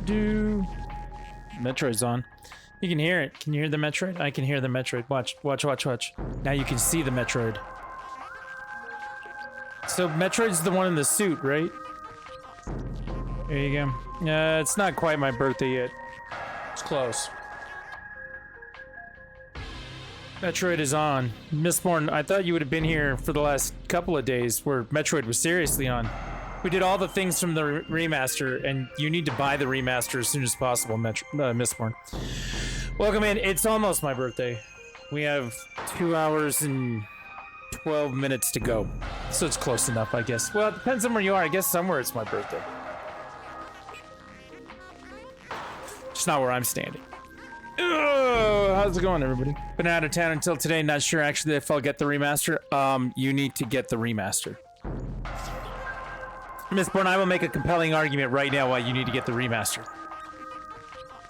Do. Metroid's on. You can hear it. Can you hear the Metroid? I can hear the Metroid. Watch. Now you can see the Metroid. So Metroid's the one in the suit, right? There you go. It's not quite my birthday yet. It's close. Metroid is on. Mistborn, I thought you would have been here for the last couple of days where Metroid was seriously on. We did all the things from the remaster, and you need to buy the remaster as soon as possible, Mistborn. Welcome in. It's almost my birthday. We have 2 hours and 12 minutes to go. So it's close enough, I guess. Well, it depends on where you are. I guess somewhere it's my birthday. Just not where I'm standing. Oh, how's it going, everybody? Been out of town until today. Not sure actually if I'll get the remaster. You need to get the remaster. Mistborn, I will make a compelling argument right now why you need to get the remaster.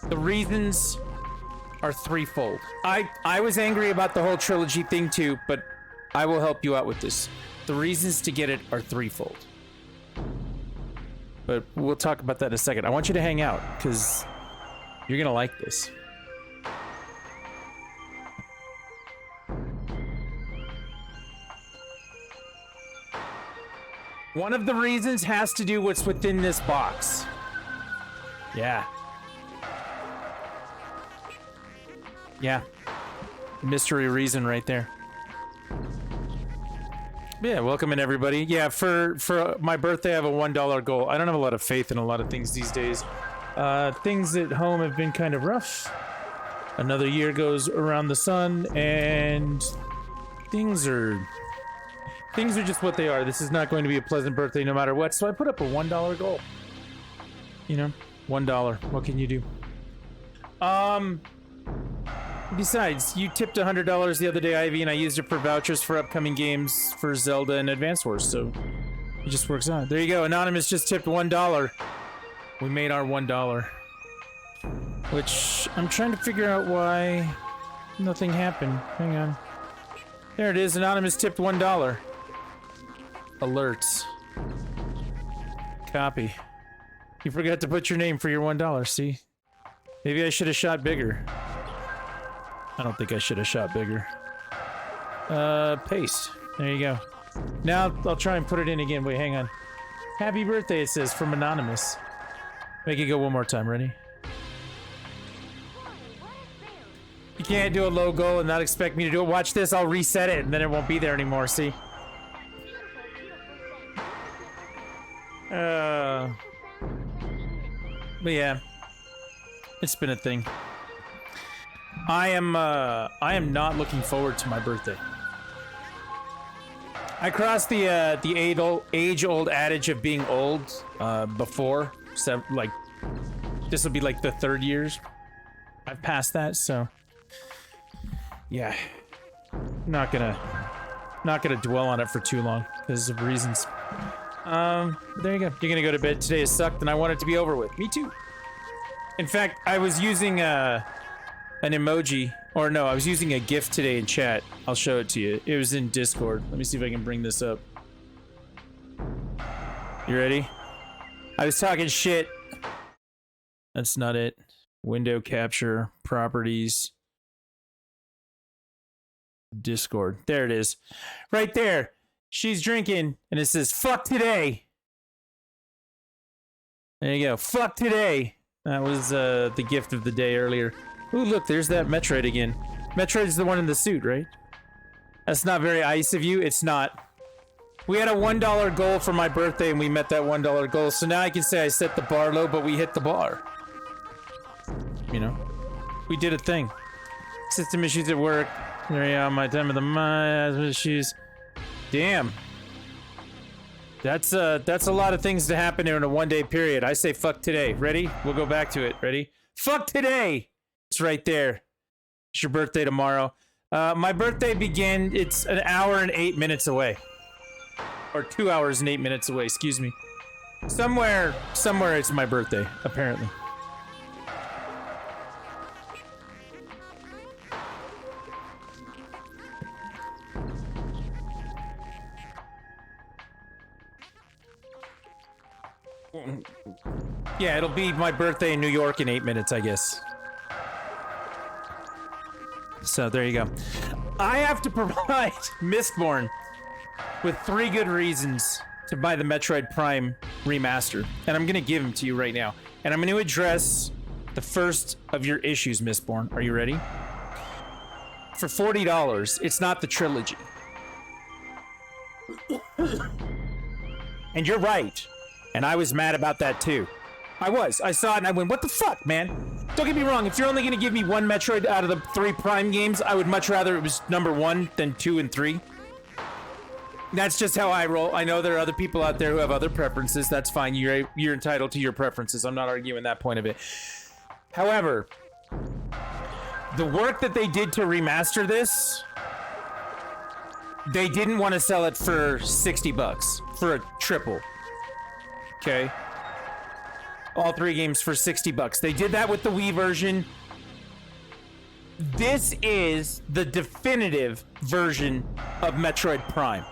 The reasons are threefold. I was angry about the whole trilogy thing too, but I will help you out with this. The reasons to get it are threefold. But we'll talk about that in a second. I want you to hang out, because you're gonna like this. One of the reasons has to do what's within this box. Yeah. Yeah. Mystery reason right there. Yeah, welcome in everybody. Yeah, for my birthday I have a $1 goal. I don't have a lot of faith in a lot of things these days. Things at home have been kind of rough. Another year goes around the sun and things are just what they are. This is not going to be a pleasant birthday no matter what. So I put up a $1 goal. You know, $1. What can you do? Besides, you tipped $100 the other day, Ivy, and I used it for vouchers for upcoming games for Zelda and Advance Wars, so it just works out. There you go. Anonymous just tipped $1. We made our $1. Which, I'm trying to figure out why nothing happened. Hang on. There it is. Anonymous tipped $1. Alerts. Copy. You forgot to put your name for your $1, see? Maybe I should have shot bigger. I don't think I should have shot bigger. Paste. There you go. Now I'll try and put it in again. Wait, hang on. Happy birthday, it says, from Anonymous. Make it go one more time. Ready? You can't do a low goal and not expect me to do it. Watch this. I'll reset it and then it won't be there anymore. See? But yeah, it's been a thing. I am not looking forward to my birthday. I crossed the age-old adage of being old before. So, like, this will be like the 3rd years I've passed that. So, yeah, not gonna dwell on it for too long because of reasons. There you go. You're gonna go to bed. Today has sucked, and I want it to be over with. Me too. In fact, I was using an emoji, or no, I was using a GIF today in chat. I'll show it to you. It was in Discord. Let me see if I can bring this up. You ready? I was talking shit. That's not it. Window capture, properties, Discord. There it is. Right there. She's drinking, and it says, fuck today. There you go. Fuck today. That was the gift of the day earlier. Ooh, look, there's that Metroid again. Metroid's the one in the suit, right? That's not very ice of you. It's not. We had a $1 goal for my birthday, and we met that $1 goal. So now I can say I set the bar low, but we hit the bar. You know? We did a thing. System issues at work. There you are, my time of the month. Issues. Damn. That's a lot of things to happen in a one-day period. I say fuck today. Ready? We'll go back to it. Ready? Fuck today! It's right there. It's your birthday tomorrow. My birthday began, it's an hour and 8 minutes away. Or 2 hours and 8 minutes away, excuse me. Somewhere it's my birthday, apparently. Yeah, it'll be my birthday in New York in 8 minutes, I guess. So there you go. I have to provide Mistborn with 3 good reasons to buy the Metroid Prime remaster, and I'm gonna give them to you right now. And I'm gonna address the first of your issues, Mistborn. Are you ready? For $40, it's not the trilogy. And you're right. And I was mad about that too. I saw it and I went, what the fuck, man? Don't get me wrong, if you're only gonna give me one Metroid out of the 3 Prime games, I would much rather it was number 1 than 2 and 3. That's just how I roll. I know there are other people out there who have other preferences. That's fine. You're entitled to your preferences. I'm not arguing that point of it. However, the work that they did to remaster this, they didn't want to sell it for $60 for a triple. Okay? All 3 games for $60. They did that with the Wii version. This is the definitive version of Metroid Prime.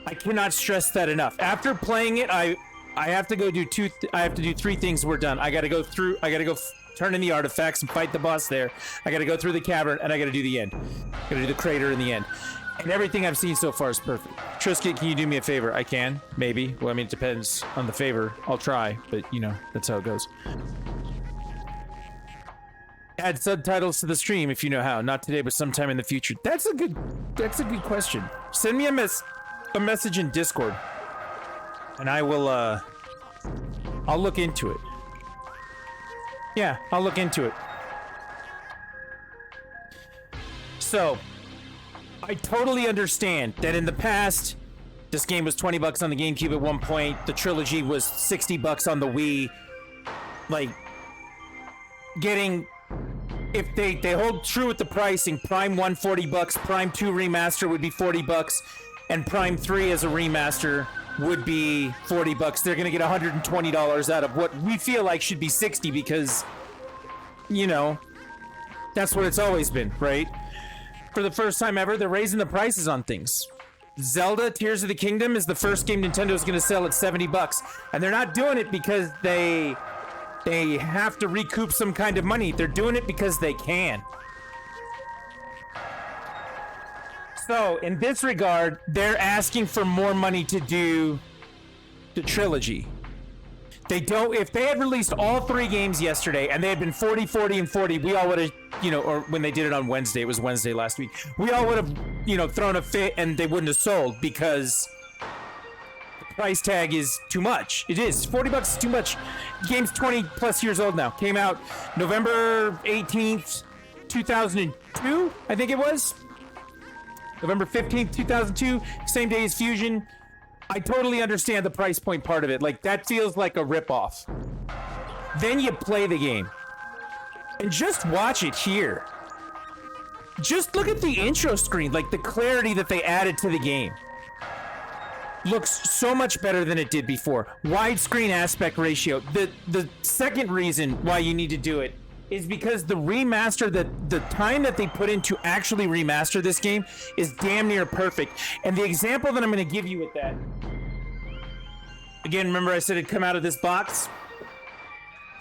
I cannot stress that enough. After playing it, I have to go do I have to do 3 things. We're done. I gotta go turn in the artifacts and fight the boss there. I gotta go through the cavern, and I gotta do the end. I gotta do the crater in the end. And everything I've seen so far is perfect. Trisket, can you do me a favor? I can, maybe. Well, I mean, it depends on the favor. I'll try, but you know, that's how it goes. Add subtitles to the stream if you know how. Not today, but sometime in the future. That's a good question. Send me a message in Discord, and I will, I'll look into it. Yeah, I'll look into it. So, I totally understand that in the past, this game was $20 on the GameCube at one point. The trilogy was $60 on the Wii. Like, if they hold true with the pricing, Prime 1 $40, Prime 2 remaster would be $40, and Prime 3 as a remaster would be $40. They're gonna get $120 out of what we feel like should be $60 because, you know, that's what it's always been, right? For the first time ever, they're raising the prices on things. Zelda Tears of the Kingdom is the first game Nintendo's gonna sell at $70, and they're not doing it because they have to recoup some kind of money. They're doing it because they can. So, in this regard, they're asking for more money to do the trilogy. They don't, if they had released all 3 games yesterday and they had been 40, 40, and 40, we all would have, you know, or when they did it on Wednesday, it was Wednesday last week, we all would have, you know, thrown a fit and they wouldn't have sold because the price tag is too much. It is. $40 is too much. The game's 20 plus years old now. Came out November 18th, 2002, I think it was. November 15th, 2002, same day as Fusion. I totally understand the price point part of it. Like, that feels like a ripoff. Then you play the game. And just watch it here. Just look at the intro screen, like the clarity that they added to the game. looks so much better than it did before. Widescreen aspect ratio. The second reason why you need to do it is because the remaster, the time that they put in to actually remaster this game is damn near perfect. And the example that I'm going to give you with that, again, remember I said it'd come out of this box?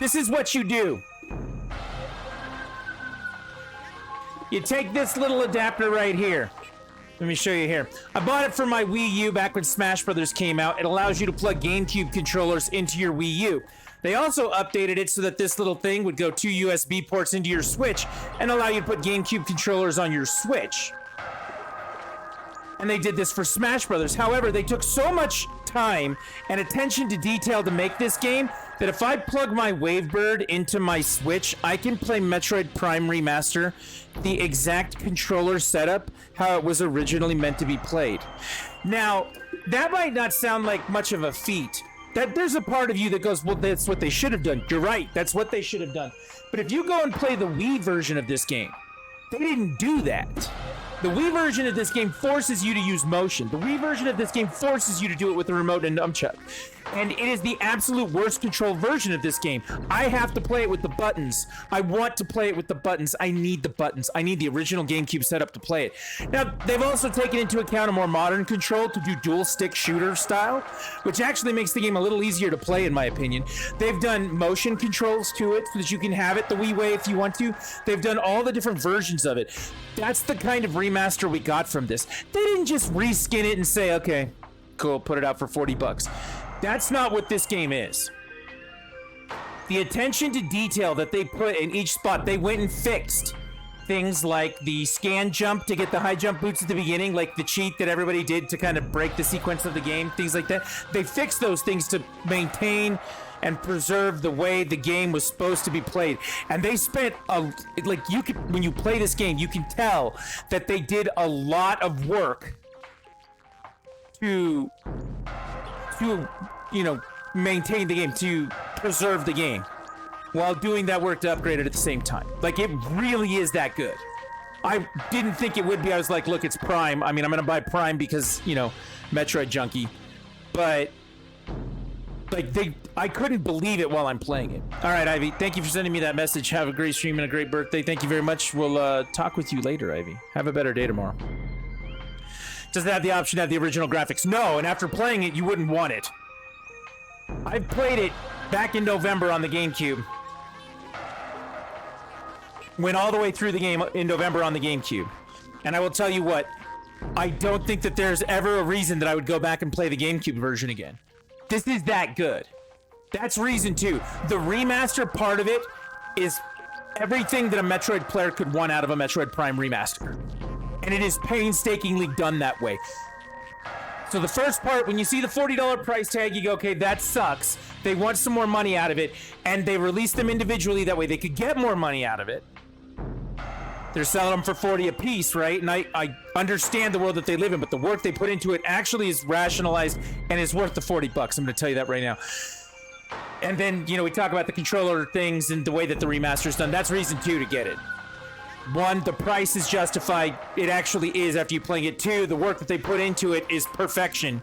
This is what you do. You take this little adapter right here. Let me show you here. I bought it for my Wii U back when Smash Brothers came out. It allows you to plug GameCube controllers into your Wii U. They also updated it so that this little thing would go 2 USB ports into your Switch and allow you to put GameCube controllers on your Switch. And they did this for Smash Brothers. However, they took so much time and attention to detail to make this game that if I plug my Wavebird into my Switch, I can play Metroid Prime Remaster the exact controller setup how it was originally meant to be played. Now, that might not sound like much of a feat. That there's a part of you that goes, well, that's what they should have done. You're right, that's what they should have done. But if you go and play the Wii version of this game, they didn't do that. The Wii version of this game forces you to use motion. The Wii version of this game forces you to do it with the remote and nunchuck. And it is the absolute worst control version of this game. I have to play it with the buttons. I want to play it with the buttons. I need the buttons. I need the original GameCube setup to play it. Now, they've also taken into account a more modern control to do dual stick shooter style, which actually makes the game a little easier to play, in my opinion. They've done motion controls to it so that you can have it the Wii way if you want to. They've done all the different versions of it. That's the kind of remaster we got from this. They didn't just reskin it and say, okay, cool, put it out for $40. That's not what this game is. The attention to detail that they put in each spot, they went and fixed things like the scan jump to get the high jump boots at the beginning, like the cheat that everybody did to kind of break the sequence of the game, things like that. They fixed those things to maintain and preserve the way the game was supposed to be played. And they spent when you play this game, you can tell that they did a lot of work to maintain the game, to preserve the game, while doing that work to upgrade it at the same time. Like, it really is that good. I didn't think it would be. I was like, look, it's Prime. I mean, I'm gonna buy Prime because, Metroid junkie. But I couldn't believe it while I'm playing it. All right, Ivy, thank you for sending me that message. Have a great stream and a great birthday. Thank you very much. We'll talk with you later, Ivy. Have a better day tomorrow. Does it have the option to have the original graphics? No, and after playing it, you wouldn't want it. I played it back in November on the GameCube. Went all the way through the game in November on the GameCube. And I will tell you what, I don't think that there's ever a reason that I would go back and play the GameCube version again. This is that good. That's reason 2. The remaster part of it is everything that a Metroid player could want out of a Metroid Prime remaster. And it is painstakingly done that way. So the first part, when you see the $40 price tag, you go, okay, that sucks. They want some more money out of it, and they release them individually, that way they could get more money out of it. They're selling them for $40 a piece, right? And I understand the world that they live in, but the work they put into it actually is rationalized and is worth the $40. I'm going to tell you that right now. And then, we talk about the controller things and the way that the remaster's done. That's reason 2 to get it. 1, the price is justified. It actually is after you playing it. 2, the work that they put into it is perfection.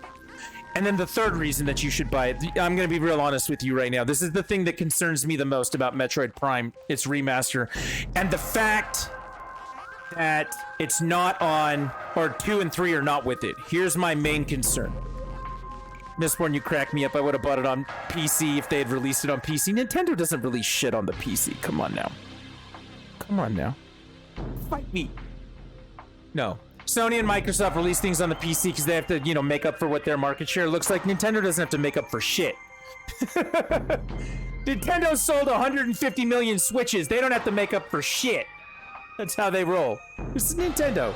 And then the third reason that you should buy it, I'm going to be real honest with you right now. This is the thing that concerns me the most about Metroid Prime, its remaster. And the fact that it's not on, or 2 and 3 are not with it. Here's my main concern. Mistborn, you crack me up. I would have bought it on PC if they had released it on PC. Nintendo doesn't release shit on the PC. Come on now. Come on now. Fight me. No. Sony and Microsoft release things on the PC because they have to, make up for what their market share looks like. Nintendo doesn't have to make up for shit. Nintendo sold 150 million Switches. They don't have to make up for shit. That's how they roll. This is Nintendo.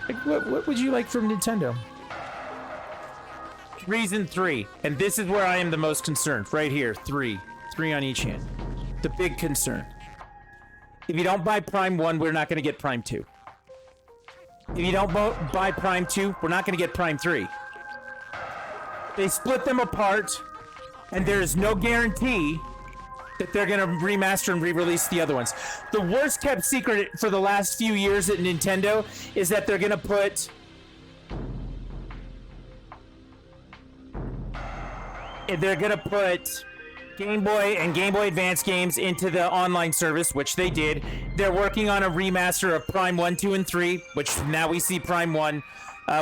Like, what would you like from Nintendo? Reason 3, and this is where I am the most concerned. Right here, 3 on each hand. The big concern. If you don't buy Prime 1, we're not going to get Prime 2. If you don't buy Prime 2, we're not going to get Prime 3. They split them apart, and there is no guarantee that they're going to remaster and re-release the other ones. The worst kept secret for the last few years at Nintendo is that they're going to put they're gonna put Game Boy and Game Boy Advance games into the online service, which they did. They're working on a remaster of Prime 1, 2, and 3, which now we see Prime 1.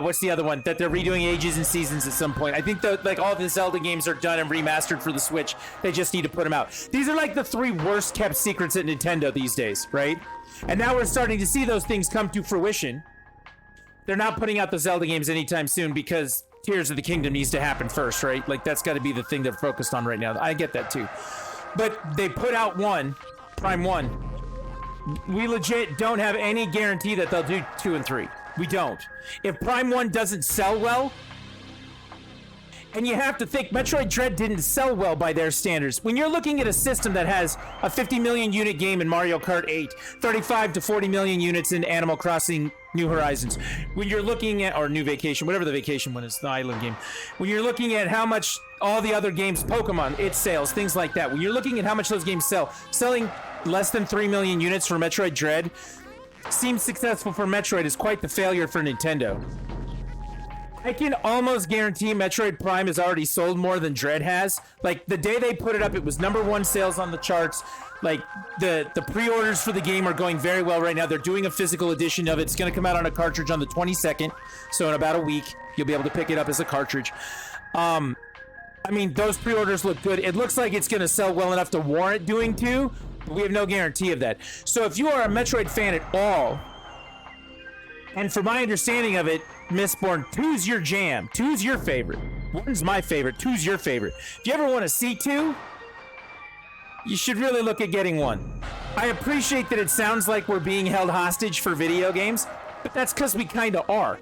What's the other one? That they're redoing Ages and Seasons at some point. I think that like all the Zelda games are done and remastered for the Switch. They just need to put them out. These are like the 3 worst kept secrets at Nintendo these days, right? And now we're starting to see those things come to fruition. They're not putting out the Zelda games anytime soon because Tears of the Kingdom needs to happen first, right? Like that's got to be the thing they're focused on right now. I get that too. But they put out one, Prime 1. We legit don't have any guarantee that they'll do 2 and 3. We don't. If Prime 1 doesn't sell well, and you have to think, Metroid Dread didn't sell well by their standards. When you're looking at a system that has a 50 million unit game in Mario Kart 8, 35 to 40 million units in Animal Crossing New Horizons, when you're looking at, or New Vacation, whatever the vacation one is, the island game, when you're looking at how much all the other games, Pokemon, its sales, things like that, when you're looking at how much those games sell, selling less than 3 million units for Metroid Dread seems successful for Metroid is quite the failure for Nintendo. I can almost guarantee Metroid Prime has already sold more than Dread has. Like, the day they put it up, it was #1 sales on the charts. Like, the pre-orders for the game are going very well right now. They're doing a physical edition of it. It's going to come out on a cartridge on the 22nd. So in about a week, you'll be able to pick it up as a cartridge. I mean, those pre-orders look good. It looks like it's going to sell well enough to warrant doing 2. But we have no guarantee of that. So if you are a Metroid fan at all, and from my understanding of it, Mistborn, 2's your jam. 2's your favorite. 1's my favorite. 2's your favorite. If you ever want to see 2, you should really look at getting 1. I appreciate that it sounds like we're being held hostage for video games, but that's because we kind of are.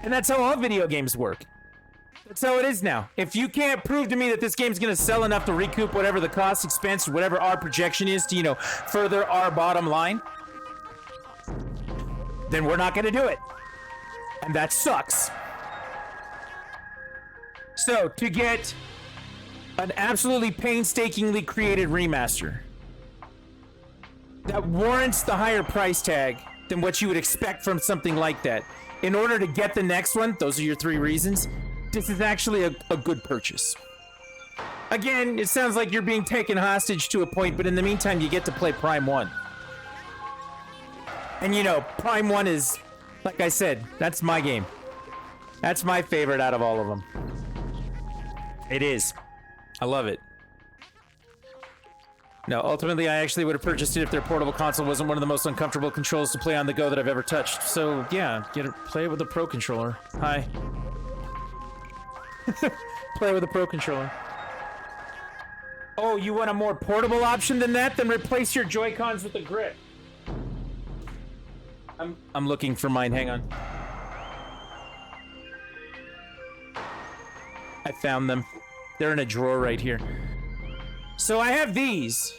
And that's how all video games work. That's how it is now. If you can't prove to me that this game's going to sell enough to recoup whatever the cost, expense, or whatever our projection is to, you know, further our bottom line, then we're not going to do it. And that sucks. So, to get an absolutely painstakingly created remaster that warrants the higher price tag than what you would expect from something like that, in order to get the next one, those are your 3 reasons. This is actually a good purchase. Again, it sounds like you're being taken hostage to a point, but in the meantime, you get to play Prime 1. And you know, Prime 1 is, like I said, that's my game. That's my favorite out of all of them. It is. I love it. No, ultimately, I actually would have purchased it if their portable console wasn't one of the most uncomfortable controls to play on the go that I've ever touched. So, yeah, play it with a Pro Controller. Hi. Play with a Pro Controller. Oh, you want a more portable option than that? Then replace your Joy-Cons with a grip. I'm looking for mine. Hang on. I found them. They're in a drawer right here. So I have these.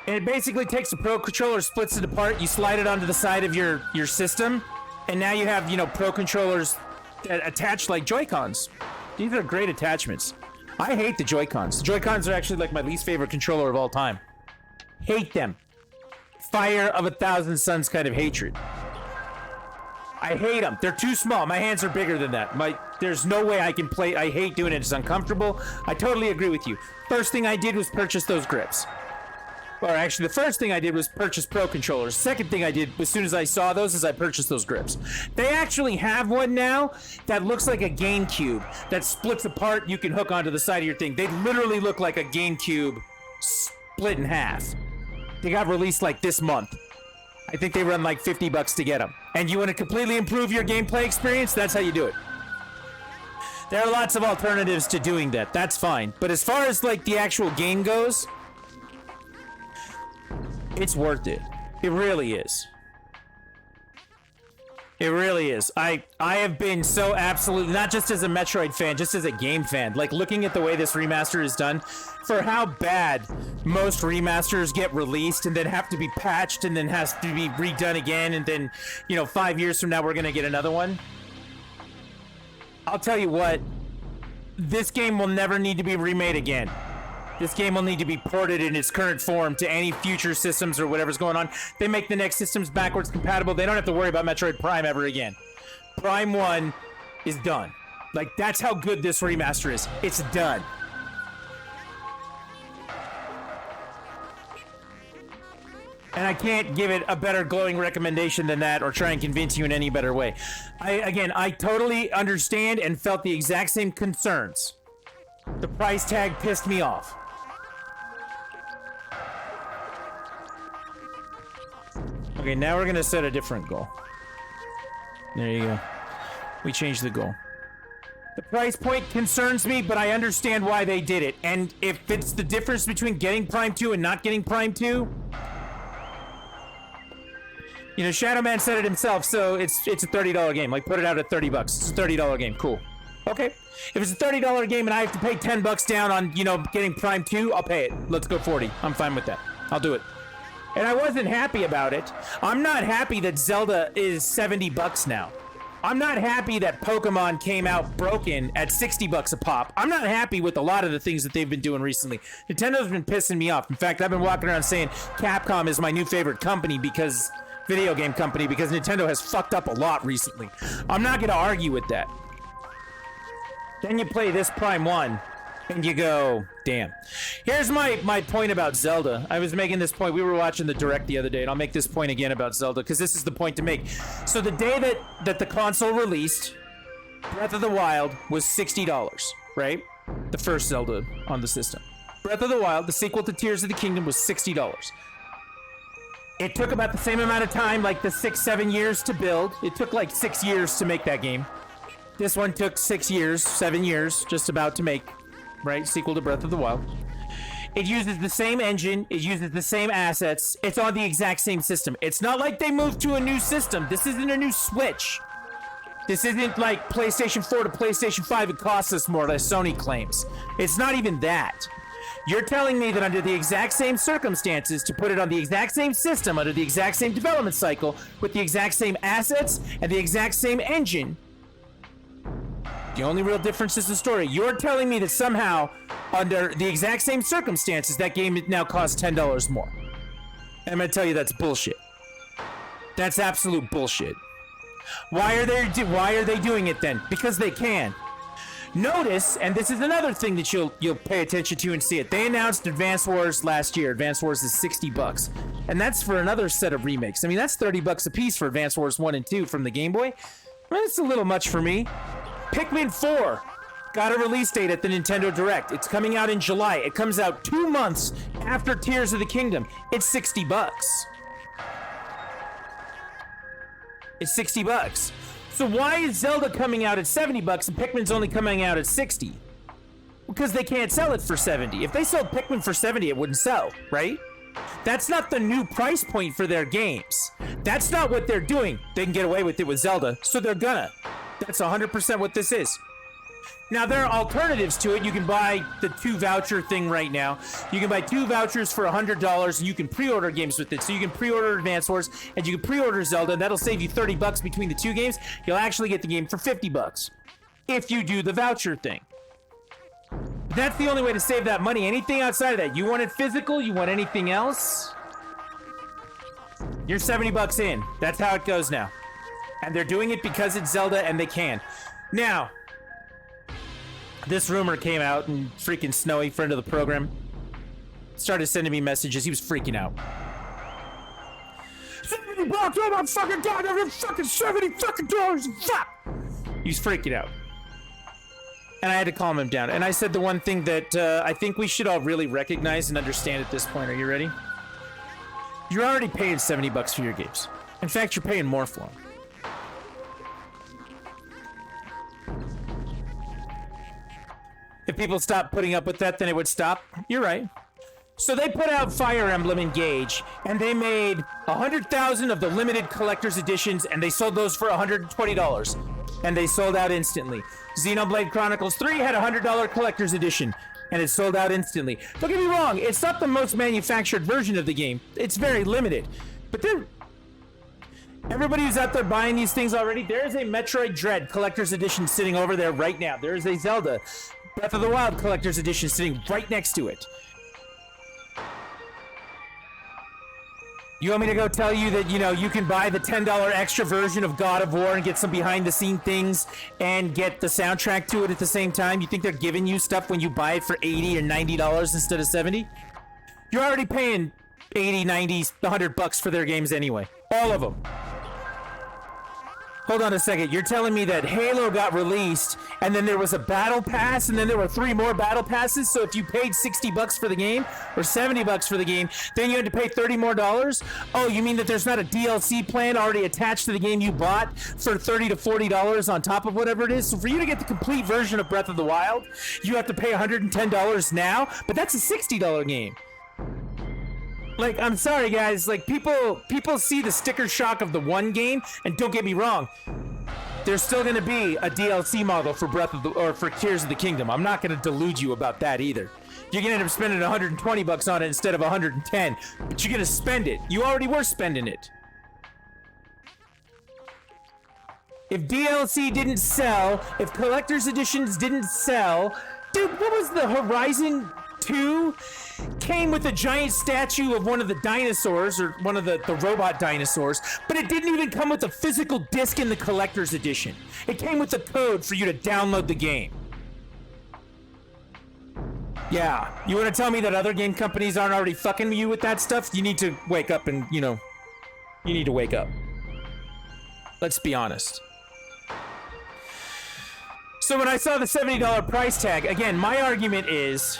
And it basically takes the Pro Controller, splits it apart, you slide it onto the side of your system, and now you have, you know, Pro Controllers that attach like Joy-Cons. These are great attachments. I hate the Joy-Cons. The Joy-Cons are actually like my least favorite controller of all time. Hate them. Fire of 1,000 suns kind of hatred. I hate them. They're too small. My hands are bigger than that. There's no way I can play. I hate doing it. It's uncomfortable. I totally agree with you. First thing I did was purchase those grips. Or actually, the first thing I did was purchase Pro Controllers. Second thing I did, as soon as I saw those, is I purchased those grips. They actually have one now that looks like a GameCube that splits apart. You can hook onto the side of your thing. They literally look like a GameCube split in half. They got released like this month. I think they run like $50 to get them. And you want to completely improve your gameplay experience? That's how you do it. There are lots of alternatives to doing that. That's fine. But as far as like the actual game goes, it's worth it. It really is. It really is. I have been so absolutely, not just as a Metroid fan, just as a game fan, like looking at the way this remaster is done, for how bad most remasters get released and then have to be patched and then has to be redone again, and then, you know, 5 years from now we're gonna get another one. I'll tell you what, this game will never need to be remade again. This game will need to be ported in its current form to any future systems or whatever's going on. They make the next systems backwards compatible. They don't have to worry about Metroid Prime ever again. Prime 1 is done. Like, that's how good this remaster is. It's done. And I can't give it a better glowing recommendation than that or try and convince you in any better way. I totally understand and felt the exact same concerns. The price tag pissed me off. Okay, now we're gonna set a different goal. There you go. We changed the goal. The price point concerns me, but I understand why they did it. And if it's the difference between getting Prime 2 and not getting Prime 2... You know, Shadow Man said it himself, so it's a $30 game. Like, put it out at $30. It's a $30 game. Cool. Okay. If it's a $30 game and I have to pay $10 down on, you know, getting Prime 2, I'll pay it. Let's go 40. I'm fine with that. I'll do it. And I wasn't happy about it. I'm not happy that Zelda is $70 now. I'm not happy that Pokemon came out broken at $60 a pop. I'm not happy with a lot of the things that they've been doing recently. Nintendo's been pissing me off. In fact, I've been walking around saying Capcom is my new favorite company because... video game company, because Nintendo has fucked up a lot recently. I'm not gonna argue with that. Then you play this Prime 1, and you go, damn. Here's my point about Zelda. I was making this point. We were watching the Direct the other day, and I'll make this point again about Zelda, because this is the point to make. So the day that the console released, Breath of the Wild was $60, right? The first Zelda on the system. Breath of the Wild, the sequel to Tears of the Kingdom, was $60. It took about the same amount of time, like the 6-7 years to build. It took like 6 years to make that game. This one took 6 years, 7 years, just about to make, right? Sequel to Breath of the Wild. It uses the same engine. It uses the same assets. It's on the exact same system. It's not like they moved to a new system. This isn't a new Switch. This isn't like PlayStation 4 to PlayStation 5. It costs us more, as Sony claims. It's not even that. You're telling me that under the exact same circumstances, to put it on the exact same system, under the exact same development cycle, with the exact same assets and the exact same engine, the only real difference is the story. You're telling me that somehow, under the exact same circumstances, that game now costs $10 more. And I'm going to tell you that's bullshit. That's absolute bullshit. Why are they doing it then? Because they can. Notice, and this is another thing that you'll pay attention to and see it. They announced Advance Wars last year. Advance Wars is $60, and that's for another set of remakes. I mean, that's $30 a piece for Advance Wars 1 and 2 from the Game Boy. That's a little much for me. Pikmin 4 got a release date at the Nintendo Direct. It's coming out in July. It comes out 2 months after Tears of the Kingdom. It's $60. It's $60. So why is Zelda coming out at $70 and Pikmin's only coming out at $60? Because they can't sell it for $70. If they sold Pikmin for $70, it wouldn't sell, right? That's not the new price point for their games. That's not what they're doing. They can get away with it with Zelda, so they're gonna. That's 100% what this is. Now, there are alternatives to it. You can buy the 2 voucher thing right now. You can buy 2 vouchers for $100, and you can pre-order games with it. So you can pre-order Advance Wars, and you can pre-order Zelda, and that'll save you $30 between the 2 games. You'll actually get the game for $50 if you do the voucher thing. That's the only way to save that money. Anything outside of that, you want it physical, you want anything else, you're $70 in. That's how it goes now. And they're doing it because it's Zelda, and they can. Now, this rumor came out, and freaking Snowy, friend of the program, started sending me messages. He was freaking out. $70, oh my fucking god, I'm fucking $70 fucking dollars, fuck! He was freaking out. And I had to calm him down. And I said the one thing that I think we should all really recognize and understand at this point. Are you ready? You're already paying $70 for your games. In fact, you're paying more for them. If people stopped putting up with that, then it would stop. You're right. So they put out Fire Emblem Engage, and they made 100,000 of the limited collector's editions, and they sold those for $120. And they sold out instantly. Xenoblade Chronicles 3 had a $100 collector's edition, and it sold out instantly. Don't get me wrong, it's not the most manufactured version of the game. It's very limited. But then, everybody who's out there buying these things already, there is a Metroid Dread collector's edition sitting over there right now. There is a Zelda Breath of the Wild collector's edition sitting right next to it. You want me to go tell you that, you can buy the $10 extra version of God of War and get some behind-the-scene things and get the soundtrack to it at the same time? You think they're giving you stuff when you buy it for $80 or $90 instead of $70? You're already paying 80, 90, $100 for their games anyway. All of them. Hold on a second. You're telling me that Halo got released and then there was a battle pass and then there were 3 more battle passes? So if you paid $60 for the game or $70 for the game, then you had to pay $30 more? Oh, you mean that there's not a DLC plan already attached to the game you bought for $30 to $40 on top of whatever it is? So for you to get the complete version of Breath of the Wild, you have to pay $110 now, but that's a $60 game. Like, I'm sorry, guys. Like, people see the sticker shock of the one game, and don't get me wrong, there's still going to be a DLC model for for Tears of the Kingdom. I'm not going to delude you about that either. You're going to end up spending $120 on it instead of $110, but you're going to spend it. You already were spending it. If DLC didn't sell, if collector's editions didn't sell, dude, what was the Horizon 2? Came with a giant statue of one of the dinosaurs, or one of the robot dinosaurs, but it didn't even come with a physical disc in the collector's edition. It came with a code for you to download the game. Yeah, you want to tell me that other game companies aren't already fucking you with that stuff? You need to wake up and, you need to wake up. Let's be honest. So when I saw the $70 price tag, again, my argument is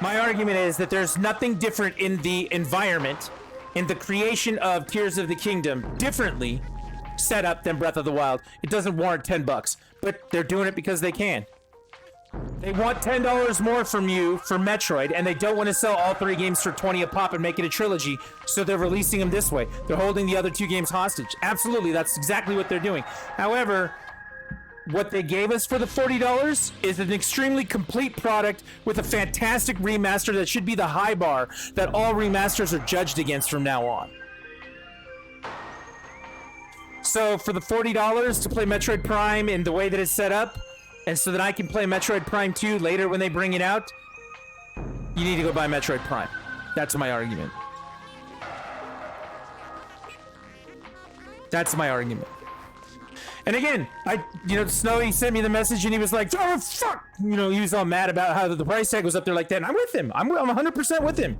that there's nothing different in the environment, in the creation of Tears of the Kingdom, differently set up than Breath of the Wild. It doesn't warrant $10, but they're doing it because they can. They want $10 more from you for Metroid, and they don't want to sell all 3 games for $20 a pop and make it a trilogy, so they're releasing them this way. They're holding the other 2 games hostage. Absolutely, that's exactly what they're doing. However, what they gave us for the $40 is an extremely complete product with a fantastic remaster that should be the high bar that all remasters are judged against from now on. So for the $40 to play Metroid Prime in the way that it's set up, and so that I can play Metroid Prime 2 later when they bring it out, you need to go buy Metroid Prime. That's my argument. That's my argument. And again, Snowy sent me the message and he was like, oh, fuck! He was all mad about how the price tag was up there like that. And I'm with him. I'm 100% with him.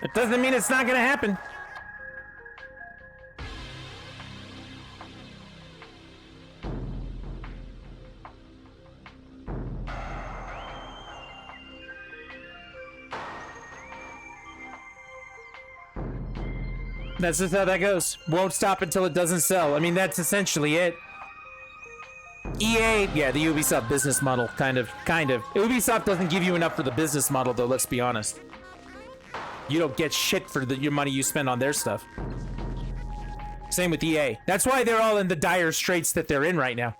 It doesn't mean it's not going to happen. That's just how that goes. Won't stop until it doesn't sell. I mean, that's essentially it. EA, yeah, the Ubisoft business model, kind of. Ubisoft doesn't give you enough for the business model, though, let's be honest. You don't get shit for your money you spend on their stuff. Same with EA. That's why they're all in the dire straits that they're in right now.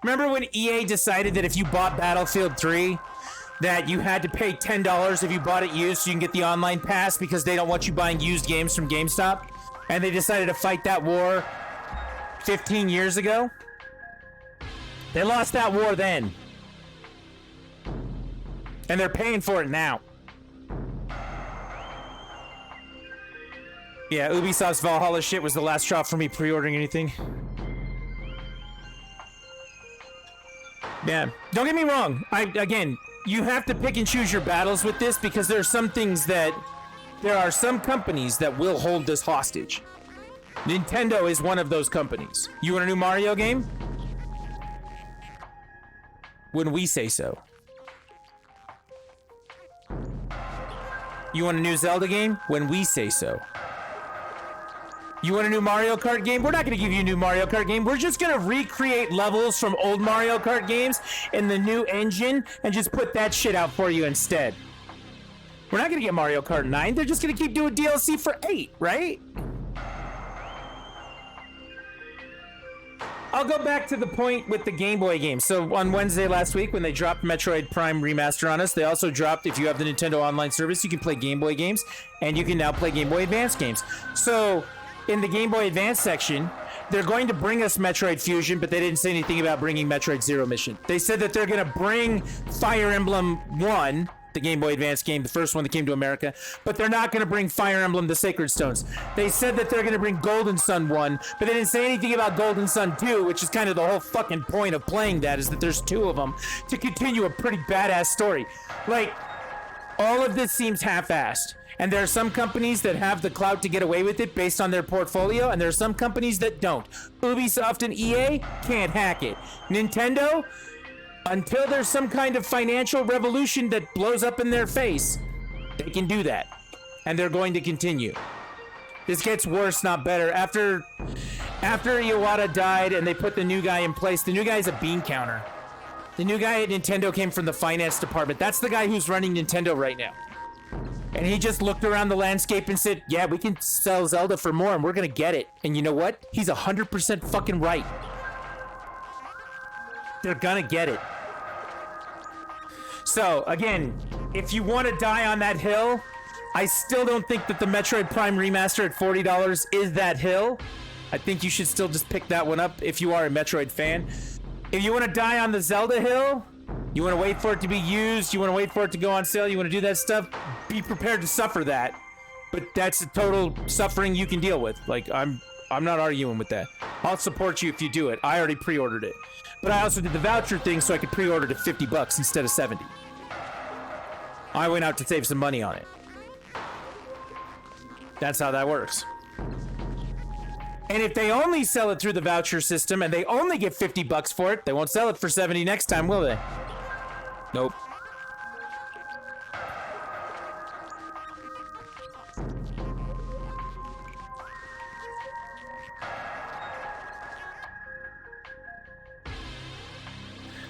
Remember when EA decided that if you bought Battlefield 3, that you had to pay $10 if you bought it used so you can get the online pass because they don't want you buying used games from GameStop? And they decided to fight that war 15 years ago? They lost that war then. And they're paying for it now. Yeah, Ubisoft's Valhalla shit was the last straw for me pre-ordering anything. Yeah, don't get me wrong. Again, you have to pick and choose your battles with this because there are some companies that will hold this hostage. Nintendo is one of those companies. You want a new Mario game? When we say so. You want a new Zelda game? When we say so. You want a new Mario Kart game? We're not going to give you a new Mario Kart game. We're just going to recreate levels from old Mario Kart games in the new engine and just put that shit out for you instead. We're not going to get Mario Kart 9. They're just going to keep doing DLC for 8, right? I'll go back to the point with the Game Boy games. So on Wednesday last week, when they dropped Metroid Prime Remaster on us, they also dropped, if you have the Nintendo Online service, you can play Game Boy games, and you can now play Game Boy Advance games. So in the Game Boy Advance section, they're going to bring us Metroid Fusion, but they didn't say anything about bringing Metroid Zero Mission. They said that they're going to bring Fire Emblem 1, the Game Boy Advance game, the first one that came to America, but they're not going to bring Fire Emblem the Sacred Stones. They said that they're going to bring Golden Sun 1, but they didn't say anything about Golden Sun 2, which is kind of the whole fucking point of playing that, is that there's two of them to continue a pretty badass story. Like, all of this seems half-assed. And there are some companies that have the clout to get away with it based on their portfolio, and there are some companies that don't. Ubisoft and EA can't hack it. Nintendo, until there's some kind of financial revolution that blows up in their face, they can do that. And they're going to continue. This gets worse, not better. After Iwata died and they put the new guy in place, the new guy's a bean counter. The new guy at Nintendo came from the finance department. That's the guy who's running Nintendo right now. And he just looked around the landscape and said, yeah, we can sell Zelda for more and we're going to get it. And you know what? He's 100% fucking right. They're going to get it. So, again, if you want to die on that hill, I still don't think that the Metroid Prime Remaster at $40 is that hill. I think you should still just pick that one up if you are a Metroid fan. If you want to die on the Zelda hill, you want to wait for it to be used, you want to wait for it to go on sale, you want to do that stuff, be prepared to suffer that. But that's a total suffering you can deal with. Like, I'm not arguing with that. I'll support you if you do it. I already pre-ordered it. But I also did the voucher thing so I could pre-order it at $50 instead of $70. I went out to save some money on it. That's how that works. And if they only sell it through the voucher system and they only get $50 for it, they won't sell it for $70 next time, will they? Nope.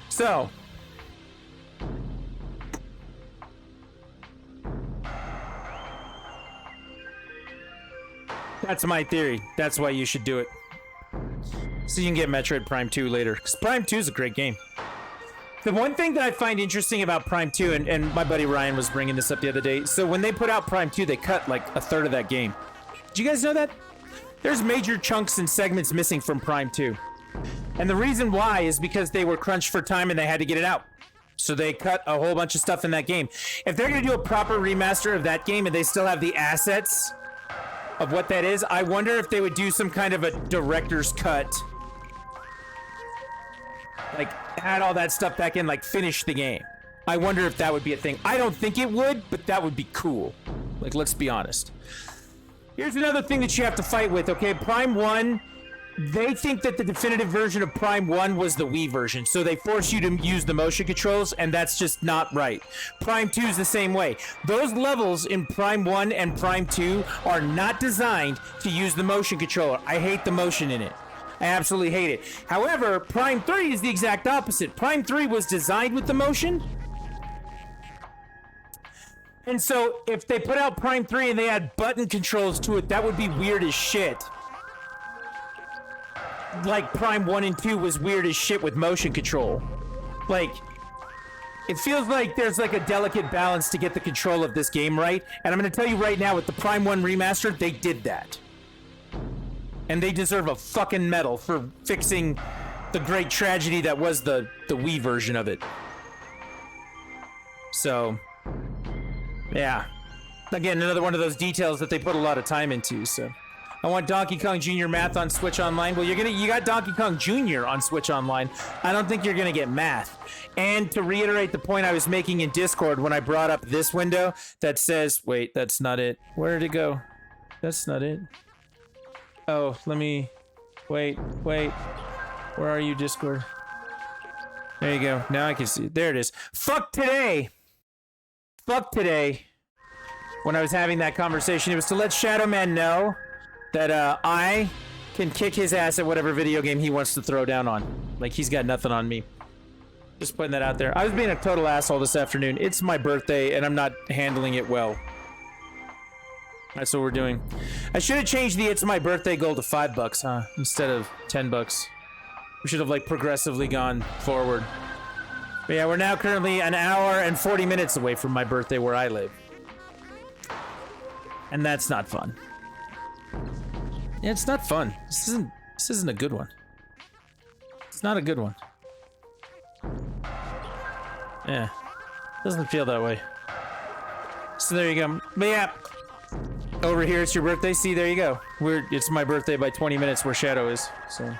So, that's my theory. That's why you should do it. So you can get Metroid Prime 2 later. Because Prime 2 is a great game. The one thing that I find interesting about Prime 2, and my buddy Ryan was bringing this up the other day. So when they put out Prime 2, they cut like a third of that game. Did you guys know that? There's major chunks and segments missing from Prime 2. And the reason why is because they were crunched for time and they had to get it out. So they cut a whole bunch of stuff in that game. If they're going to do a proper remaster of that game and they still have the assets of what that is, I wonder if they would do some kind of a director's cut. Like, add all that stuff back in, like, finish the game. I wonder if that would be a thing. I don't think it would, but that would be cool. Like, let's be honest. Here's another thing that you have to fight with, okay? Prime 1, they think that the definitive version of Prime 1 was the Wii version, so they force you to use the motion controls, and that's just not right. Prime 2 is the same way. Those levels in Prime 1 and Prime 2 are not designed to use the motion controller. I hate the motion in it. I absolutely hate it. However, Prime 3 is the exact opposite. Prime 3 was designed with the motion. And so, if they put out Prime 3 and they add button controls to it, that would be weird as shit. Like Prime 1 and 2 was weird as shit with motion control. Like, it feels like there's like a delicate balance to get the control of this game right. And I'm going to tell you right now, with the Prime 1 remaster, they did that. And they deserve a fucking medal for fixing the great tragedy that was the Wii version of it. So, yeah. Again, another one of those details that they put a lot of time into, so. I want Donkey Kong Jr. Math on Switch Online. Well, you got Donkey Kong Jr. on Switch Online. I don't think you're gonna get Math. And to reiterate the point I was making in Discord when I brought up this window that says, wait, that's not it. Where did it go? That's not it. Oh, let me, wait. Where are you, Discord? There you go. Now I can see it. There it is. Fuck today. When I was having that conversation, it was to let Shadow Man know that I can kick his ass at whatever video game he wants to throw down on. Like, he's got nothing on me. Just putting that out there. I was being a total asshole this afternoon. It's my birthday, and I'm not handling it well. That's what we're doing. I should have changed the It's My Birthday goal to $5, huh? Instead of $10. We should have, like, progressively gone forward. But yeah, we're now currently an hour and 40 minutes away from my birthday where I live. And that's not fun. Yeah, it's not fun. This isn't This isn't a good one. It's not a good one. Yeah. Doesn't feel that way. So there you go. But yeah. Over here, it's your birthday. See, there you go. It's my birthday by 20 minutes where Shadow is. So.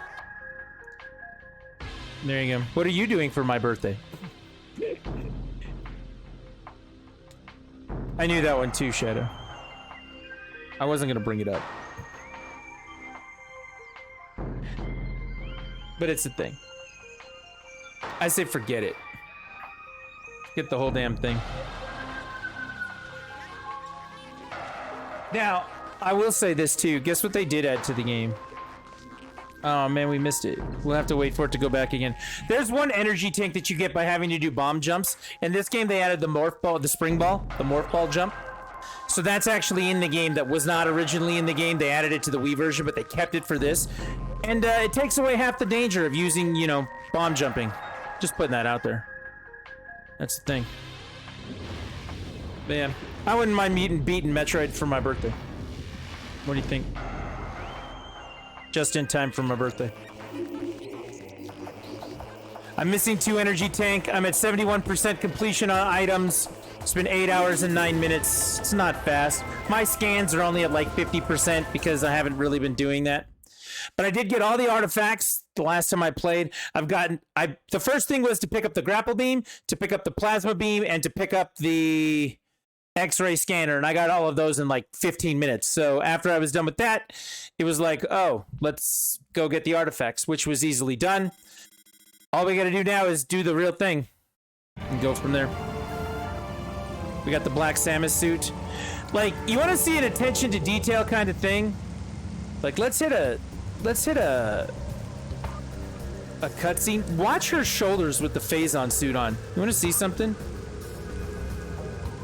There you go. What are you doing for my birthday? I knew that one too, Shadow. I wasn't gonna bring it up. But it's a thing. I say forget it. Get the whole damn thing. Now, I will say this too. Guess what they did add to the game? Oh man, we missed it. We'll have to wait for it to go back again. There's one energy tank that you get by having to do bomb jumps. In this game, they added the morph ball, the spring ball, the morph ball jump. So that's actually in the game. That was not originally in the game. They added it to the Wii version, but they kept it for this. And it takes away half the danger of using, you know, bomb jumping. Just putting that out there. That's the thing. Man, I wouldn't mind beating Metroid for my birthday. What do you think? Just in time for my birthday. I'm missing 2 energy tank. I'm at 71% completion on items. It's been 8 hours and 9 minutes. It's not fast. My scans are only at like 50% because I haven't really been doing that. But I did get all the artifacts the last time I played. The first thing was to pick up the grapple beam, to pick up the plasma beam, and to pick up the X-ray scanner, and I got all of those in like 15 minutes. So after I was done with that, it was like, oh, let's go get the artifacts, which was easily done. All we gotta do now is do the real thing and go from there. We got the Black Samus suit. Like, you want to see an attention to detail kind of thing? Like, let's hit a cutscene. Watch her shoulders with the Phazon suit on. You want to see something?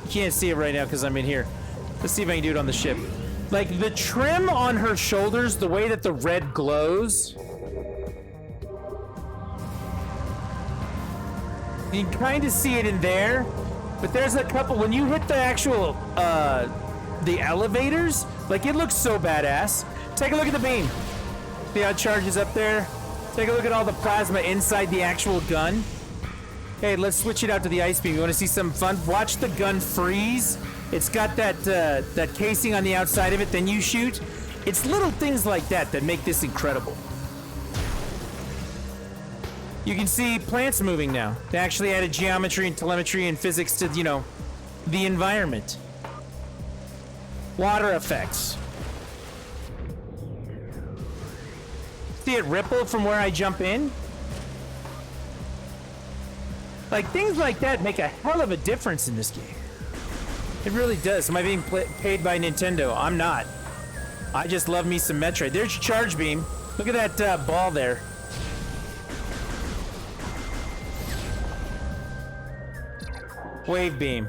You can't see it right now because I'm in here. Let's see if I can do it on the ship. Like, the trim on her shoulders, the way that the red glows. You can kind of see it in there. But there's a couple, when you hit the actual, the elevators, like, it looks so badass. Take a look at the beam. See how it charges up there? Take a look at all the plasma inside the actual gun. Hey, let's switch it out to the ice beam. You want to see some fun? Watch the gun freeze. It's got that casing on the outside of it, then you shoot. It's little things like that that make this incredible. You can see plants moving now. They actually added geometry and telemetry and physics to, you know, the environment. Water effects. See it ripple from where I jump in? Like, things like that make a hell of a difference in this game. It really does. Am I being paid by Nintendo? I'm not. I just love me some Metroid. There's your charge beam. Look at that ball there. Wave beam.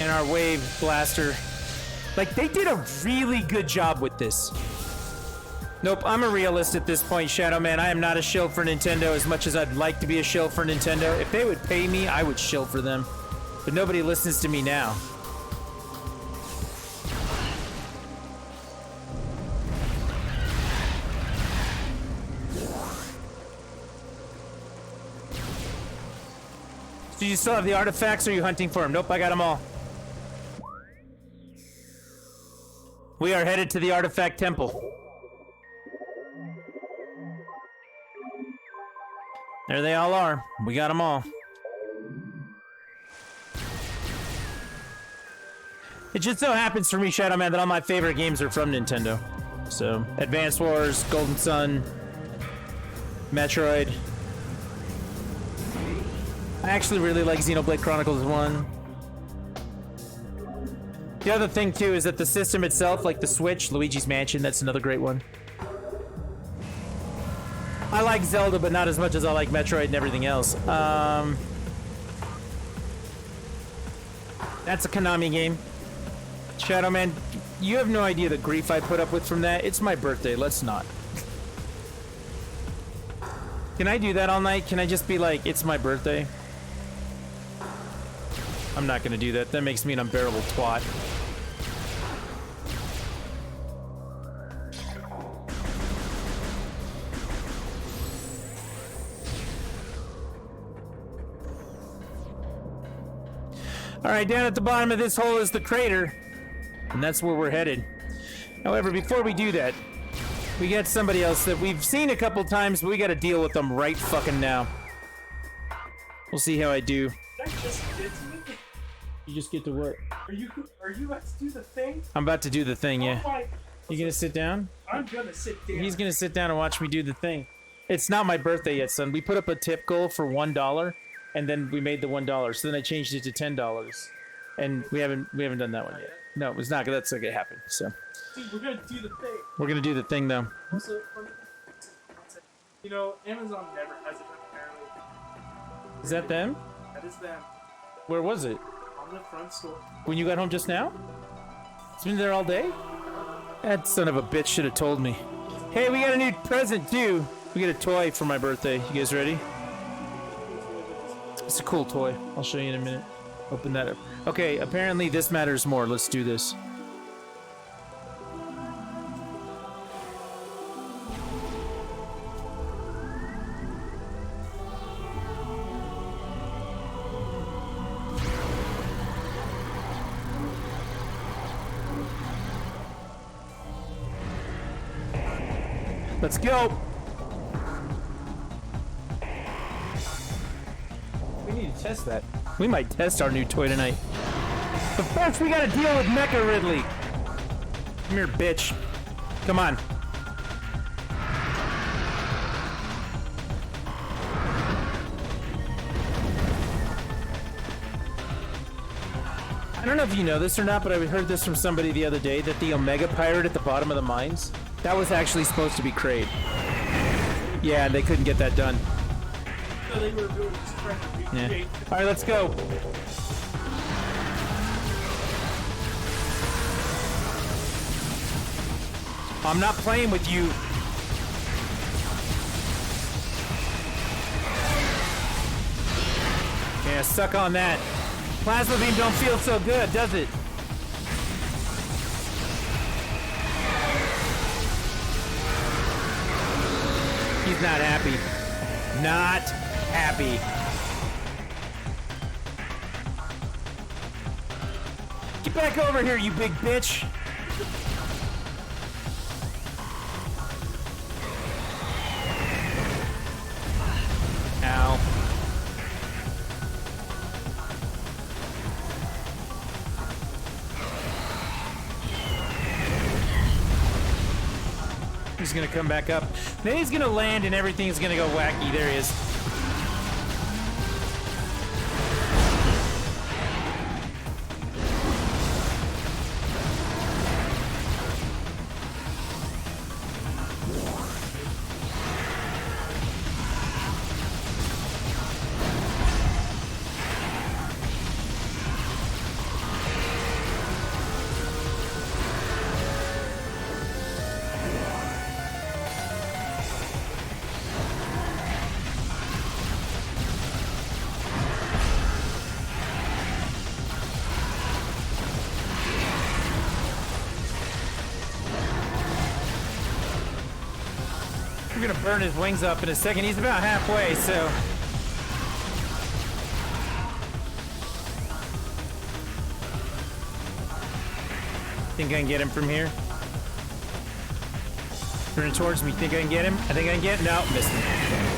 And our wave blaster. Like, they did a really good job with this. Nope, I'm a realist at this point, Shadow Man. I am not a shill for Nintendo as much as I'd like to be a shill for Nintendo. If they would pay me, I would shill for them. But nobody listens to me now. Do you still have the artifacts, or are you hunting for them? Nope, I got them all. We are headed to the Artifact Temple. There they all are. We got them all. It just so happens for me, Shadow Man, that all my favorite games are from Nintendo. So, Advance Wars, Golden Sun, Metroid. I actually really like Xenoblade Chronicles 1. The other thing, too, is that the system itself, like the Switch, Luigi's Mansion, that's another great one. I like Zelda, but not as much as I like Metroid and everything else. That's a Konami game. Shadow Man, you have no idea the grief I put up with from that. It's my birthday, let's not. Can I do that all night? Can I just be like, it's my birthday? I'm not gonna do that. That makes me an unbearable twat. All right, down at the bottom of this hole is the crater, and that's where we're headed. However, before we do that, we got somebody else that we've seen a couple times, but we got to deal with them right fucking now. We'll see how I do. Did I just get to me? You just get to what? Are you about to do the thing? I'm about to do the thing, yeah. Oh my, You gonna sit down? I'm gonna sit down. He's gonna sit down and watch me do the thing. It's not my birthday yet, son. We put up a tip goal for $1, and then we made the $1. So then I changed it to $10, and we haven't done that one yet. No, it's not. That's not gonna happen. So Dude, we're gonna do the thing. we're gonna do the thing though. Also, you know, Amazon never has it apparently. Is that them? That is them. Where was it? On the front store. When you got home just now? It's been there all day? That son of a bitch should have told me. Hey, we got a new present too. We got a toy for my birthday. You guys ready? It's a cool toy. I'll show you in a minute. Open that up. Okay, apparently this matters more. Let's do this. Let's go! We need to test that. We might test our new toy tonight. But first we gotta deal with Mecha Ridley. Come here, bitch. Come on. I don't know if you know this or not, but I heard this from somebody the other day, that the Omega Pirate at the bottom of the mines, that was actually supposed to be Kraid. Yeah, they couldn't get that done. So they were really just trying to recreate. Yeah. Alright, let's go. I'm not playing with you. Yeah, suck on that. Plasma beam don't feel so good, does it? He's not happy. Not happy. Get back over here, you big bitch. Ow. He's gonna come back up. Then he's gonna land and everything's gonna go wacky. There he is. We're gonna burn his wings up in a second. He's about halfway, so. Think I can get him from here? Turning towards me. Think I can get him? I think I can get him. No, missed him.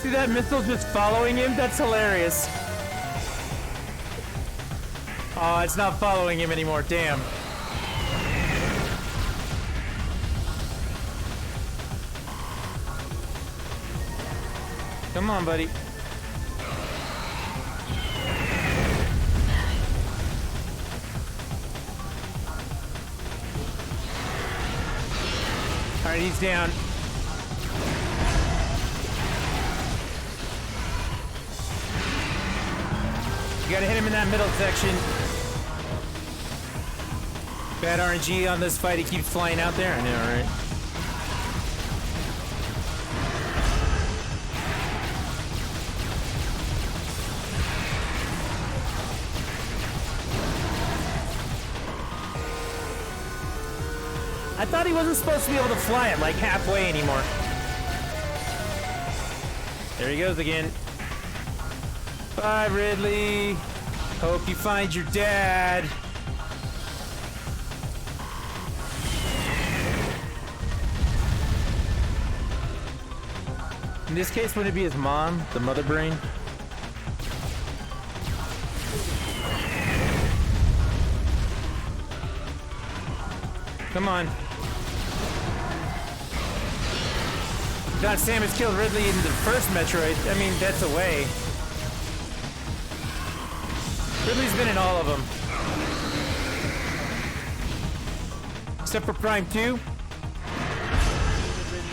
See that missile just following him? That's hilarious. Oh, it's not following him anymore. Damn. Come on, buddy. All right, he's down. You gotta hit him in that middle section. Bad RNG on this fight. He keeps flying out there. I know, right? I thought he wasn't supposed to be able to fly it like halfway anymore. There he goes again. Bye, Ridley. Hope you find your dad. In this case, would it be his mom, the mother brain? Come on. God, Samus killed Ridley in the first Metroid. I mean, that's a way. Ridley's been in all of them. Except for Prime 2.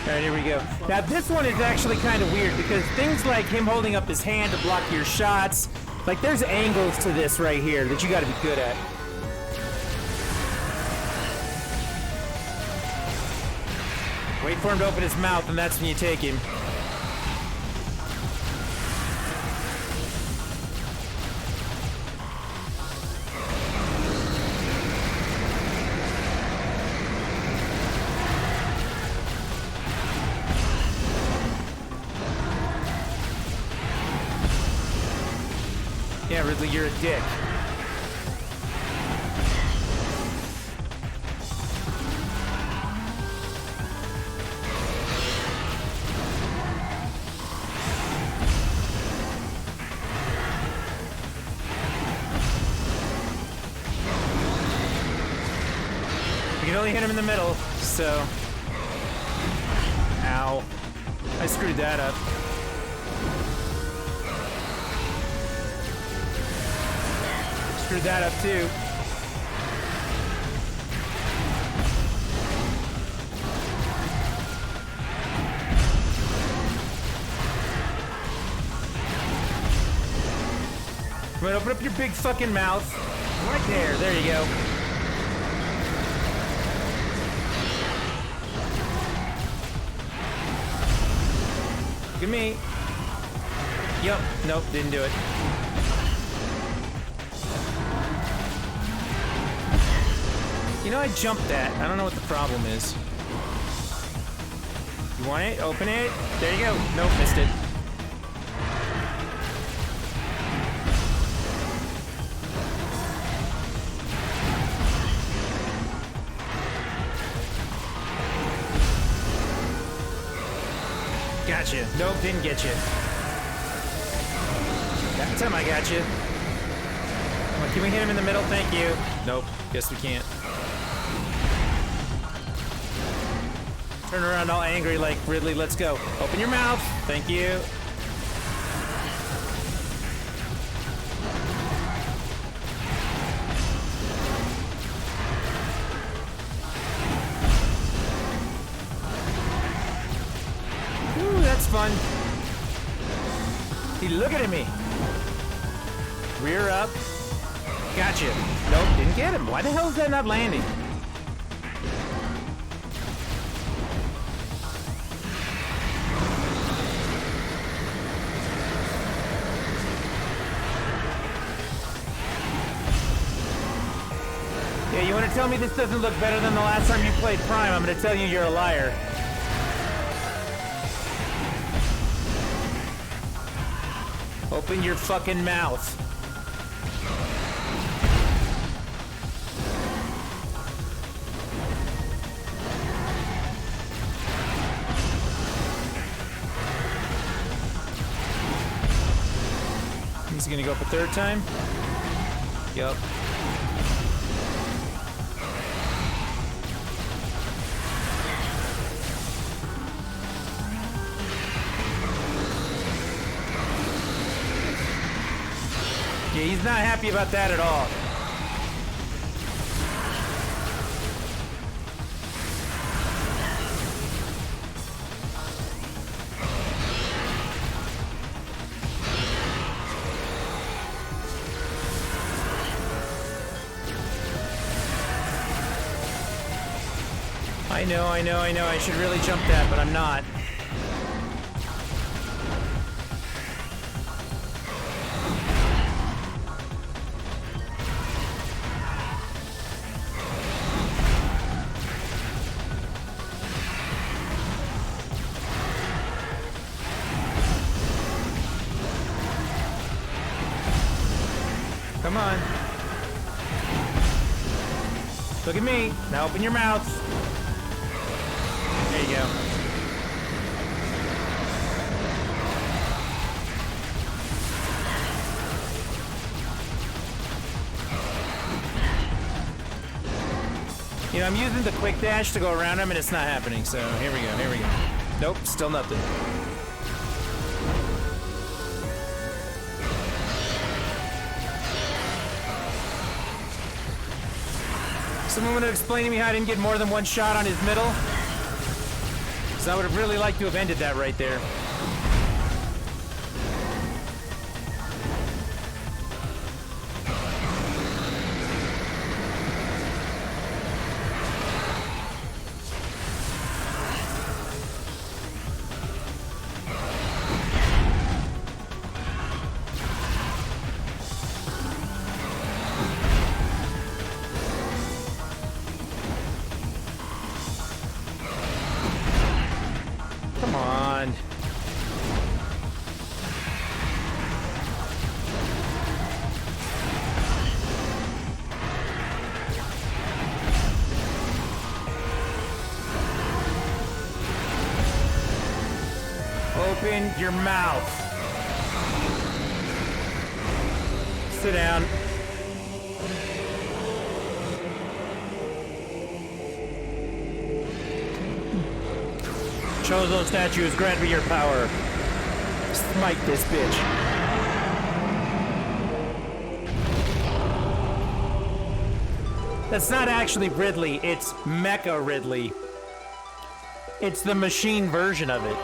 Alright, here we go. Now, this one is actually kind of weird because things like him holding up his hand to block your shots, like there's angles to this right here that you gotta be good at. Wait for him to open his mouth, and that's when you take him. Yeah, Ridley, you're a dick. You can only hit him in the middle, so... Ow. I screwed that up. Screwed that up too. Come on, open up your big fucking mouth. Right there. There you go. Look at me. Yup. Nope, didn't do it. You know, I jumped that. I don't know what the problem is. You want it? Open it. There you go. Nope, missed it. Gotcha. Nope, didn't get you. That time I got you. Come on, can we hit him in the middle? Thank you. Nope, guess we can't. Turn around all angry like, Ridley, let's go. Open your mouth. Thank you. Ooh, that's fun. He looking at me. Rear up. Gotcha. Nope, didn't get him. Why the hell is that not landing? Yeah, you want to tell me this doesn't look better than the last time you played Prime? I'm going to tell you you're a liar. Open your fucking mouth. He's going to go up a third time? Yup. Yeah, he's not happy about that at all. I know. I should really jump that, but I'm not. Come on. Look at me. Now open your mouth. There you go. You know, I'm using the quick dash to go around him and it's not happening, so here we go. Nope, still nothing. Someone want to explain to me how I didn't get more than one shot on his middle? Because I would have really liked to have ended that right there. Come on. Open your mouth. Sit down. Chozo statues, grant me your power. Smite this bitch. That's not actually Ridley, it's Mecha Ridley. It's the machine version of it.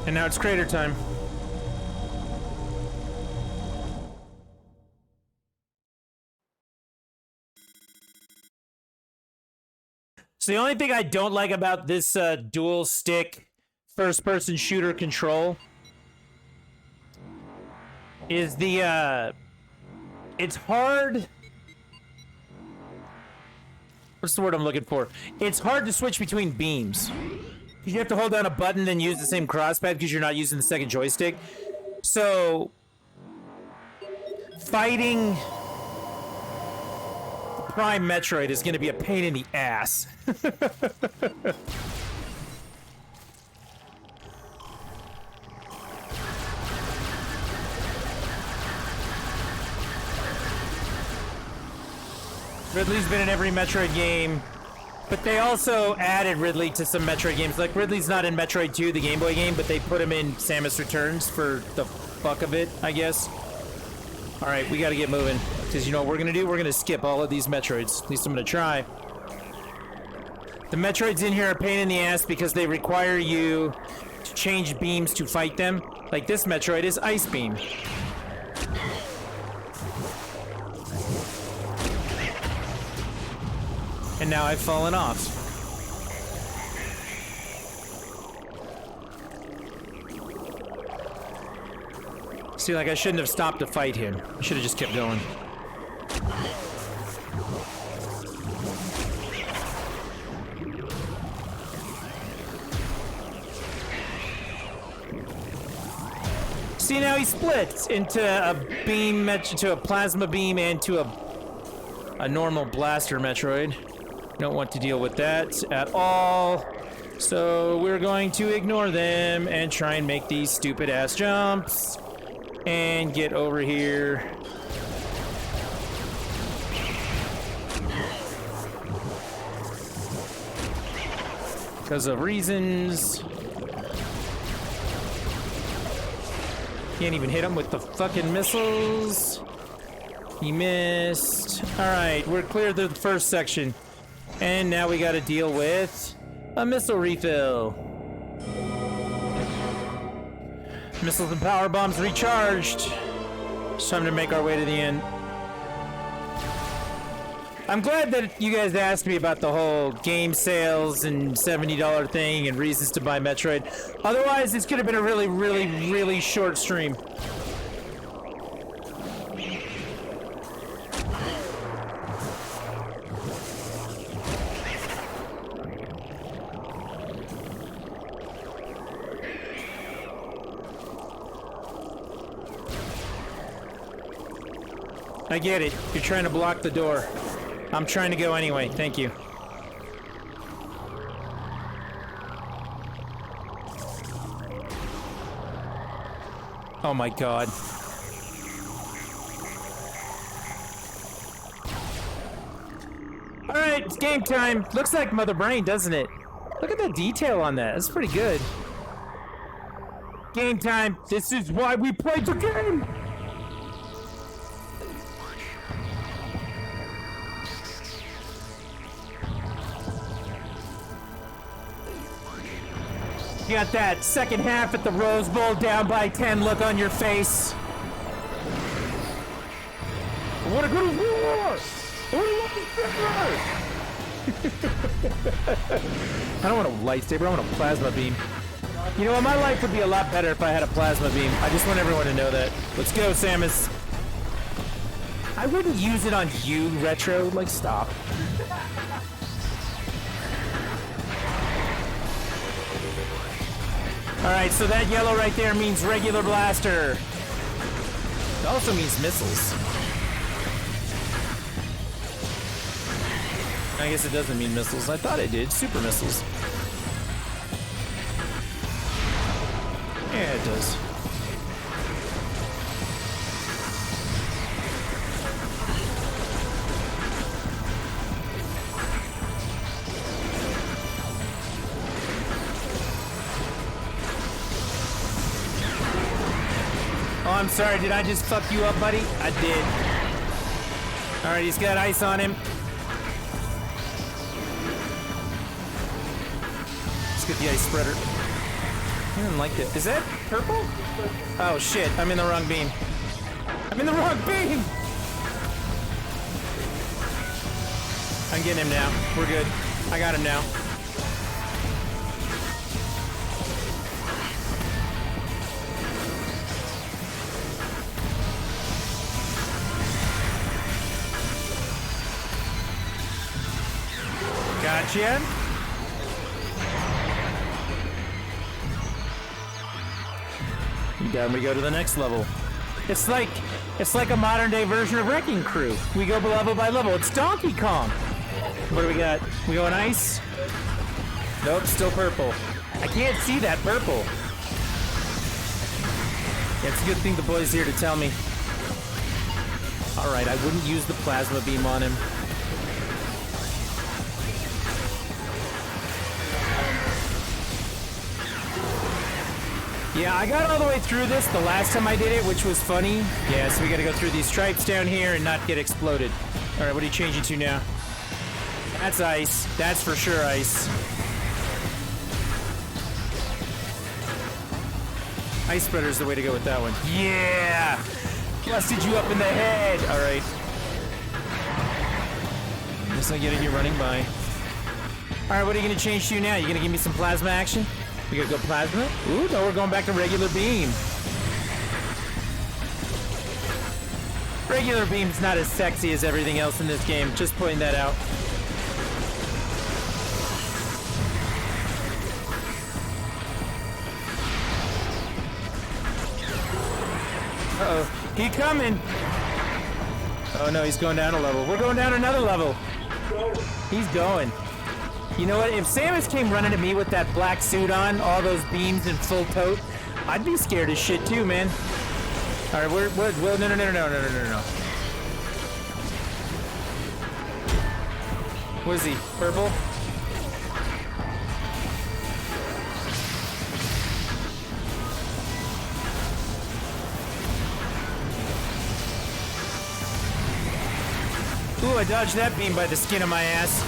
And now it's crater time. So the only thing I don't like about this dual stick first-person shooter control is the it's hard. What's the word I'm looking for? It's hard to switch between beams. You have to hold down a button then use the same crosspad because you're not using the second joystick. So, fighting Prime Metroid is going to be a pain in the ass. Ridley's been in every Metroid game. But they also added Ridley to some Metroid games. Like, Ridley's not in Metroid 2, the Game Boy game, but they put him in Samus Returns for the fuck of it, I guess. Alright, we gotta get moving. Because you know what we're gonna do? We're gonna skip all of these Metroids. At least I'm gonna try. The Metroids in here are a pain in the ass because they require you to change beams to fight them. Like, this Metroid is Ice Beam. And now I've fallen off. See, like, I shouldn't have stopped to fight him. I should have just kept going. See, now he splits into a beam, to a plasma beam, and to a normal blaster Metroid. Don't want to deal with that at all. So we're going to ignore them and try and make these stupid ass jumps and get over here. Because of reasons. Can't even hit him with the fucking missiles. He missed. Alright, we're clear through the first section. And now we gotta deal with a missile refill. Missiles and power bombs recharged. It's time to make our way to the end. I'm glad that you guys asked me about the whole game sales and $70 thing and reasons to buy Metroid. Otherwise, this could have been a really, really, really short stream. I get it. You're trying to block the door. I'm trying to go anyway. Thank you. Oh my god. Alright, it's game time. Looks like Mother Brain, doesn't it? Look at the detail on that. That's pretty good. Game time. This is why we play the game. You got that second half at the Rose Bowl down by 10 look on your face. I want to go to war! I don't want a lightsaber, I want a plasma beam. You know what, my life would be a lot better if I had a plasma beam. I just want everyone to know that. Let's go, Samus. I wouldn't use it on you, Retro. Like, stop. Alright, so that yellow right there means regular blaster. It also means missiles. I guess it doesn't mean missiles. I thought it did. Super missiles. Yeah, it does. Oh, I'm sorry. Did I just fuck you up, buddy? I did. Alright, he's got ice on him. Let's get the ice spreader. I didn't like it. Is that purple? Oh shit, I'm in the wrong beam. I'm in the wrong beam! I'm getting him now. We're good. I got him now. Gotcha. Then we go to the next level. It's like a modern day version of Wrecking Crew. We go level by level. It's Donkey Kong. What do we got? We going ice? Nope, still purple. I can't see that purple. Yeah, it's a good thing the boy's here to tell me. Alright, I wouldn't use the plasma beam on him. Yeah, I got all the way through this the last time I did it, which was funny. Yeah, so we gotta go through these stripes down here and not get exploded. Alright, what are you changing to now? That's ice. That's for sure ice. Ice spreader's the way to go with that one. Yeah! Busted you up in the head! Alright. Guess I get it, you're running by. Alright, what are you gonna change to now? You gonna give me some plasma action? We gotta go plasma? Ooh, no, we're going back to regular beam. Regular beam's not as sexy as everything else in this game. Just pointing that out. Uh-oh. He coming! Oh no, he's going down a level. We're going down another level. He's going. You know what? If Samus came running at me with that black suit on, all those beams and full tote, I'd be scared as shit too, man. All right, well, no. What is he? Purple? Ooh, I dodged that beam by the skin of my ass.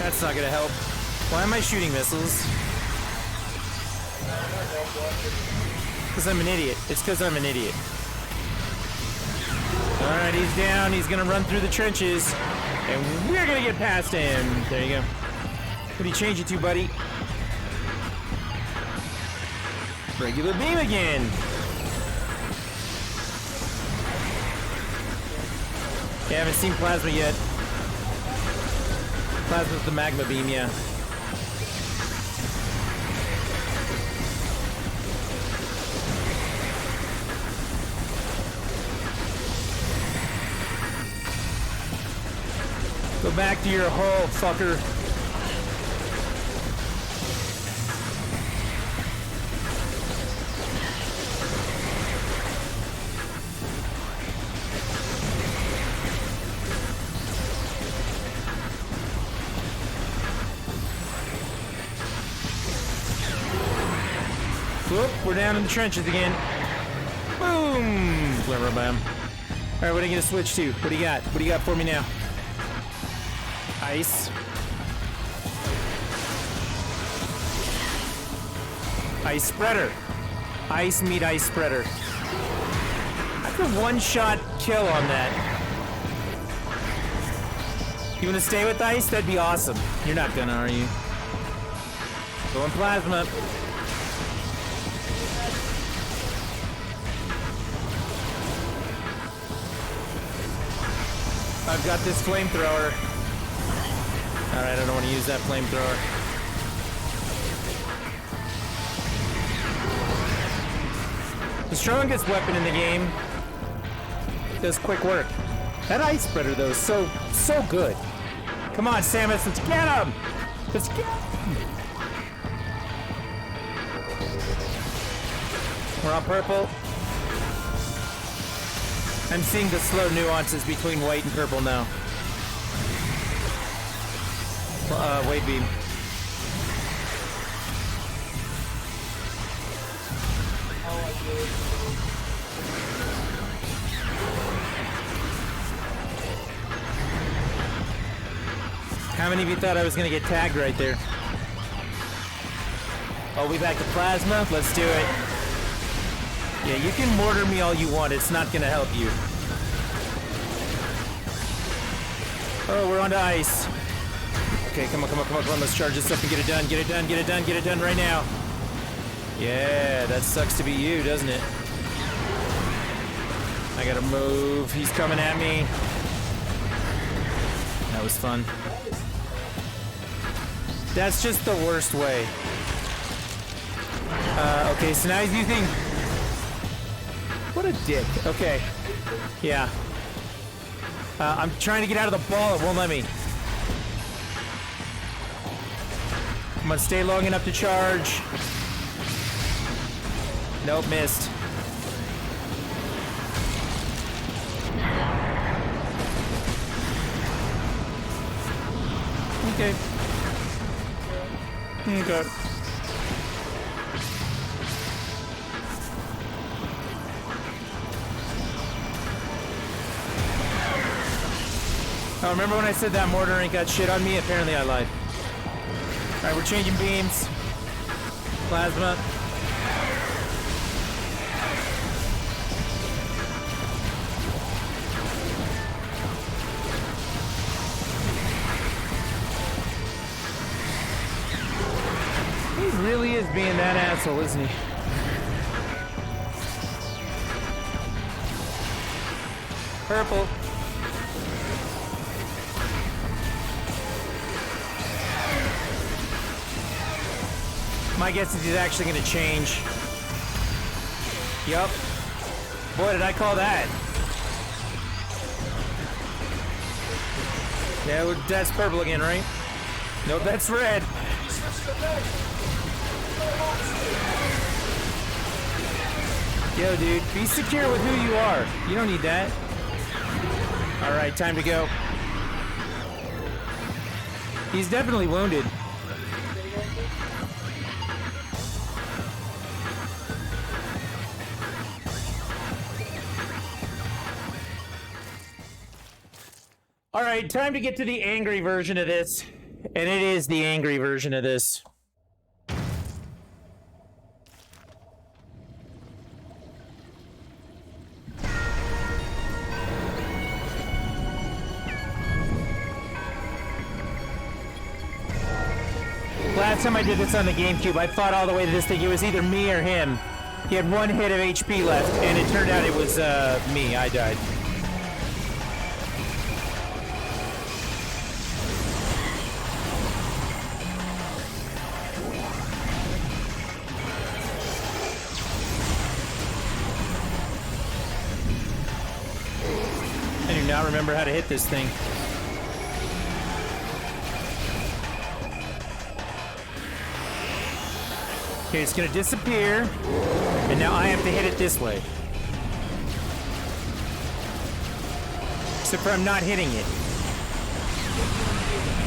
That's not gonna help. Why am I shooting missiles? Because I'm an idiot. It's because I'm an idiot. Alright, he's down. He's gonna run through the trenches. And we're gonna get past him. There you go. What do you change it to, buddy? Regular beam again. Yeah, I haven't seen plasma yet. Plasma's the magma beam, yeah. Go back to your hole, fucker. Whoop, we're down in the trenches again. Boom! Glimmer bam. Alright, what are you gonna switch to? What do you got? What do you got for me now? Ice. Ice spreader. Ice meat ice spreader. I could one-shot kill on that. You wanna stay with ice? That'd be awesome. You're not gonna, are you? Going plasma. I've got this flamethrower. Alright, I don't want to use that flamethrower. The strongest weapon in the game does quick work. That ice spreader, though, is so good. Come on, Samus, let's get him! Let's get him! We're on purple. I'm seeing the slow nuances between white and purple now. Wave beam. How many of you thought I was gonna get tagged right there? Oh, we back to plasma? Let's do it. Yeah, you can mortar me all you want. It's not gonna help you. Oh, we're onto ice. Okay, come on. Let's charge this up and get it done. Get it done right now. Yeah, that sucks to be you, doesn't it? I gotta move. He's coming at me. That was fun. That's just the worst way. Okay, so now he's using... What a dick. Okay. Yeah. I'm trying to get out of the ball. It won't let me. I'm gonna stay long enough to charge. Nope, missed. Okay. Okay. Oh, remember when I said that mortar ain't got shit on me? Apparently I lied. Alright, we're changing beams. Plasma. He really is being that asshole, isn't he? Purple. My guess is he's actually going to change. Yup. Boy, did I call that. Yeah, that's purple again, right? Nope, that's red. Yo, dude, be secure with who you are. You don't need that. Alright, time to go. He's definitely wounded. Alright, time to get to the angry version of this. And it is the angry version of this. Last time I did this on the GameCube, I fought all the way to this thing. It was either me or him. He had one hit of HP left, and it turned out it was me. I died. I do not remember how to hit this thing. Okay, it's gonna disappear. And now I have to hit it this way. Except for I'm not hitting it.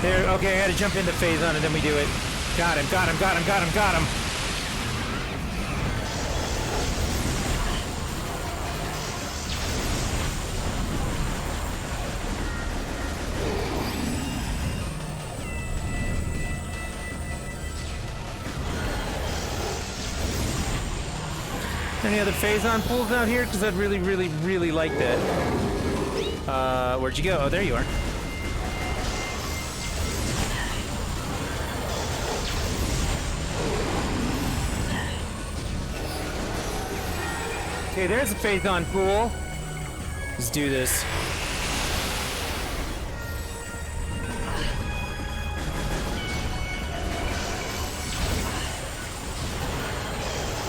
There, okay, I gotta jump into Phazon and then we do it. Got him, got him, got him, got him, got him. Any other Phazon pools out here? Because I'd really, really, really like that. Where'd you go? Oh, there you are. Okay, there's a Phazon pool. Let's do this.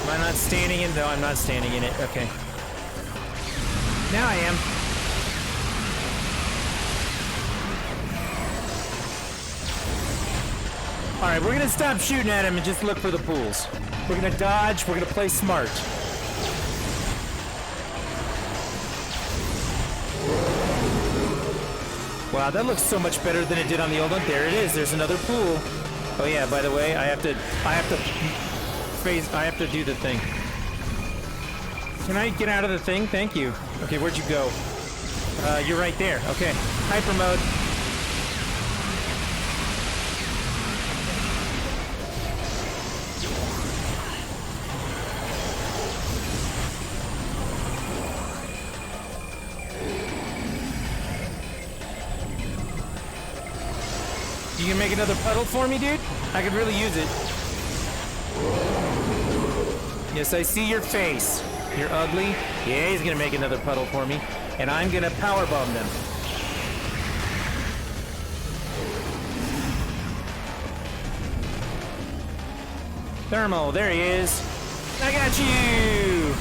Am I not standing in? No, I'm not standing in it. Okay. Now I am. Alright, we're gonna stop shooting at him and just look for the pools. We're gonna dodge, we're gonna play smart. Wow, that looks so much better than it did on the old one. There it is, there's another pool. Oh yeah, by the way, I have to do the thing. Can I get out of the thing? Thank you. Okay, where'd you go? You're right there. Okay. Hyper mode. You can make another puddle for me, dude? I could really use it. Yes, I see your face. You're ugly. Yeah, he's gonna make another puddle for me. And I'm gonna powerbomb them. Thermal, there he is. I got you!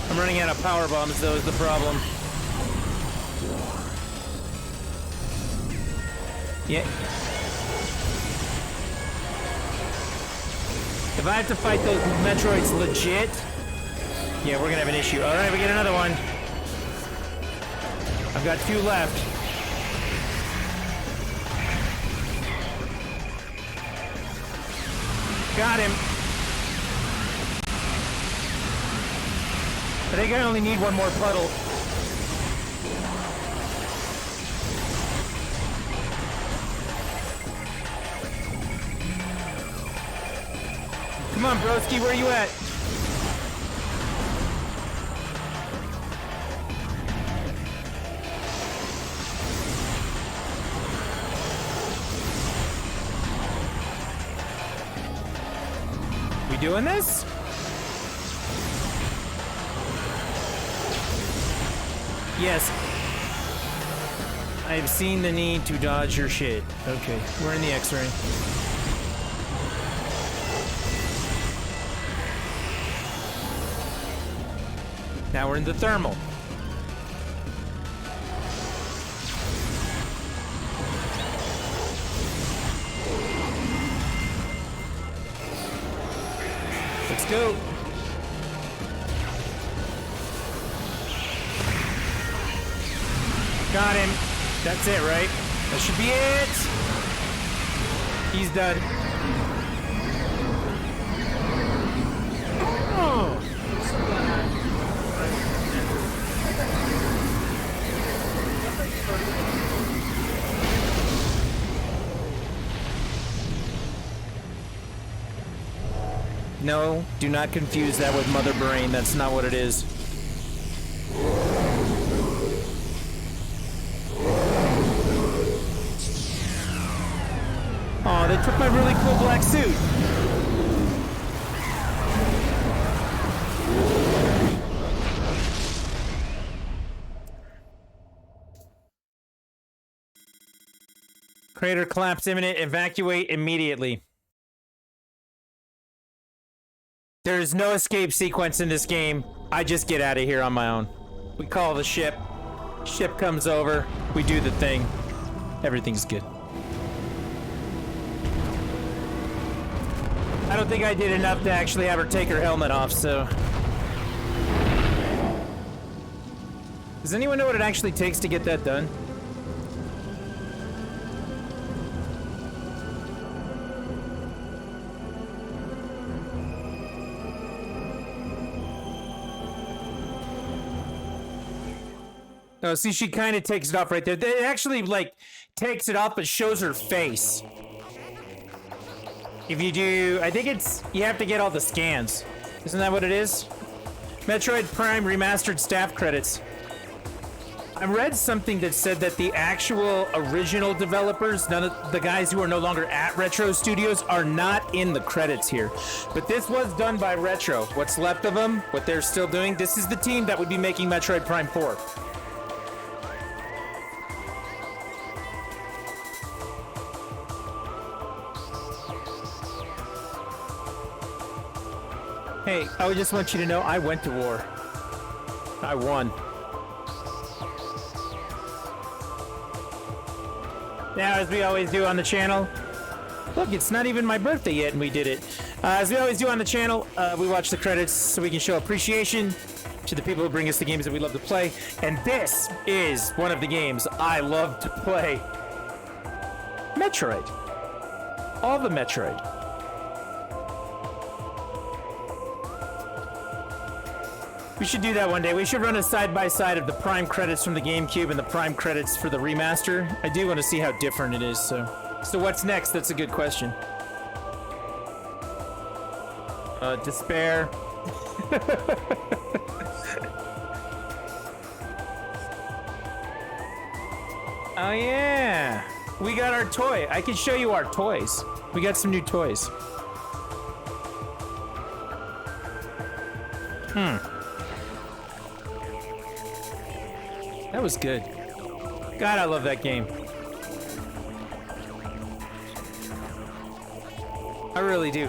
I'm running out of power bombs, though, is the problem. Yeah. If I have to fight those Metroids legit, yeah, we're gonna have an issue. All right, we get another one. I've got 2 left. Got him. I think I only need one more puddle. Come on, broski, where you at? We doing this? Yes. I've seen the need to dodge your shit. Okay, we're in the X-ray. Now we're in the thermal. Let's go. Got him. That's it, right? That should be it. He's done. Oh. No, do not confuse that with Mother Brain. That's not what it is. Oh, they took my really cool black suit. Crater collapse imminent. Evacuate immediately. There is no escape sequence in this game. I just get out of here on my own. We call the ship. Ship comes over. We do the thing. Everything's good. I don't think I did enough to actually have her take her helmet off, so... Does anyone know what it actually takes to get that done? Oh, see, she kind of takes it off right there. It actually, like, takes it off but shows her face. If you do, I think it's, you have to get all the scans. Isn't that what it is? Metroid Prime Remastered staff credits. I read something that said that the actual original developers, none of the guys who are no longer at Retro Studios, are not in the credits here. But this was done by Retro. What's left of them, what they're still doing, this is the team that would be making Metroid Prime 4. Hey, I just want you to know I went to war. I won. Now, as we always do on the channel, look, it's not even my birthday yet and we did it. As we always do on the channel, we watch the credits so we can show appreciation to the people who bring us the games that we love to play. And this is one of the games I love to play. Metroid. All the Metroid. We should do that one day. We should run a side-by-side of the Prime credits from the GameCube and the Prime credits for the remaster. I do want to see how different it is, so what's next? That's a good question. Despair. Oh yeah! We got our toy. I can show you our toys. We got some new toys. That was good. God, I love that game. I really do.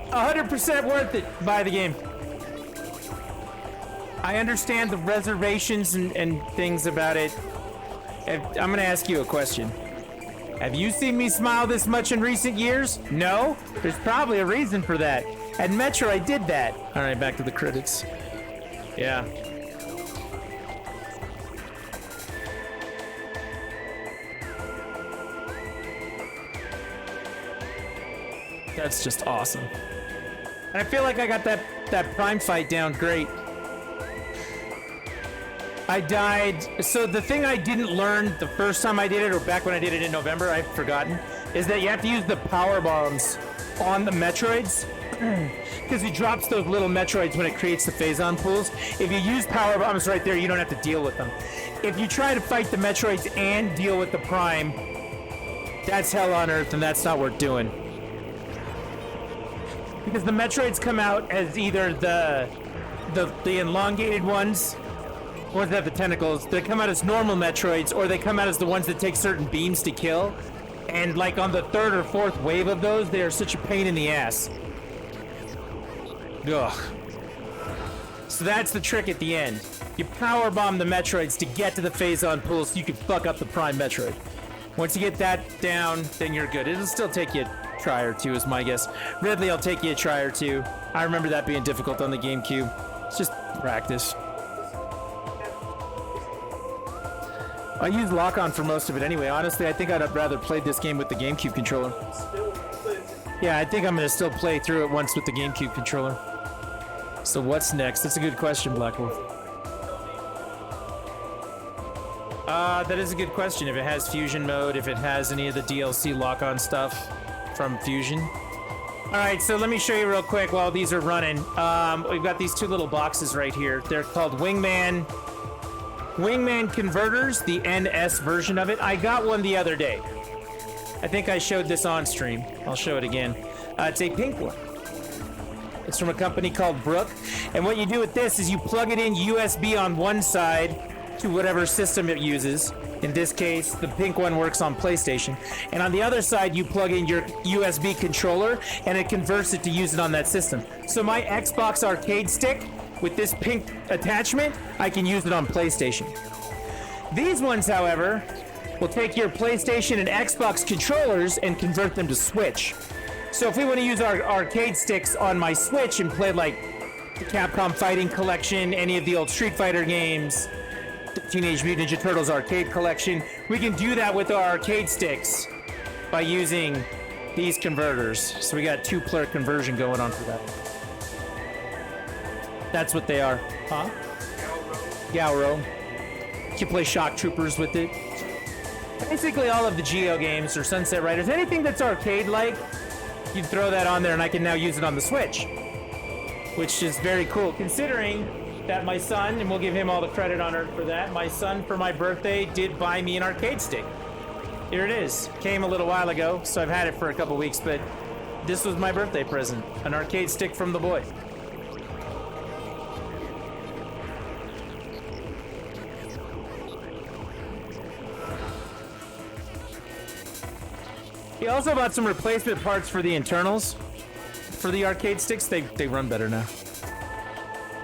100% worth it. Buy the game. I understand the reservations and things about it. I'm gonna ask you a question. Have you seen me smile this much in recent years? No? There's probably a reason for that. And Metroid did that. Alright, back to the credits. Yeah. That's just awesome. And I feel like I got that Prime fight down great. I died. So the thing I didn't learn the first time I did it, or back when I did it in November, I've forgotten, is that you have to use the power bombs on the Metroids. Because he drops those little Metroids when it creates the Phazon pools. If you use power bombs right there, you don't have to deal with them. If you try to fight the Metroids and deal with the Prime, that's hell on earth, and that's not worth doing. Because the Metroids come out as either the elongated ones, ones that have the tentacles. They come out as normal Metroids, or they come out as the ones that take certain beams to kill. And like on the third or fourth wave of those, they are such a pain in the ass. Ugh. So that's the trick at the end. You power bomb the Metroids to get to the Phazon pool so you can fuck up the Prime Metroid. Once you get that down, then you're good. It'll still take you a try or two, is my guess. Ridley will take you a try or two. I remember that being difficult on the GameCube. It's just practice. I used lock-on for most of it anyway. Honestly, I think I'd have rather played this game with the GameCube controller. Yeah, I think I'm gonna still play through it once with the GameCube controller. So what's next? That's a good question, Black Wolf. That is a good question. If it has Fusion mode, if it has any of the DLC lock-on stuff from Fusion. Alright, so let me show you real quick while these are running. We've got these two little boxes right here. They're called Wingman Converters, the NS version of it. I got one the other day. I think I showed this on stream. I'll show it again. It's a pink one. It's from a company called Brook. And what you do with this is you plug it in USB on one side to whatever system it uses. In this case, the pink one works on PlayStation. And on the other side, you plug in your USB controller and it converts it to use it on that system. So my Xbox arcade stick with this pink attachment, I can use it on PlayStation. These ones, however, will take your PlayStation and Xbox controllers and convert them to Switch. So if we want to use our arcade sticks on my Switch and play like the Capcom Fighting Collection, any of the old Street Fighter games, the Teenage Mutant Ninja Turtles arcade collection, we can do that with our arcade sticks by using these converters. So we got 2-player conversion going on for that. That's what they are. Huh? Gauro. You can play Shock Troopers with it. Basically all of the Geo games or Sunset Riders, anything that's arcade-like, you throw that on there and I can now use it on the Switch. Which is very cool, considering that my son, and we'll give him all the credit on earth for that, my son for my birthday did buy me an arcade stick. Here it is. Came a little while ago, so I've had it for a couple weeks, but this was my birthday present. An arcade stick from the boy. He also bought some replacement parts for the internals. For the arcade sticks, they run better now.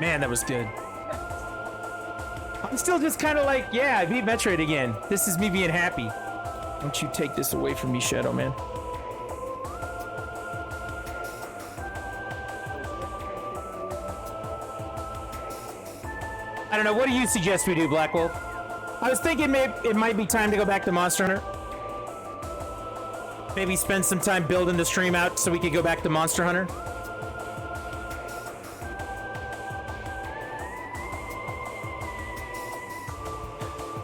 Man, that was good. I'm still just kind of like, yeah, I beat Metroid again. This is me being happy. Don't you take this away from me, Shadow Man. I don't know, what do you suggest we do, Black Wolf? I was thinking it might be time to go back to Monster Hunter. Maybe spend some time building the stream out so we could go back to Monster Hunter.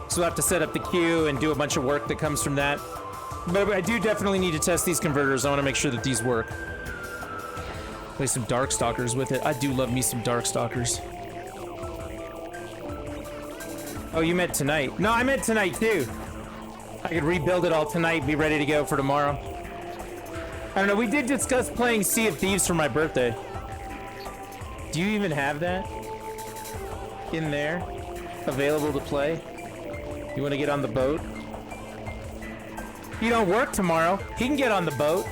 So we'll have to set up the queue and do a bunch of work that comes from that. But I do definitely need to test these converters. I want to make sure that these work. Play some Darkstalkers with it. I do love me some Darkstalkers. Oh, you meant tonight. No, I meant tonight too. I could rebuild it all tonight, be ready to go for tomorrow. I don't know, we did discuss playing Sea of Thieves for my birthday. Do you even have that in there, available to play? You want to get on the boat? You don't work tomorrow. He can get on the boat.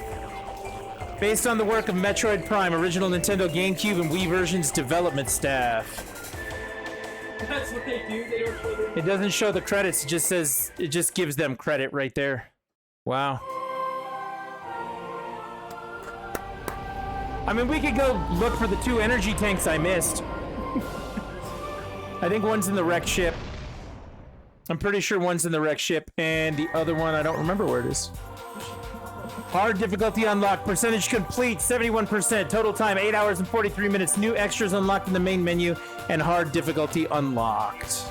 Based on the work of Metroid Prime, original Nintendo GameCube and Wii versions development staff. That's what they do. They don't show their... It doesn't show the credits. It just says, it just gives them credit right there. Wow. I mean, we could go look for the 2 energy tanks I missed. I think one's in the wreck ship. I'm pretty sure one's in the wreck ship, and the other one, I don't remember where it is. Hard difficulty unlocked. Percentage complete, 71%. Total time, 8 hours and 43 minutes. New extras unlocked in the main menu, and hard difficulty unlocked.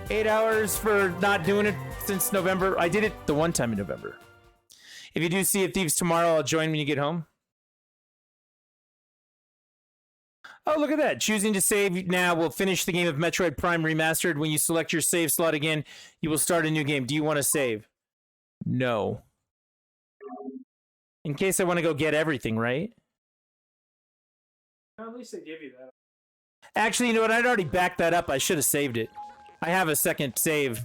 8 hours for not doing it since November. I did it the one time in November. If you do Sea of Thieves tomorrow, I'll join when you get home. Oh, look at that. Choosing to save now will finish the game of Metroid Prime Remastered. When you select your save slot again, you will start a new game. Do you want to save? No. In case I want to go get everything, right? At least they give you that. Actually, you know what? I'd already backed that up. I should have saved it. I have a second save.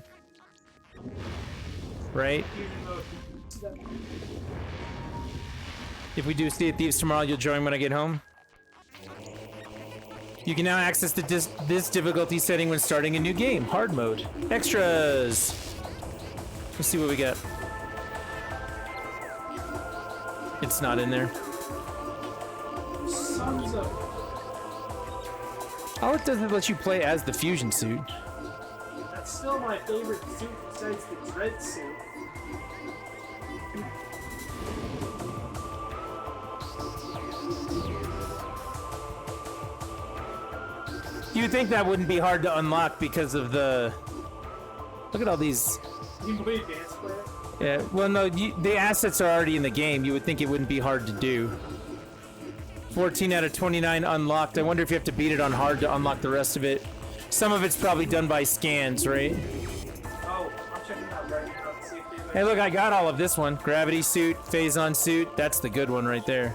Right? If we do Sea of Thieves tomorrow, you'll join when I get home. You can now access this difficulty setting when starting a new game. Hard mode. Extras. Let's see what we got. It's not in there. Sons of... All it does is let you play as the fusion suit. That's still my favorite suit besides the Dread suit. You'd think that wouldn't be hard to unlock because of the... Look at all these... You can play advanced player? Yeah, well, no, the assets are already in the game. You would think it wouldn't be hard to do. 14 out of 29 unlocked. I wonder if you have to beat it on hard to unlock the rest of it. Some of it's probably done by scans, right? Oh, I'm checking out right now to see if there's... Hey, look, I got all of this one. Gravity suit, Phazon suit. That's the good one right there.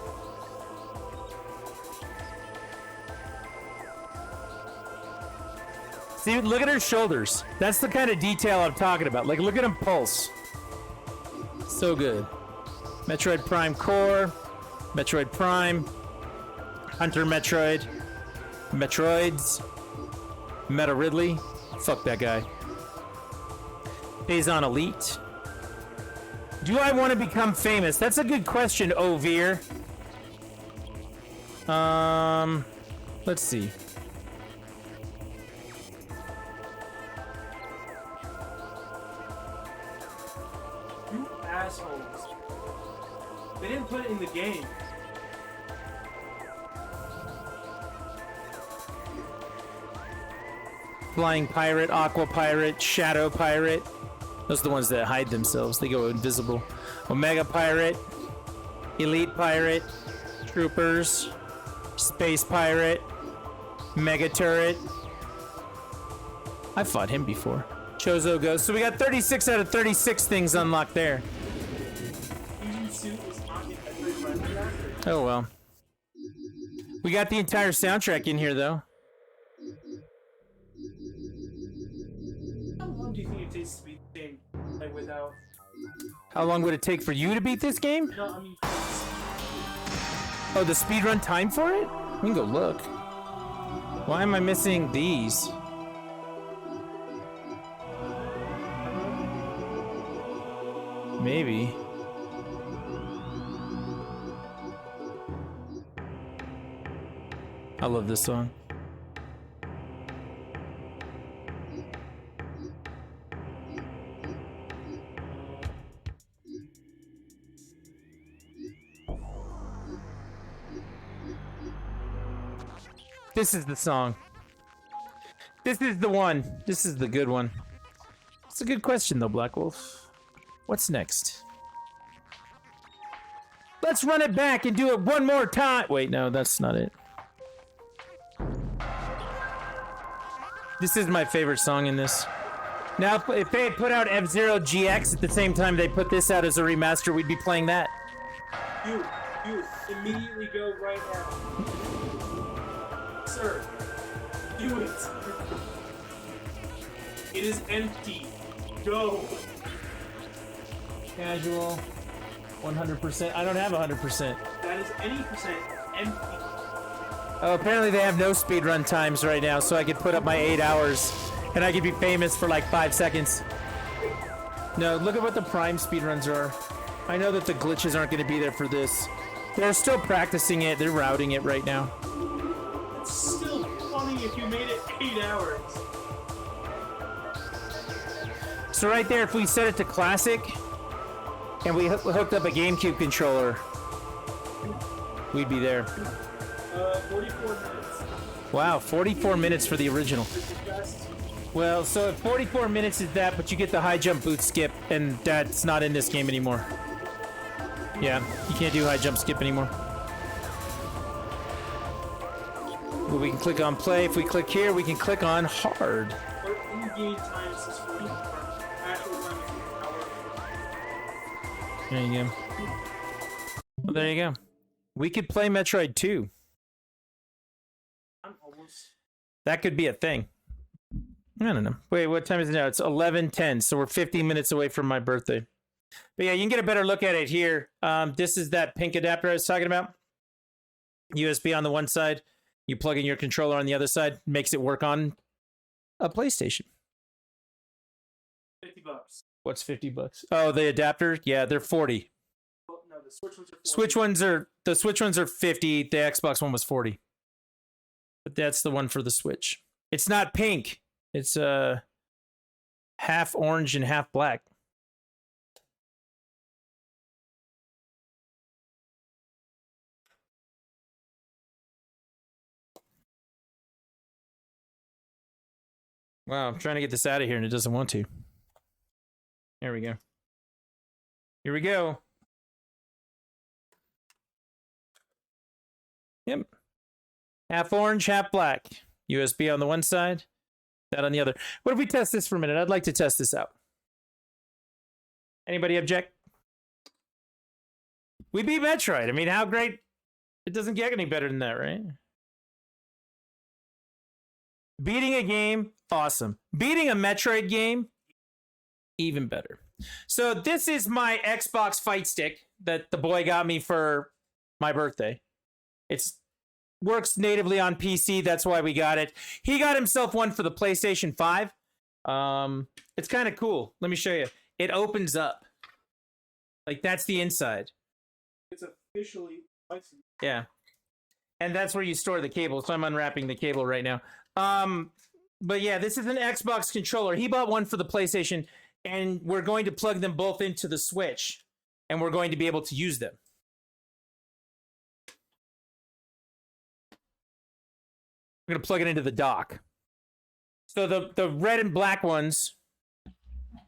See, look at her shoulders. That's the kind of detail I'm talking about. Like, look at him pulse. So good. Metroid Prime Core, Metroid Prime, Hunter Phazon Elite. Do I want to become famous? That's a good question, Ovir. Let's see. You assholes. They didn't put it in the game. Flying Pirate, Aqua Pirate, Shadow Pirate. Those are the ones that hide themselves. They go invisible. Omega Pirate, Elite Pirate, Troopers, Space Pirate, Mega Turret. I fought him before. Chozo Ghost. So we got 36 out of 36 things unlocked there. Fusion Suit was not in Metroid Remastered. Oh well. We got the entire soundtrack in here though. How long do you think it takes to beat the game? Like without... How long would it take for you to beat this game? No, I mean... Oh, the speedrun time for it? We can go look. Why am I missing these? Maybe. I love this song. This is the song. This is the one. This is the good one. It's a good question though, Black Wolf. What's next? Let's run it back and do it one more time. Wait, no, that's not it. This is my favorite song in this. Now, if they had put out F-Zero GX at the same time they put this out as a remaster, we'd be playing that. You immediately go right now. Sir, do it. It is empty. Go. Casual. 100%. I don't have 100%. That is any percent empty. Oh, apparently they have no speedrun times right now, so I could put up my 8 hours, and I could be famous for like 5 seconds. No, look at what the prime speedruns are. I know that the glitches aren't going to be there for this. They're still practicing it. They're routing it right now. It's still funny if you made it 8 hours. So right there, if we set it to classic, and we hooked up a GameCube controller, we'd be there. 44 minutes. Wow, 44 minutes for the original. Well, so if 44 minutes is that, but you get the high jump boot skip, and that's not in this game anymore. Yeah, you can't do high jump skip anymore. Well, we can click on play. If we click here, we can click on hard. Or in-game time is 40. Actual time is an hour. There you go. Well, there you go. We could play Metroid 2. I'm almost... That could be a thing. I don't know. Wait, what time is it now? It's 11:10, so we're 15 minutes away from my birthday. But yeah, you can get a better look at it here. This is that pink adapter I was talking about. USB on the one side. You plug in your controller on the other side. Makes it work on a PlayStation. $50. What's $50? Oh, the adapter? Yeah, they're 40. Oh, no, the Switch ones are 40. The Switch ones are 50. The Xbox one was 40. But that's the one for the Switch. It's not pink. It's half orange and half black. Wow, I'm trying to get this out of here and it doesn't want to. There we go. Here we go. Yep. Half orange, half black. USB on the one side, that on the other. What if we test this for a minute? I'd like to test this out. Anybody object? We beat Metroid. I mean, how great? It doesn't get any better than that, right? Beating a game, awesome. Beating a Metroid game, even better. So this is my Xbox Fight Stick that the boy got me for my birthday. It's works natively on PC. That's why we got it. He got himself one for the PlayStation 5. It's kind of cool. Let me show you. It opens up. Like that's the inside. It's officially licensed. Yeah. And that's where you store the cable. So I'm unwrapping the cable right now. But yeah, this is an Xbox controller. He bought one for the PlayStation, and we're going to plug them both into the Switch, and we're going to be able to use them. We're going to plug it into the dock. So the red and black ones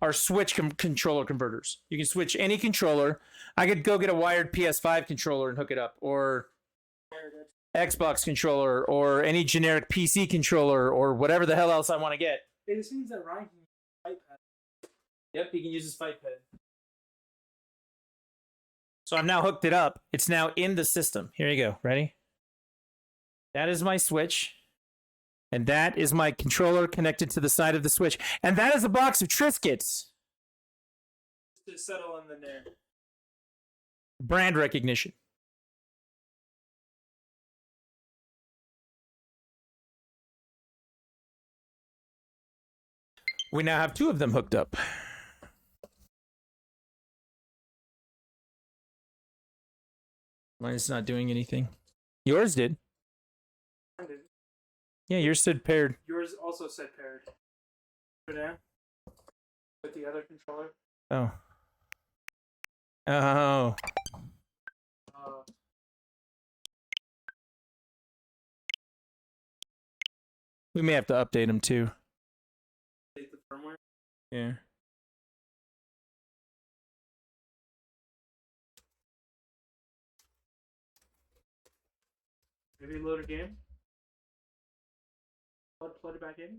are Switch controller converters. You can switch any controller. I could go get a wired PS5 controller and hook it up, or Xbox controller, or any generic PC controller, or whatever the hell else I want to get. It seems that Ryan can use his fight pad. Yep, he can use his fight pad. So I've now hooked it up. It's now in the system. Here you go. Ready? That is my Switch. And that is my controller connected to the side of the Switch. And that is a box of Triscuits. To settle in the nair. Brand recognition. We now have two of them hooked up. Mine's not doing anything. Yours did. Mine did. Yeah, yours said paired. Yours also said paired. Put down. With the other controller. Oh. Oh. We may have to update them too. Update the firmware. Yeah. Maybe load a game. Plug it back in.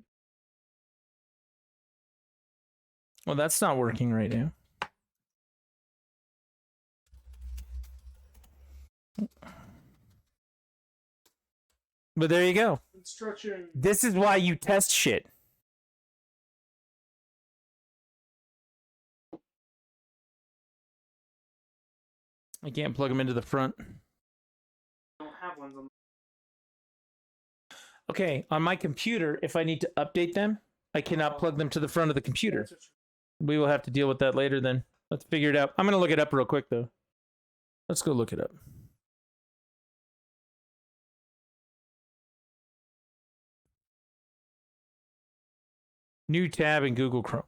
Well, that's not working right now. But there you go. Instruction. This is why you test shit. I can't plug them into the front. I don't have ones on. Okay, on my computer, if I need to update them, I cannot plug them to the front of the computer. We will have to deal with that later then. Let's figure it out. I'm going to look it up real quick, though. Let's go look it up. New tab in Google Chrome.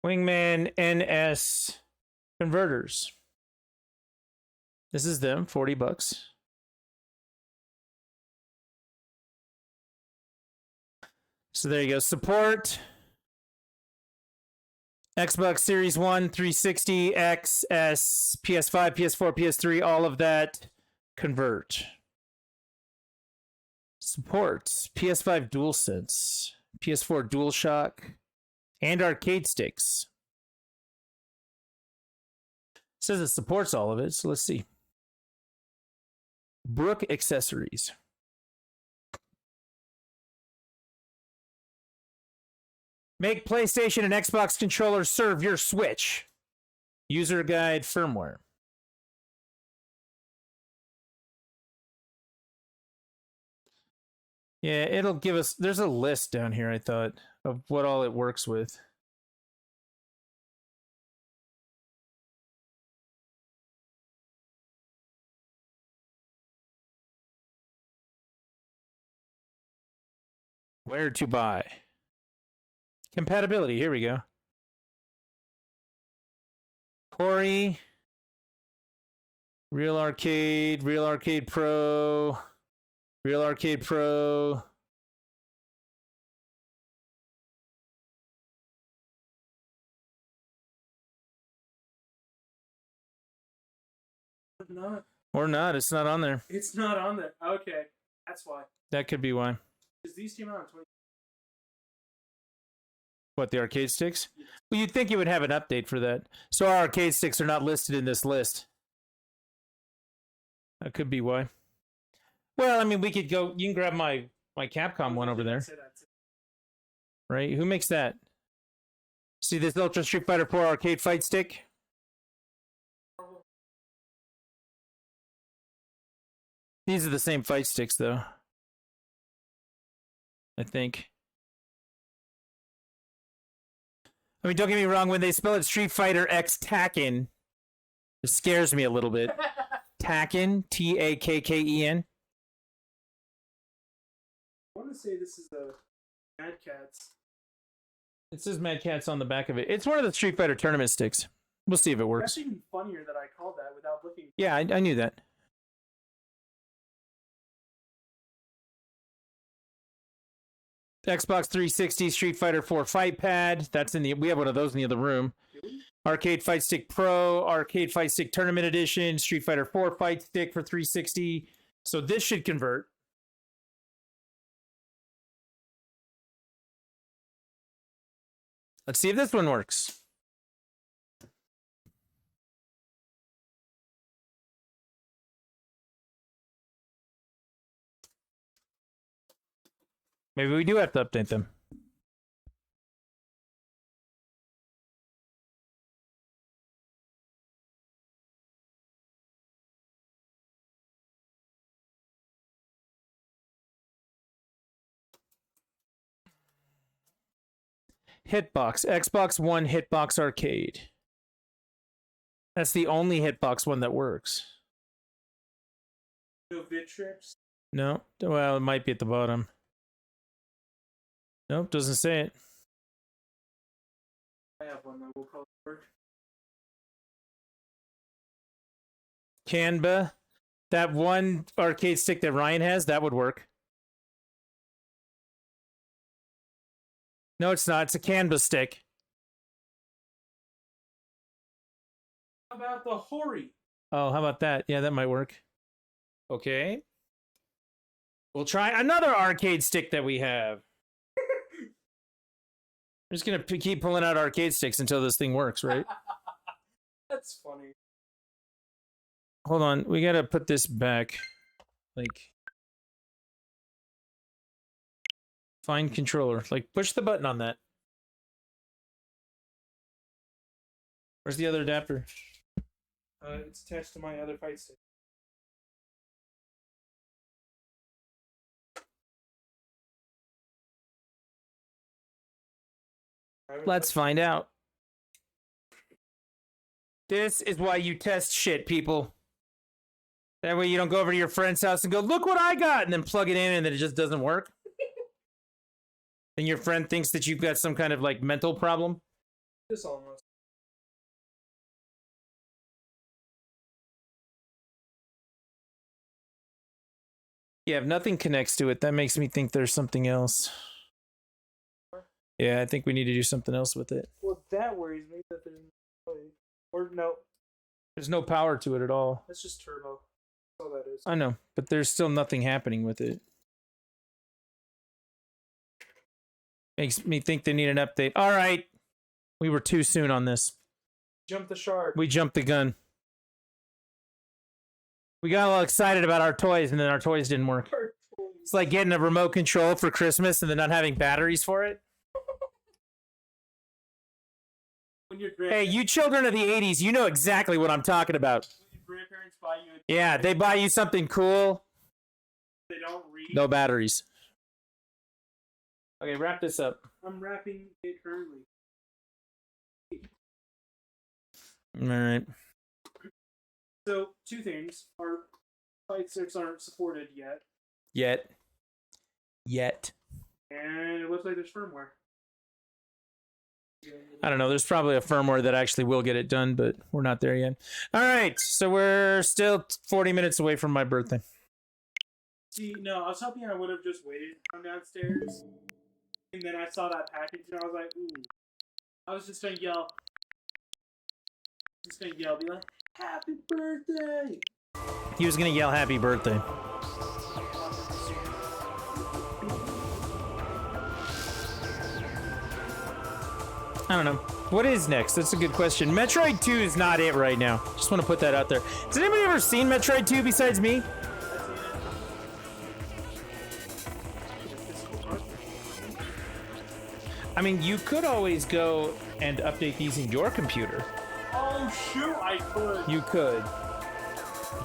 Wingman NS converters. This is them, $40. So there you go. Support Xbox Series 1, 360, X, S, PS5, PS4, PS3, all of that convert. Supports PS5 DualSense, PS4 DualShock, and arcade sticks. It says it supports all of it, so let's see. Brook accessories. Make PlayStation and Xbox controllers serve your Switch. User guide firmware. Yeah, it'll give us... There's a list down here, I thought, of what all it works with. Where to buy. Compatibility, here we go. Corey, Real Arcade Pro, Real Arcade Pro. Not. Or not, it's not on there. It's not on there. Okay, that's why. That could be why. Because these came out in 20. What, the arcade sticks? Yes. Well, you'd think you would have an update for that. So our arcade sticks are not listed in this list. That could be why. Well, I mean, we could go... You can grab my Capcom one over there. Right? Who makes that? See this Ultra Street Fighter 4 arcade fight stick? These are the same fight sticks, though. I think. I mean, don't get me wrong. When they spell it Street Fighter X Takken, it scares me a little bit. Takken, Takken. I want to say this is the Mad Cats. It says Mad Catz on the back of it. It's one of the Street Fighter tournament sticks. We'll see if it works. That's even funnier that I called that without looking. Yeah, I knew that. Xbox 360 Street Fighter 4 Fight Pad. That's in the. We have one of those in the other room. Arcade Fight Stick Pro, Arcade Fight Stick Tournament Edition, Street Fighter 4 Fight Stick for 360. So this should convert. Let's see if this one works. Maybe we do have to update them. Hitbox, Xbox One Hitbox Arcade. That's the only Hitbox one that works. No Vitrix. No, well, it might be at the bottom. Nope, doesn't say it. I have one that will probably work. Canva, that one arcade stick that Ryan has, that would work. No, it's not. It's a Canva stick. How about the Hori? Oh, how about that? Yeah, that might work. Okay. We'll try another arcade stick that we have. I'm just going to keep pulling out arcade sticks until this thing works, right? That's funny. Hold on. We got to put this back. Like, find controller. Like, push the button on that. Where's the other adapter? It's attached to my other fight stick. Let's find out. This is why you test shit, people. That way you don't go over to your friend's house and go, look what I got, and then plug it in and then it just doesn't work. And your friend thinks that you've got some kind of like mental problem. This almost. Yeah, if nothing connects to it, that makes me think there's something else. Yeah, I think we need to do something else with it. Well, that worries me that there's no way. Or no. There's no power to it at all. That's just turbo. That's all that is. I know, but there's still nothing happening with it. Makes me think they need an update. All right. We were too soon on this. Jump the shark. We jumped the gun. We got all excited about our toys, and then our toys didn't work. It's like getting a remote control for Christmas and then not having batteries for it. When your Hey, you children of the 80s, you know exactly what I'm talking about. When your grandparents buy you Yeah, they buy you something cool. they don't read. No batteries. Okay, wrap this up. I'm wrapping it currently. All right. So, two things. Our fight sticks aren't supported yet. Yet. And it looks like there's firmware. I don't know. There's probably a firmware that actually will get it done, but we're not there yet. All right. So we're still 40 minutes away from my birthday. See, no, I was hoping I would have just waited to come downstairs. And then I saw that package and I was like, ooh. I was just gonna yell. Be like, happy birthday! He was going to yell happy birthday. I don't know. What is next? That's a good question. Metroid 2 is not it right now. Just want to put that out there. Has anybody ever seen Metroid 2 besides me? I mean, you could always go and update these in your computer. Oh shoot, I could. You could.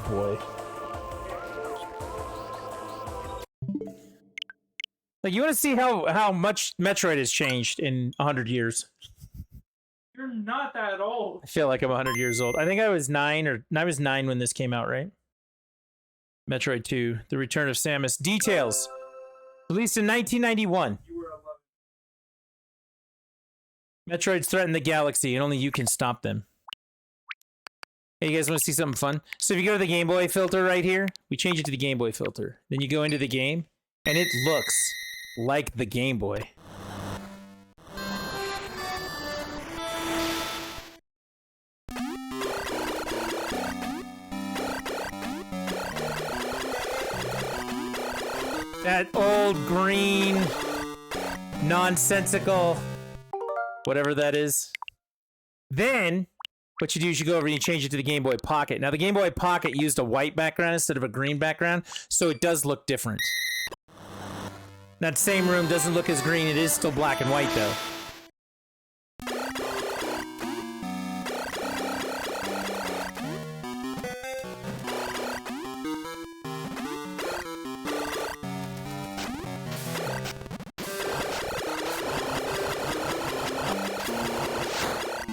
Boy. Like, you want to see how much Metroid has changed in 100 years. You're not that old. I feel like I'm 100 years old. I think I was 9 when this came out, right? Metroid 2, The Return of Samus. Details. Released in 1991. You were 11. Metroids threaten the galaxy, and only you can stop them. Hey, you guys want to see something fun? So if you go to the Game Boy filter right here, we change it to the Game Boy filter. Then you go into the game, and it looks like the Game Boy. That old green, nonsensical, whatever that is. Then, what you do is you go over and you change it to the Game Boy Pocket. Now, the Game Boy Pocket used a white background instead of a green background, so it does look different. That same room doesn't look as green. It is still black and white, though.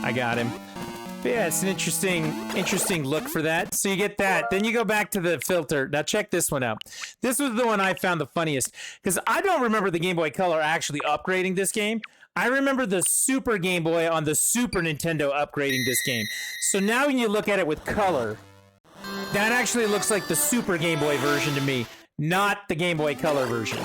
I got him. But yeah, it's an interesting look for that. So you get that. Then you go back to the filter. Now check this one out. This was the one I found the funniest because I don't remember the Game Boy Color actually upgrading this game. I remember the Super Game Boy on the Super Nintendo upgrading this game. So now when you look at it with color, that actually looks like the Super Game Boy version to me, not the Game Boy Color version.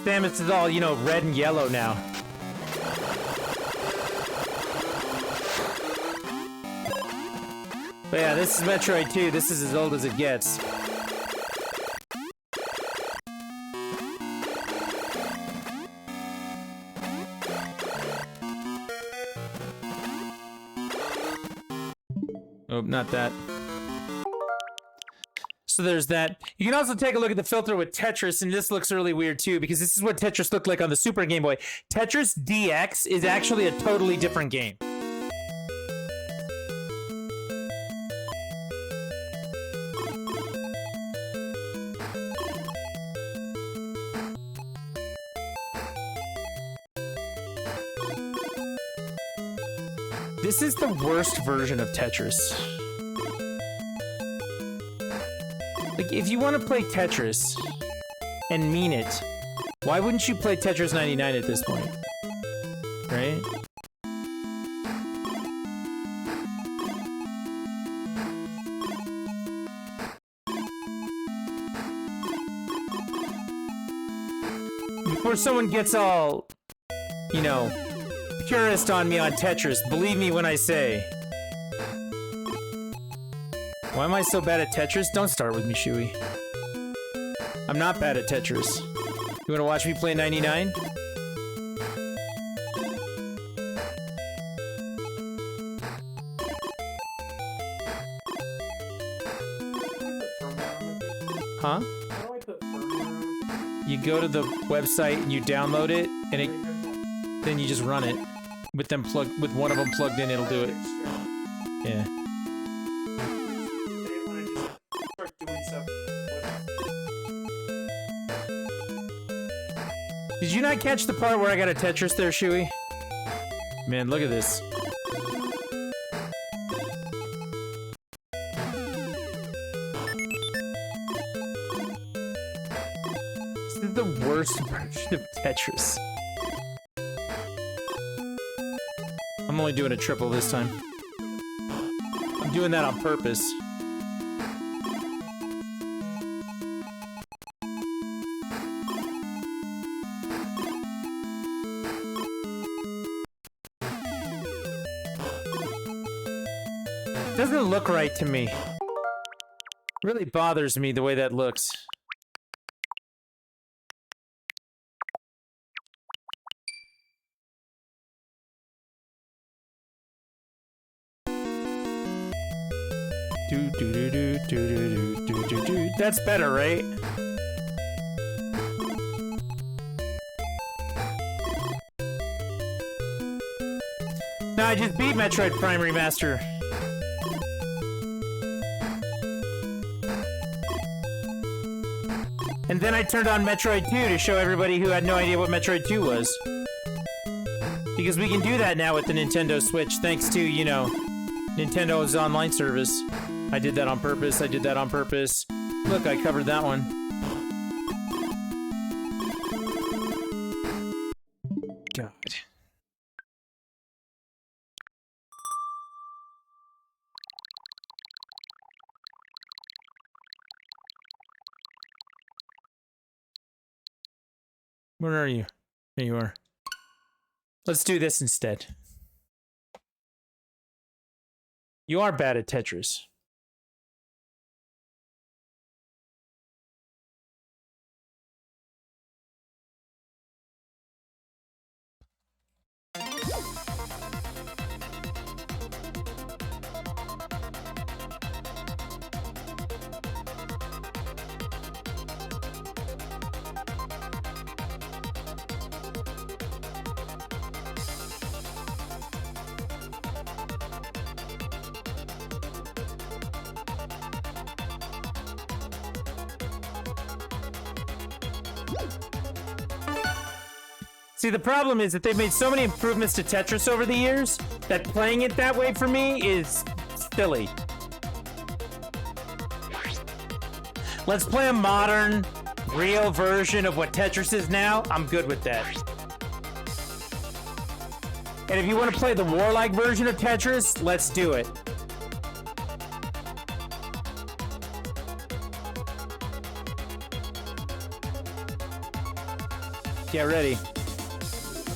Samus is all, you know, red and yellow now. But yeah, this is Metroid 2. This is as old as it gets. Oh, not that. So there's that. You can also take a look at the filter with Tetris, and this looks really weird too, because this is what Tetris looked like on the Super Game Boy. Tetris DX is actually a totally different game. This is the worst version of Tetris. Like, if you want to play Tetris and mean it, why wouldn't you play Tetris 99 at this point? Right? Before someone gets all, you know, purist on me on Tetris, believe me when I say... Why am I so bad at Tetris? Don't start with me, Shuey. I'm not bad at Tetris. You wanna watch me play 99? Huh? You go to the website and you download it, and then you just run it. With one of them plugged in, it'll do it. Yeah. Did you not catch the part where I got a Tetris there, Shuey? Man, look at this. This is the worst version of Tetris. I'm only doing a triple this time. I'm doing that on purpose. Doesn't look right to me. Really bothers me the way that looks. That's better, right? No, I just beat Metroid Prime Remaster. And then I turned on Metroid 2 to show everybody who had no idea what Metroid 2 was. Because we can do that now with the Nintendo Switch, thanks to, you know, Nintendo's online service. I did that on purpose, I did that on purpose. Look, I covered that one. God. Where are you? There you are. Let's do this instead. You are bad at Tetris. See, the problem is that they've made so many improvements to Tetris over the years that playing it that way for me is silly. Let's play a modern, real version of what Tetris is now. I'm good with that. And if you want to play the warlike version of Tetris, let's do it. Get ready.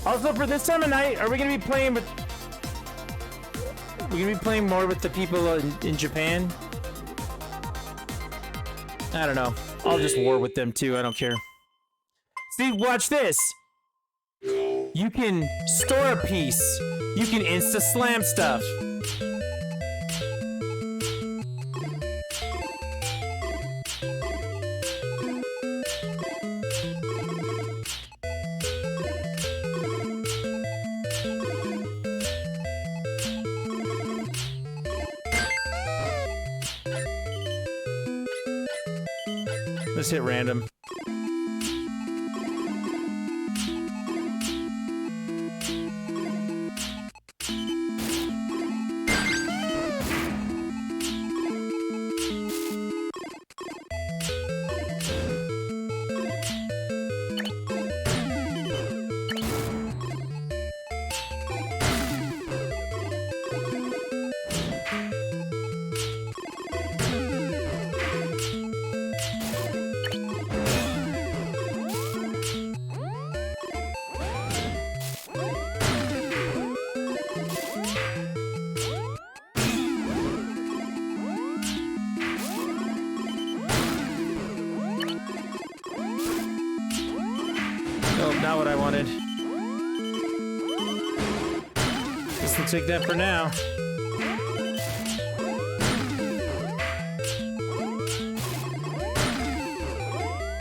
Also, for this time of night, are we gonna be playing with? We're gonna be playing more with the people in Japan. I don't know. I'll just war with them too. I don't care. See, watch this. You can store a piece. You can insta slam stuff. Let's hit random. Nope, not what I wanted. Guess we'll take that for now.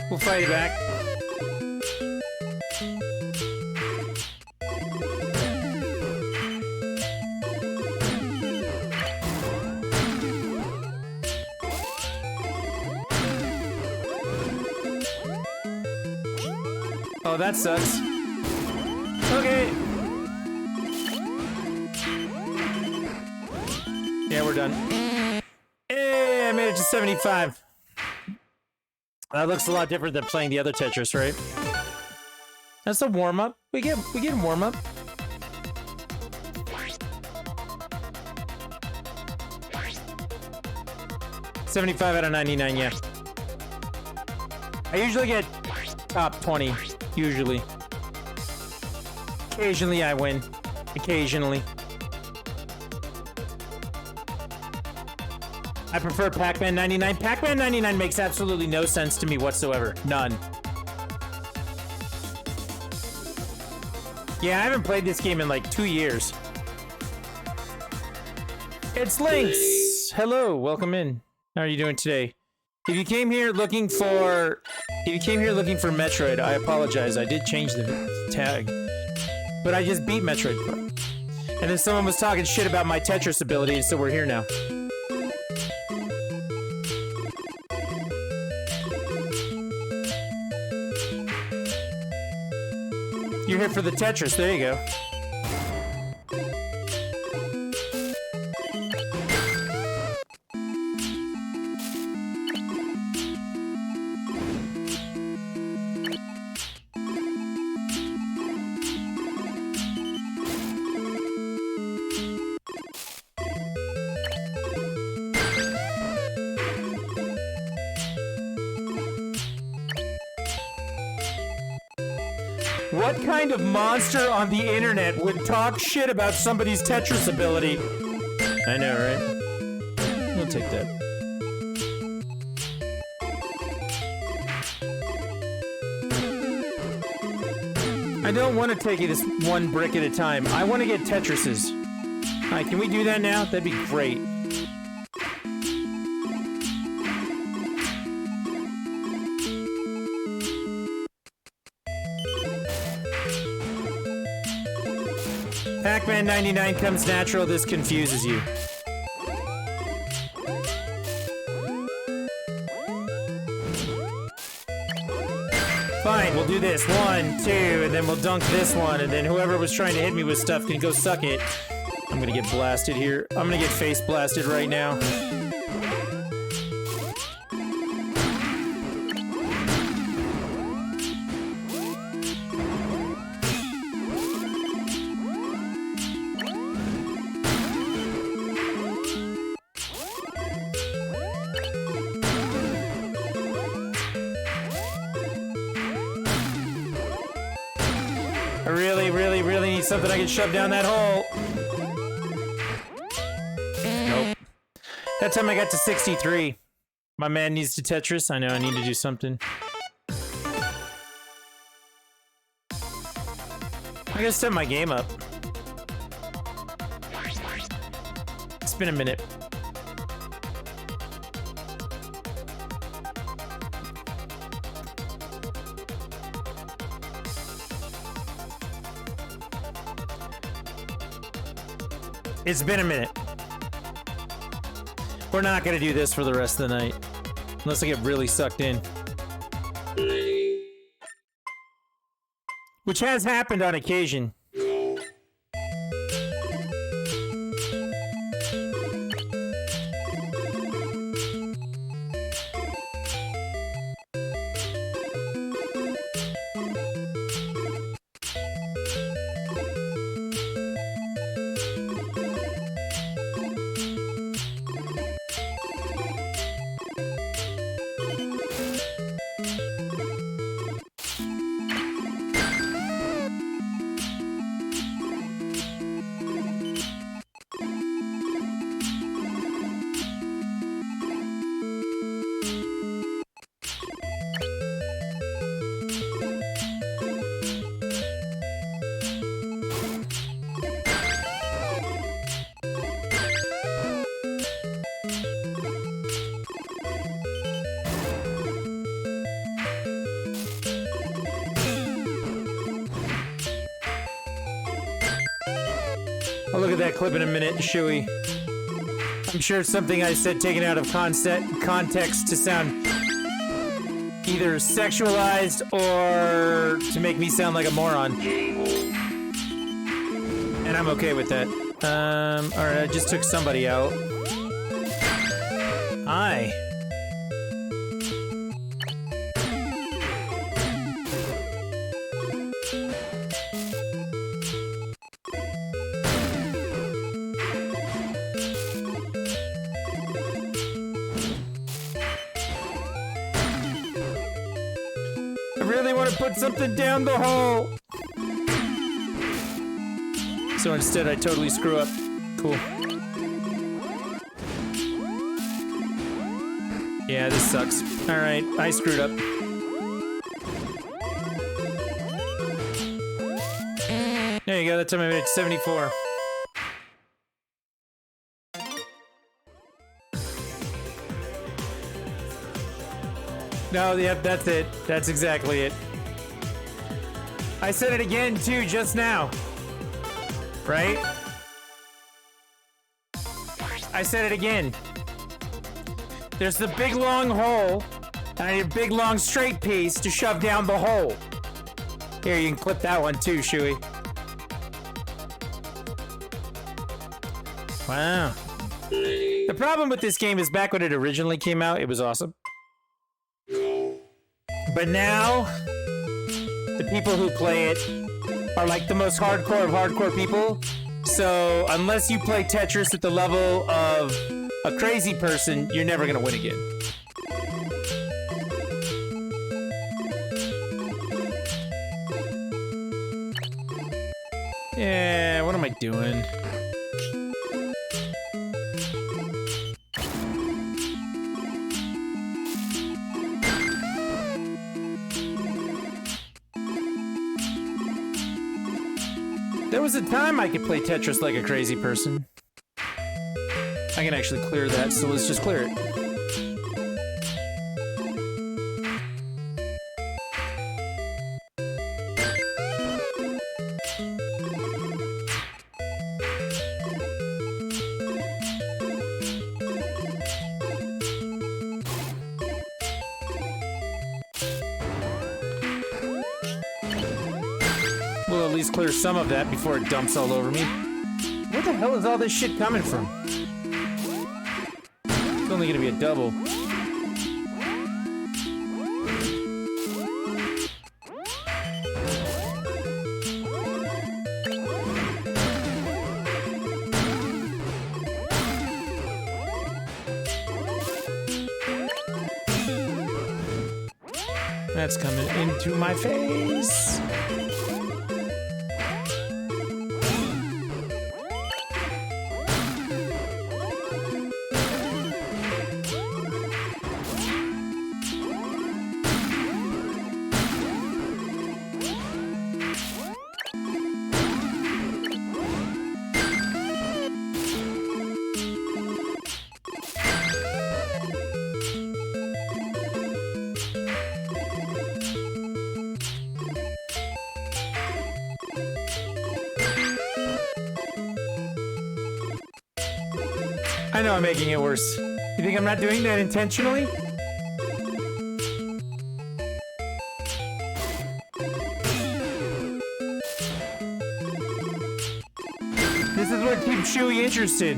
We'll fight it back. Oh, that sucks. Okay. Yeah, we're done. Hey, I made it to 75. That looks a lot different than playing the other Tetris, right? That's a warm-up. We get a warm-up. $75 out of 99, yeah. I usually get top 20. Usually. Occasionally I win. Occasionally. I prefer Pac-Man 99. Pac-Man 99 makes absolutely no sense to me whatsoever. None. Yeah, I haven't played this game in like 2 years. It's Lynx! Hello, welcome in. How are you doing today? If you came here looking for Metroid, I apologize. I did change the tag. But I just beat Metroid. And then someone was talking shit about my Tetris abilities, so we're here now. You're here for the Tetris. There you go. What kind of monster on the internet would talk shit about somebody's Tetris ability? I know, right? We'll take that. I don't want to take you this one brick at a time. I want to get Tetrises. Alright, can we do that now? That'd be great. Pac-Man 99 comes natural, this confuses you. Fine, we'll do this. 1, 2, and then we'll dunk this one, and then whoever was trying to hit me with stuff can go suck it. I'm gonna get blasted here. I'm gonna get face blasted right now. I really need something I can shove down that hole. Nope. That time I got to 63. My man needs to Tetris. I know I need to do something. I gotta step my game up. It's been a minute. It's been a minute. We're not gonna do this for the rest of the night. Unless I get really sucked in. Which has happened on occasion. I'll look at that clip in a minute, Shuey. I'm sure it's something I said taken out of context to sound either sexualized or to make me sound like a moron. And I'm okay with that. Alright, I just took somebody out. Hi. I really want to put something down the hole. So instead I totally screw up. Cool. Yeah, this sucks. Alright, I screwed up. There you go, that time I made it 74. No, yep, that's it. That's exactly it. I said it again, too, just now. Right? I said it again. There's the big long hole, and I need a big long straight piece to shove down the hole. Here, you can clip that one too, Shuey. Wow. The problem with this game is back when it originally came out, it was awesome. But now, the people who play it are like the most hardcore of hardcore people. So unless you play Tetris at the level of a crazy person, you're never gonna win again. Yeah, what am I doing? There was a time I could play Tetris like a crazy person. I can actually clear that, so let's just clear it. We'll at least clear some of that before it dumps all over me. Where the hell is all this shit coming from? It's only gonna be a double. That's coming into my face. I know I'm making it worse. You think I'm not doing that intentionally? This is what keeps Shuey interested.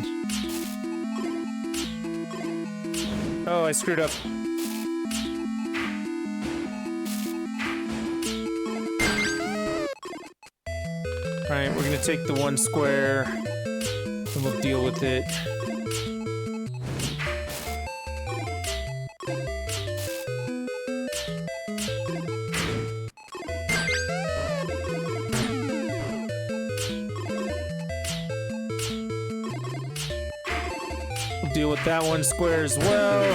Oh, I screwed up. Alright, we're gonna take the one square and we'll deal with it. Deal with that one square as well.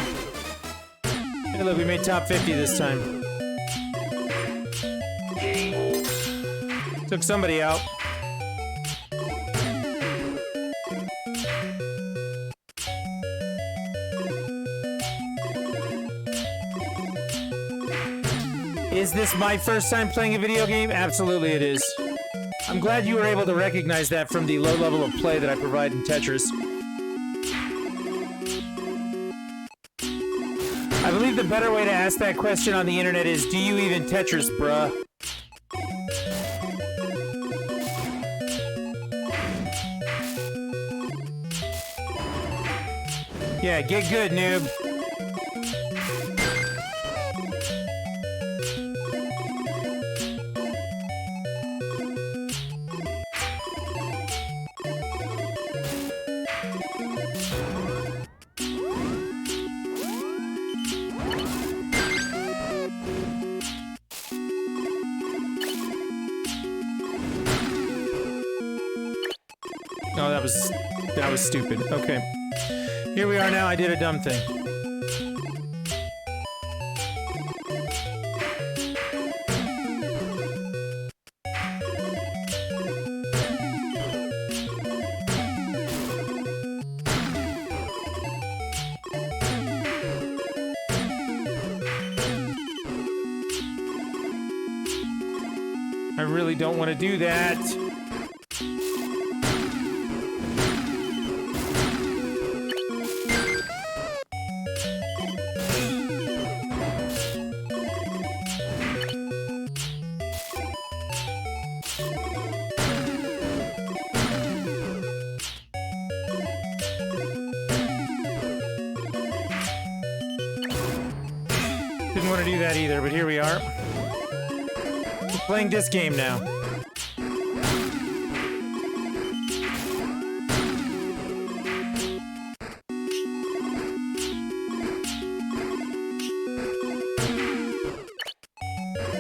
Hey, look, we made top 50 this time. Took somebody out. Is this my first time playing a video game? Absolutely it is. I'm glad you were able to recognize that from the low level of play that I provide in Tetris. I believe the better way to ask that question on the internet is, do you even Tetris, bruh? Yeah, get good, noob. No, that was stupid. Okay. Here we are now. I did a dumb thing. I really don't want to do that. Didn't want to do that either, but here we are. We're playing this game now.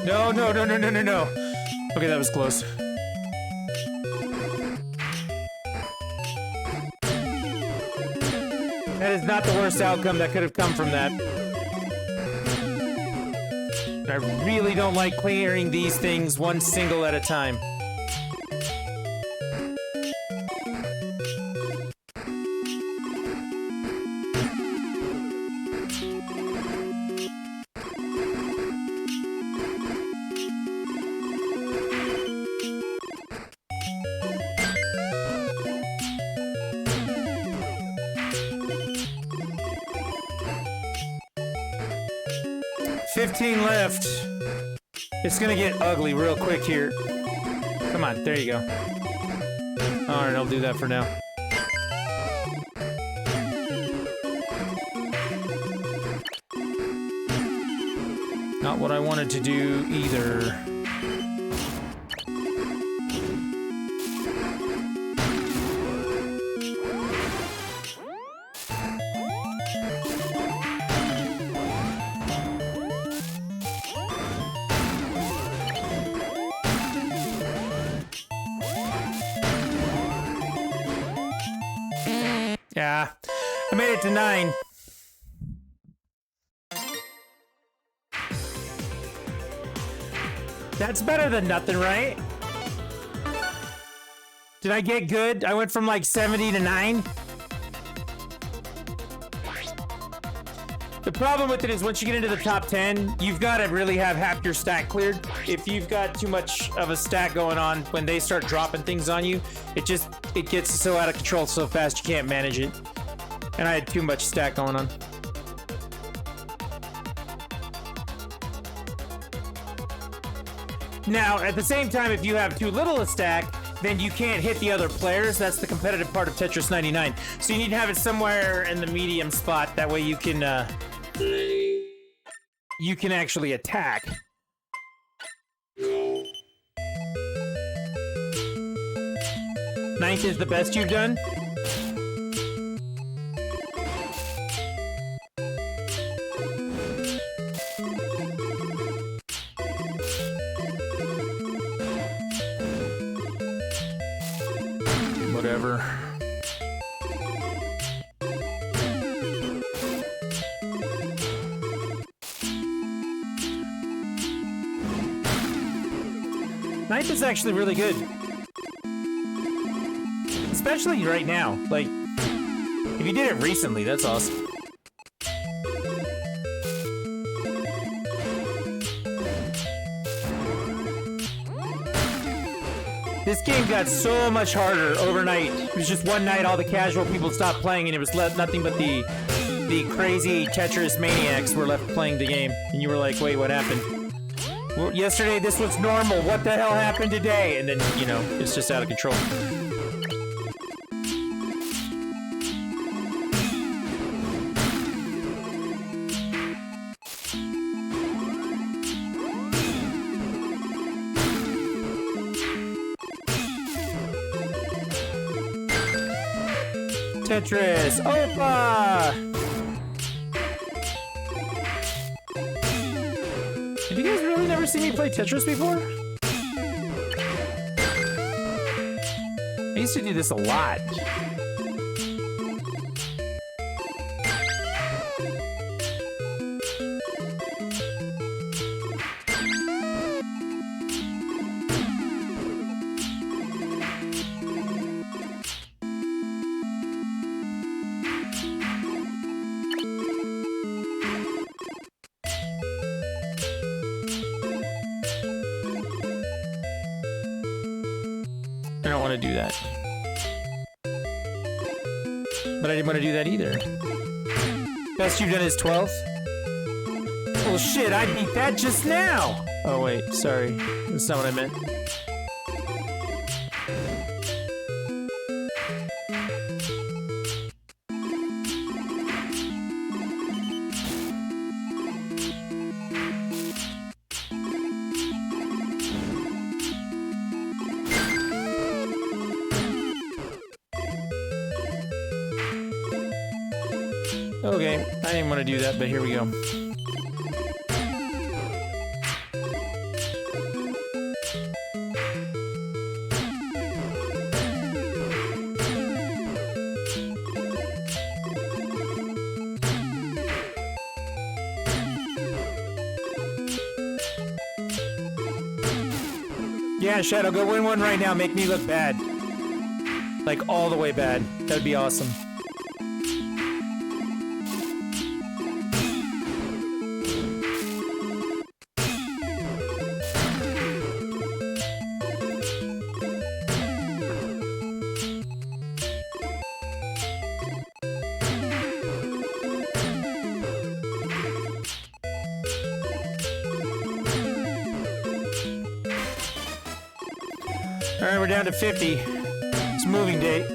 No, no, no, no, no, no, no. Okay, that was close. That is not the worst outcome that could have come from that. I really don't like clearing these things one single at a time. Left. It's gonna get ugly real quick here. Come on, there you go. Alright, I'll do that for now. Not what I wanted to do either. Yeah, I made it to 9. That's better than nothing, right? Did I get good? I went from like 70 to 9. The problem with it is once you get into the top 10, you've got to really have half your stack cleared. If you've got too much of a stack going on, when they start dropping things on you, it gets so out of control so fast you can't manage it. And I had too much stack going on. Now, at the same time, if you have too little a stack, then you can't hit the other players. That's the competitive part of Tetris 99. So you need to have it somewhere in the medium spot. That way you can actually attack. Ninth is the best you've done? Whatever. Ninth is actually really good. Especially right now. Like, if you did it recently, that's awesome. This game got so much harder overnight. It was just one night all the casual people stopped playing and it was nothing but the crazy Tetris maniacs were left playing the game. And you were like, wait, what happened? Well, yesterday this was normal. What the hell happened today? And then, you know, it's just out of control. Tetris, Opa! Have you guys really never seen me play Tetris before? I used to do this a lot. I don't want to do that. But I didn't want to do that either. Best you've done is 12th? Well, shit, I beat that just now! Oh, wait, sorry. That's not what I meant. Okay, I didn't want to do that, but here we go. Yeah, Shadow, go win one right now. Make me look bad. Like, all the way bad. That'd be awesome. Alright, we're down to 50. It's moving date.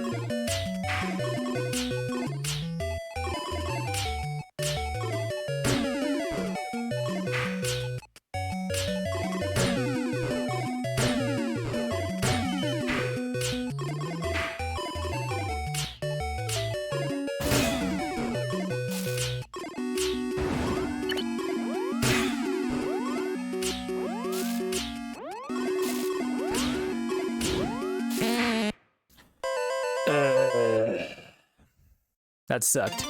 That sucked.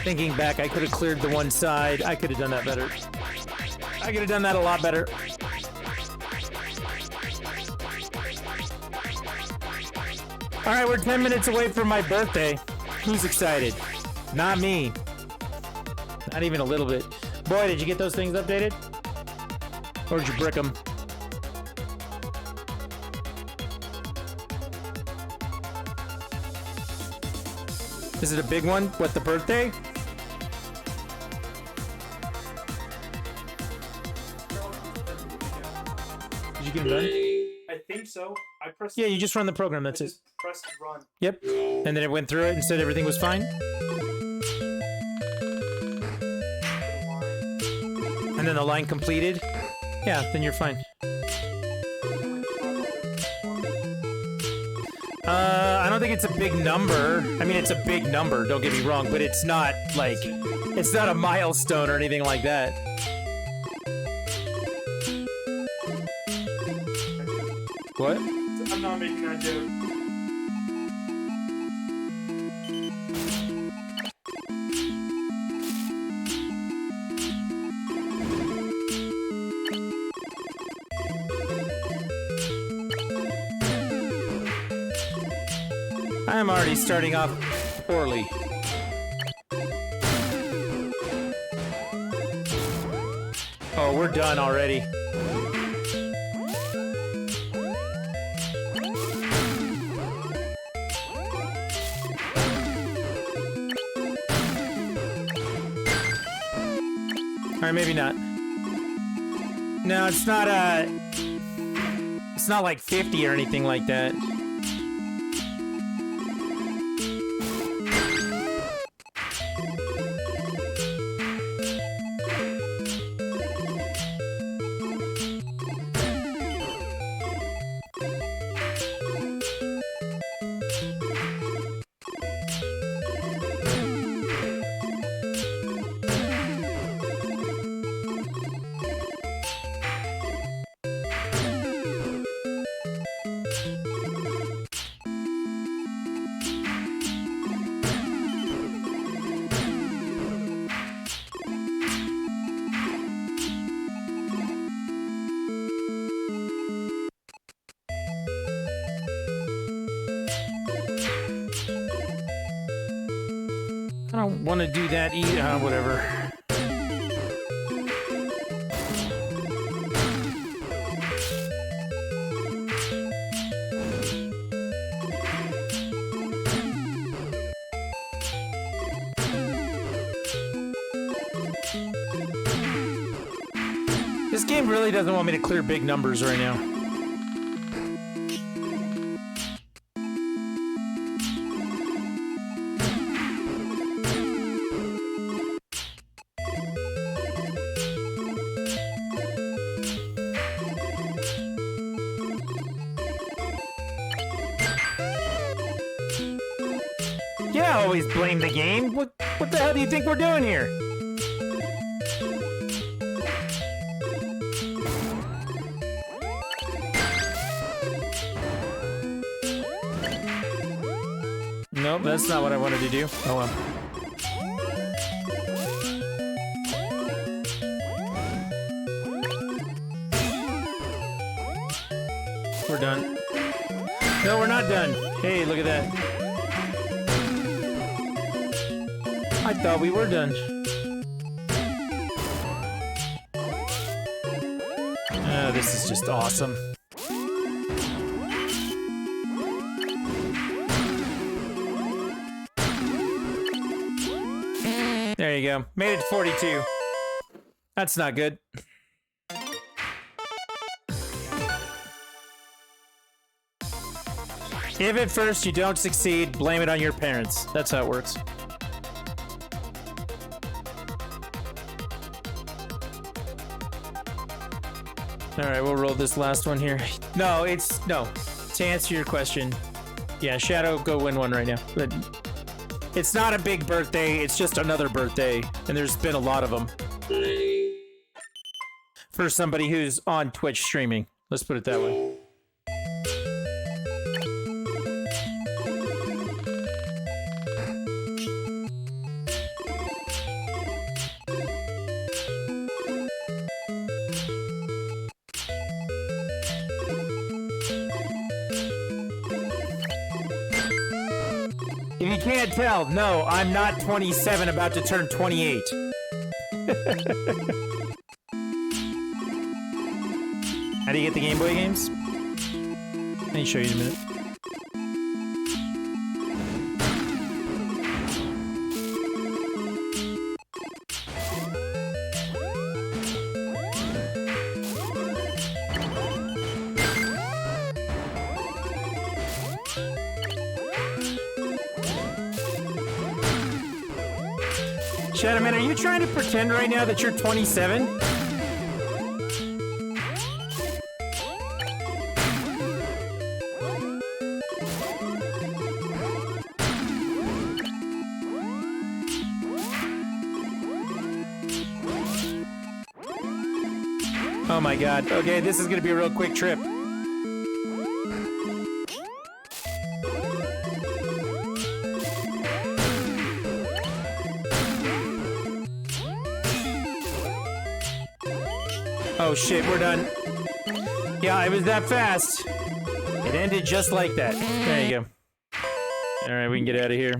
Thinking back, I could have cleared the one side. I could have done that better. I could have done that a lot better. Alright, we're 10 minutes away from my birthday. Who's excited? Not me. Not even a little bit. Boy, did you get those things updated? Or did you brick them? Is it a big one? What, the birthday? Did you get it done? I think so. I pressed. Yeah, you just run the program, I that's it. just pressed run. Yep. And then it went through it and said everything was fine? And then the line completed? Yeah, then you're fine. I don't think it's a big number. I mean, it's a big number, don't get me wrong, but it's not, like, it's not a milestone or anything like that. What? I'm not making that joke. I'm already starting off poorly. Oh, we're done already. Alright, maybe not. No, it's not like 50 or anything like that. I don't want to do that either. Whatever. This game really doesn't want me to clear big numbers right now. Yeah, always blame the game. What the hell do you think we're doing here? Nope, that's not what I wanted to do. Oh well. We're done. No, we're not done. Hey, look at that. I thought we were done. Oh, this is just awesome. There you go. Made it to 42. That's not good. If at first you don't succeed, blame it on your parents. That's how it works. Alright, we'll roll this last one here. No. To answer your question, yeah, Shadow, go win one right now. But it's not a big birthday, it's just another birthday. And there's been a lot of them. For somebody who's on Twitch streaming. Let's put it that way. If you can't tell, no, I'm not 27, about to turn 28. How do you get the Game Boy games? Let me show you in a minute. Shadowman, are you trying to pretend right now that you're 27? Oh my god. Okay, this is gonna be a real quick trip. Oh shit, we're done. Yeah, it was that fast. It ended just like that. There you go. Alright, we can get out of here.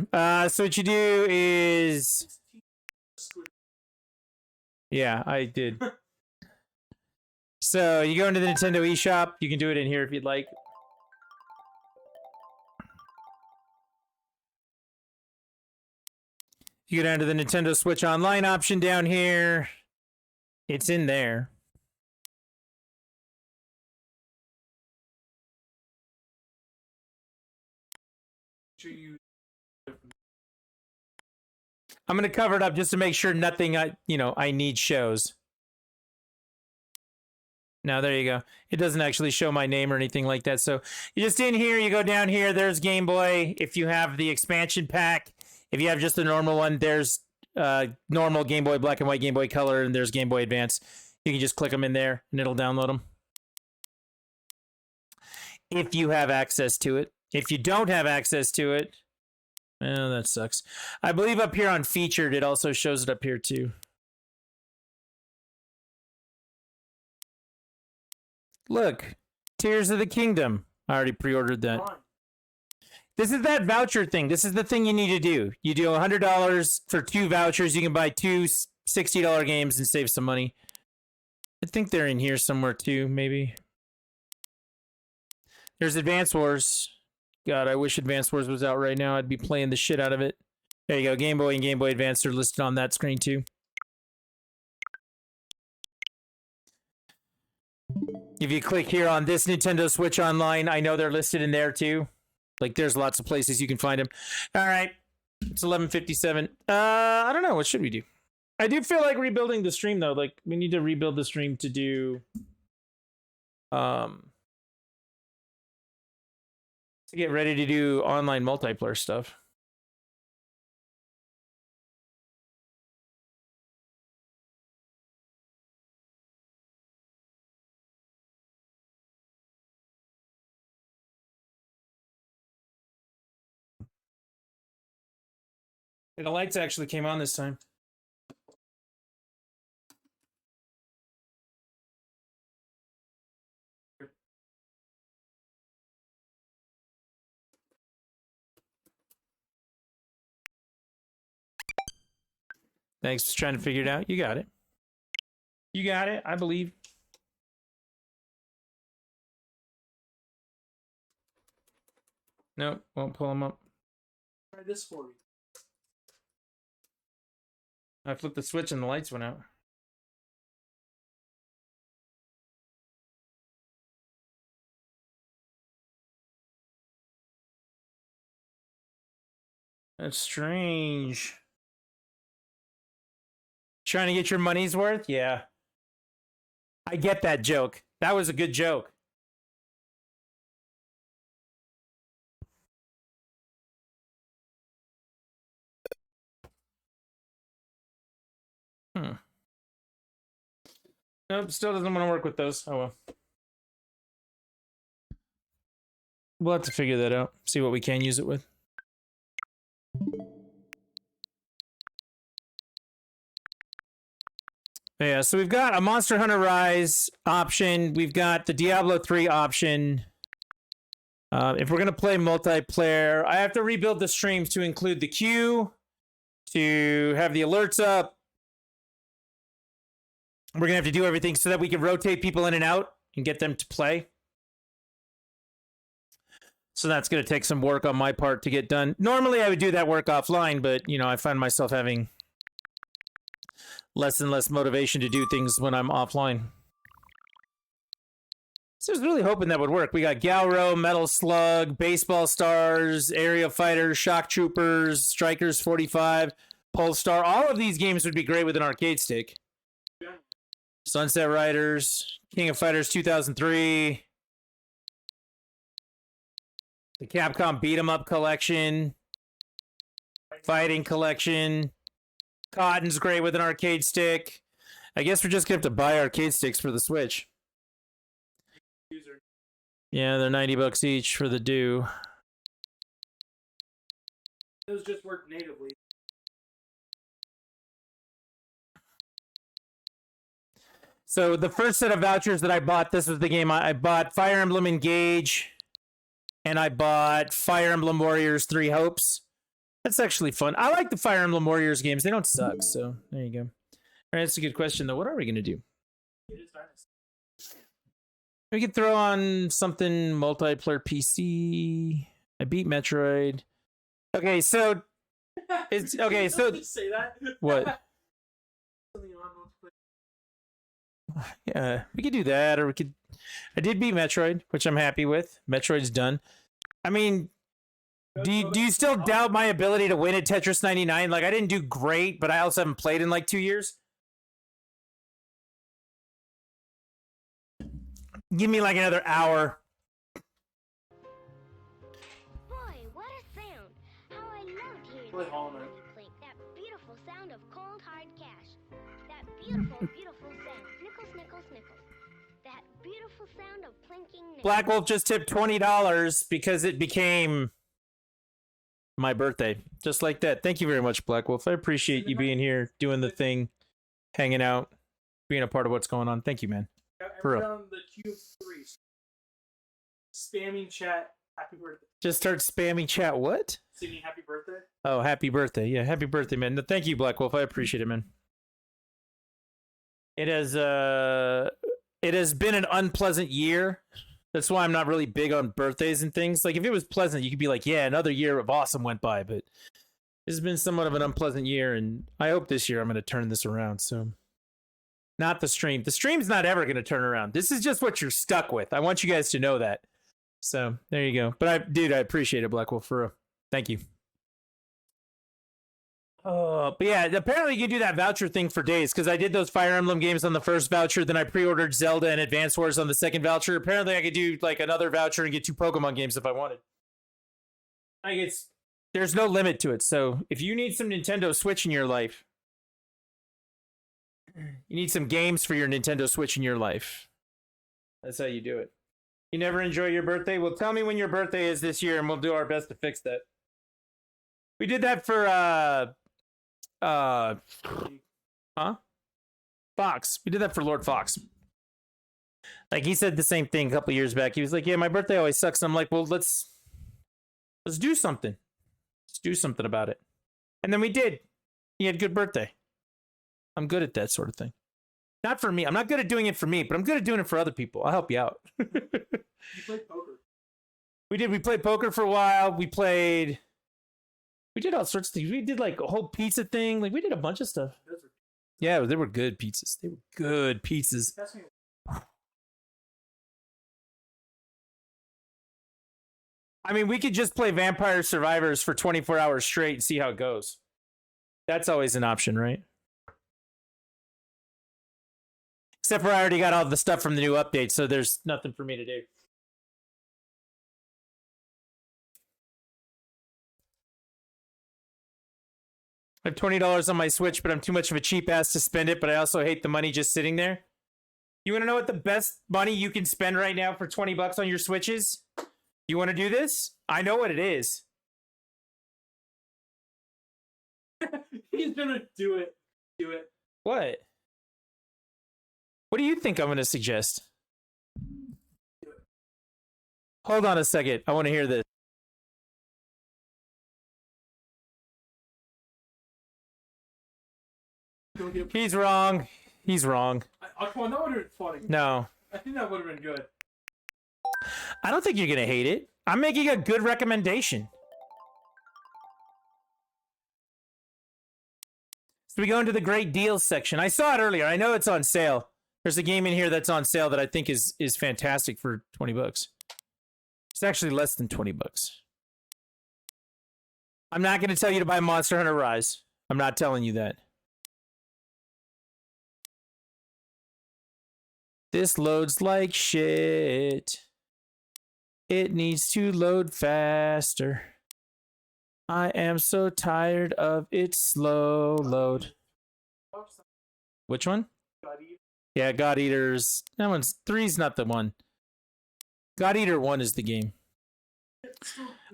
So what you do is... Yeah, I did. So, you go into the Nintendo eShop. You can do it in here if you'd like. You go down to the Nintendo Switch Online option down here. It's in there. I'm gonna cover it up just to make sure nothing I need shows. Now there you go. It doesn't actually show my name or anything like that. So you just in here, you go down here, there's Game Boy. If you have the expansion pack, if you have just the normal one, there's normal Game Boy Black and White, Game Boy Color, and there's Game Boy Advance. You can just click them in there and it'll download them. If you have access to it. If you don't have access to it, well, that sucks. I believe up here on Featured, it also shows it up here too. Look, Tears of the Kingdom. I already pre-ordered that. This is that voucher thing. This is the thing you need to do. You do $100 for 2 vouchers. You can buy 2 $60 games and save some money. I think they're in here somewhere too, maybe. There's Advance Wars. God, I wish Advance Wars was out right now. I'd be playing the shit out of it. There you go. Game Boy and Game Boy Advance are listed on that screen too. If you click here on this Nintendo Switch Online, I know they're listed in there too. Like, there's lots of places you can find them. All right. It's 11:57. I don't know. What should we do? I do feel like rebuilding the stream, though. Like, we need to rebuild the stream to do... to get ready to do online multiplayer stuff. The lights actually came on this time. Thanks for trying to figure it out. You got it. You got it. I believe. Nope, won't pull them up. Try this for you. I flipped the switch and the lights went out. That's strange. Trying to get your money's worth? Yeah. I get that joke. That was a good joke. Nope, still doesn't want to work with those. Oh well. We'll have to figure that out. See what we can use it with. Yeah, so we've got a Monster Hunter Rise option. We've got the Diablo 3 option. If we're going to play multiplayer, I have to rebuild the streams to include the queue, to have the alerts up. We're going to have to do everything so that we can rotate people in and out and get them to play. So that's going to take some work on my part to get done. Normally I would do that work offline, but, you know, I find myself having less and less motivation to do things when I'm offline. So I was really hoping that would work. We got Galro, Metal Slug, Baseball Stars, Aerial Fighters, Shock Troopers, Strikers 45, Polestar. All of these games would be great with an arcade stick. Sunset Riders, King of Fighters 2003, the Capcom Beat 'em Up Collection, Fighting Collection. Cotton's great with an arcade stick. I guess we're just going to have to buy arcade sticks for the Switch. Yeah, they're $90 each for the do. Those just work natively. So the first set of vouchers that I bought, this was the game I bought Fire Emblem Engage, and I bought Fire Emblem Warriors 3 Hopes. That's actually fun. I like the Fire Emblem Warriors games. They don't suck, so there you go. All right, that's a good question, though. What are we going to do? We could throw on something multiplayer PC. I beat Metroid. Okay, so... it's okay, so... say that. What? Yeah, we could do that, or we could... I did beat Metroid, which I'm happy with. Metroid's done. I mean... Do you still doubt my ability to win at Tetris 99? Like, I didn't do great, but I also haven't played in like 2 years. Give me like another hour. Boy, what a sound! How I loved hearing Play that Hollow Knight. music clink, that beautiful sound of cold hard cash. That beautiful, beautiful sound. Snickle, snickle, snickle. That beautiful sound of plinking nickels. Black Wolf just tipped $20 because it became my birthday. Just like that. Thank you very much, Black Wolf. I appreciate you being here, doing the thing, hanging out, being a part of what's going on. Thank you, man. For real. On the queue of 3. Spamming chat, happy birthday. Just start spamming chat. What? Singing happy birthday. Oh, happy birthday. Yeah, happy birthday, man. No, thank you, Black Wolf. I appreciate it, man. It has been an unpleasant year. That's why I'm not really big on birthdays and things. Like, if it was pleasant, you could be like, yeah, another year of awesome went by. But this has been somewhat of an unpleasant year, and I hope this year I'm going to turn this around. So, not the stream. The stream's not ever going to turn around. This is just what you're stuck with. I want you guys to know that. So, there you go. But, I appreciate it, Black Wolf, for real. Thank you. But yeah, apparently you can do that voucher thing for days, because I did those Fire Emblem games on the first voucher, then I pre-ordered Zelda and Advance Wars on the second voucher. Apparently I could do like another voucher and get 2 Pokemon games if I wanted. Like, there's no limit to it. So if you need some Nintendo Switch in your life, you need some games for your Nintendo Switch in your life, that's how you do it. You never enjoy your birthday? Well, tell me when your birthday is this year and we'll do our best to fix that. We did that for Huh? Fox. We did that for Lord Fox. Like, he said the same thing a couple years back. He was like, yeah, my birthday always sucks. I'm like, well, let's do something. Let's do something about it. And then we did. He had a good birthday. I'm good at that sort of thing. Not for me. I'm not good at doing it for me, but I'm good at doing it for other people. I'll help you out. You played poker. We did. We played poker for a while. We did all sorts of things. We did like a whole pizza thing. Like, we did a bunch of stuff. Those are, Yeah, they were good pizzas. They were good pizzas. that's me. I mean, we could just play Vampire Survivors for 24 hours straight and see how it goes. That's always an option, right? Except for I already got all the stuff from the new update, so there's nothing for me to do. I have $20 on my Switch, but I'm too much of a cheap ass to spend it, but I also hate the money just sitting there. You want to know what the best money you can spend right now for 20 bucks on your Switch is? You want to do this? I know what it is. He's gonna do it. Do it. What? What do you think I'm going to suggest? Hold on a second. I want to hear this. Go get- He's wrong. He's wrong. Come on, that would have been funny. No. I think that would have been good. I don't think you're going to hate it. I'm making a good recommendation. So we go into the great deals section. I saw it earlier. I know it's on sale. There's a game in here that's on sale that I think is fantastic for 20 bucks. It's actually less than 20 bucks. I'm not going to tell you to buy Monster Hunter Rise. I'm not telling you that. This loads like shit. It needs to load faster. I am so tired of its slow load. Which one? God Eater. Yeah, God Eater's. That one's 3's not the one. God Eater 1 is the game.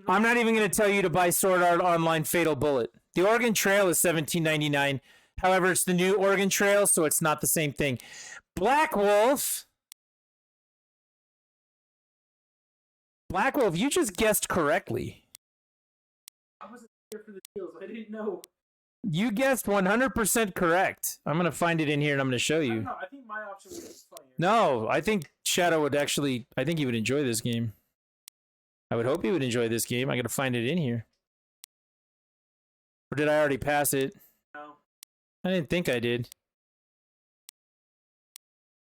I'm not even going to tell you to buy Sword Art Online Fatal Bullet. The Oregon Trail is $17.99. However, it's the new Oregon Trail, so it's not the same thing. Black Wolf. Black Wolf, you just guessed correctly. I wasn't here for the deals. I didn't know. You guessed 100% correct. I'm going to find it in here and I'm going to show I don't you. know. I think my option was funnier. No, I think Shadow would actually, I think he would enjoy this game. I would hope he would enjoy this game. I got to find it in here. Or did I already pass it? No. I didn't think I did.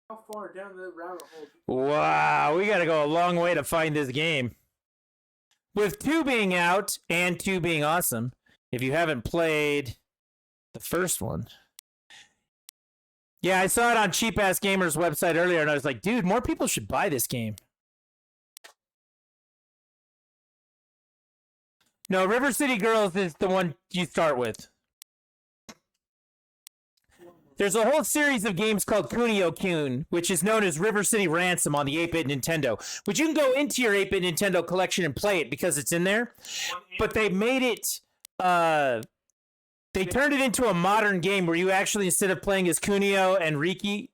How far down the rabbit hole? Wow, we got to go a long way to find this game. With 2 being out and 2 being awesome, if you haven't played the first one. Yeah, I saw it on Cheap Ass Gamer's website earlier, and I was like, dude, more people should buy this game. No, River City Girls is the one you start with. There's a whole series of games called Kunio-kun, which is known as River City Ransom on the 8-bit Nintendo, which you can go into your 8-bit Nintendo collection and play it because it's in there. But they made it, they turned it into a modern game where you actually, instead of playing as Kunio and Riku,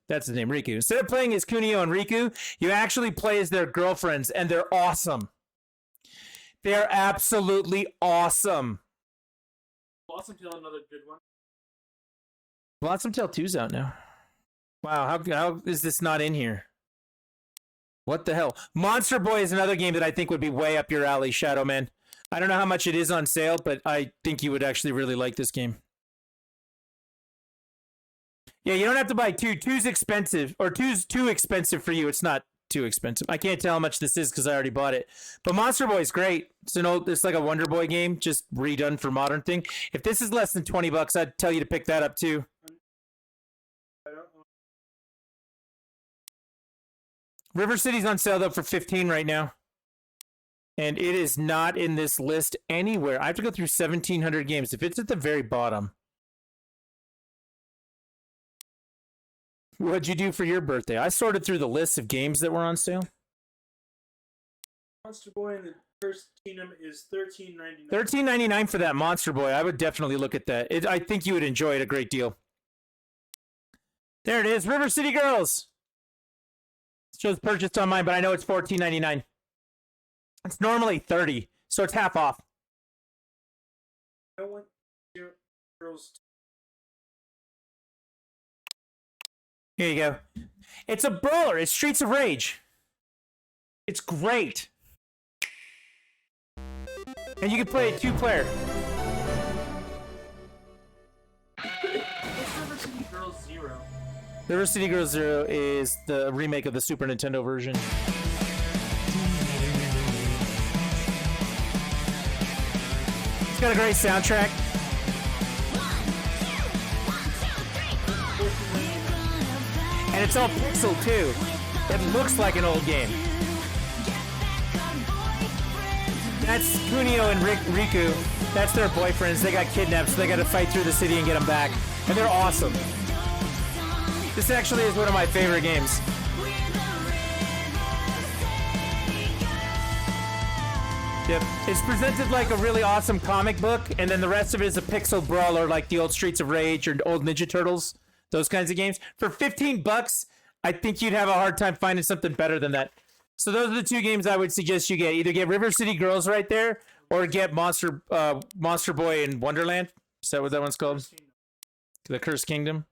that's his name, Riku. Instead of playing as Kunio and Riku, you actually play as their girlfriends, and they're awesome. They're absolutely awesome. Blossom Tail, another good one. Blossom Tale 2's out now. Wow, how is this not in here? What the hell? Monster Boy is another game that I think would be way up your alley, Shadow Man. I don't know how much it is on sale, but I think you would actually really like this game. Yeah, you don't have to buy 2. 2's expensive, or 2's too expensive for you. It's not too expensive. I can't tell how much this is because I already bought it. But Monster Boy's great. It's like a Wonder Boy game, just redone for modern thing. If this is less than 20 bucks, I'd tell you to pick that up too. I don't know. River City's on sale though for 15 right now. And it is not in this list anywhere. I have to go through 1,700 games. If it's at the very bottom. What'd you do for your birthday? I sorted through the list of games that were on sale. Monster Boy and the Cursed Kingdom is $13.99. $13.99 for that Monster Boy. I would definitely look at that. I think you would enjoy it a great deal. There it is, River City Girls. It shows purchased on mine, but I know it's $14.99. It's normally $30, so it's half off. I want your girls. Here you go. It's a brawler. It's Streets of Rage. It's great. And you can play it 2-player. What's River City Girls 0? River City Girls 0 is the remake of the Super Nintendo version. It's got a great soundtrack. And it's all pixel too. It looks like an old game. That's Kunio and Riku. That's their boyfriends. They got kidnapped, so they got to fight through the city and get them back. And they're awesome. This actually is one of my favorite games. Yep. It's presented like a really awesome comic book, and then the rest of it is a pixel brawler like the old Streets of Rage or old Ninja Turtles. Those kinds of games. For $15, I think you'd have a hard time finding something better than that. So those are the two games I would suggest you get. Either get River City Girls right there, or get Monster Boy in Wonderland. Is that what that one's called? The Cursed Kingdom.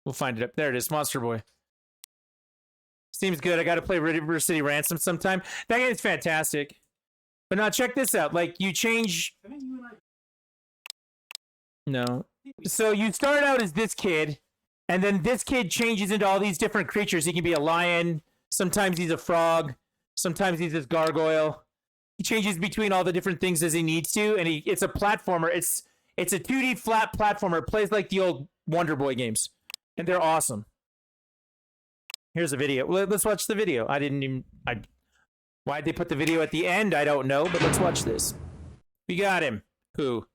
We'll find it up. There it is, Monster Boy. Seems good. I got to play River City Ransom sometime. That game's fantastic. But now check this out. Like, you change... No. So you start out as this kid, and then this kid changes into all these different creatures. He can be a lion. Sometimes he's a frog. Sometimes he's this gargoyle. He changes between all the different things as he needs to, and it's a platformer. It's a 2D flat platformer. It plays like the old Wonder Boy games, and they're awesome. Here's a video. Let's watch the video. Why'd they put the video at the end? I don't know, but let's watch this. We got him. Who?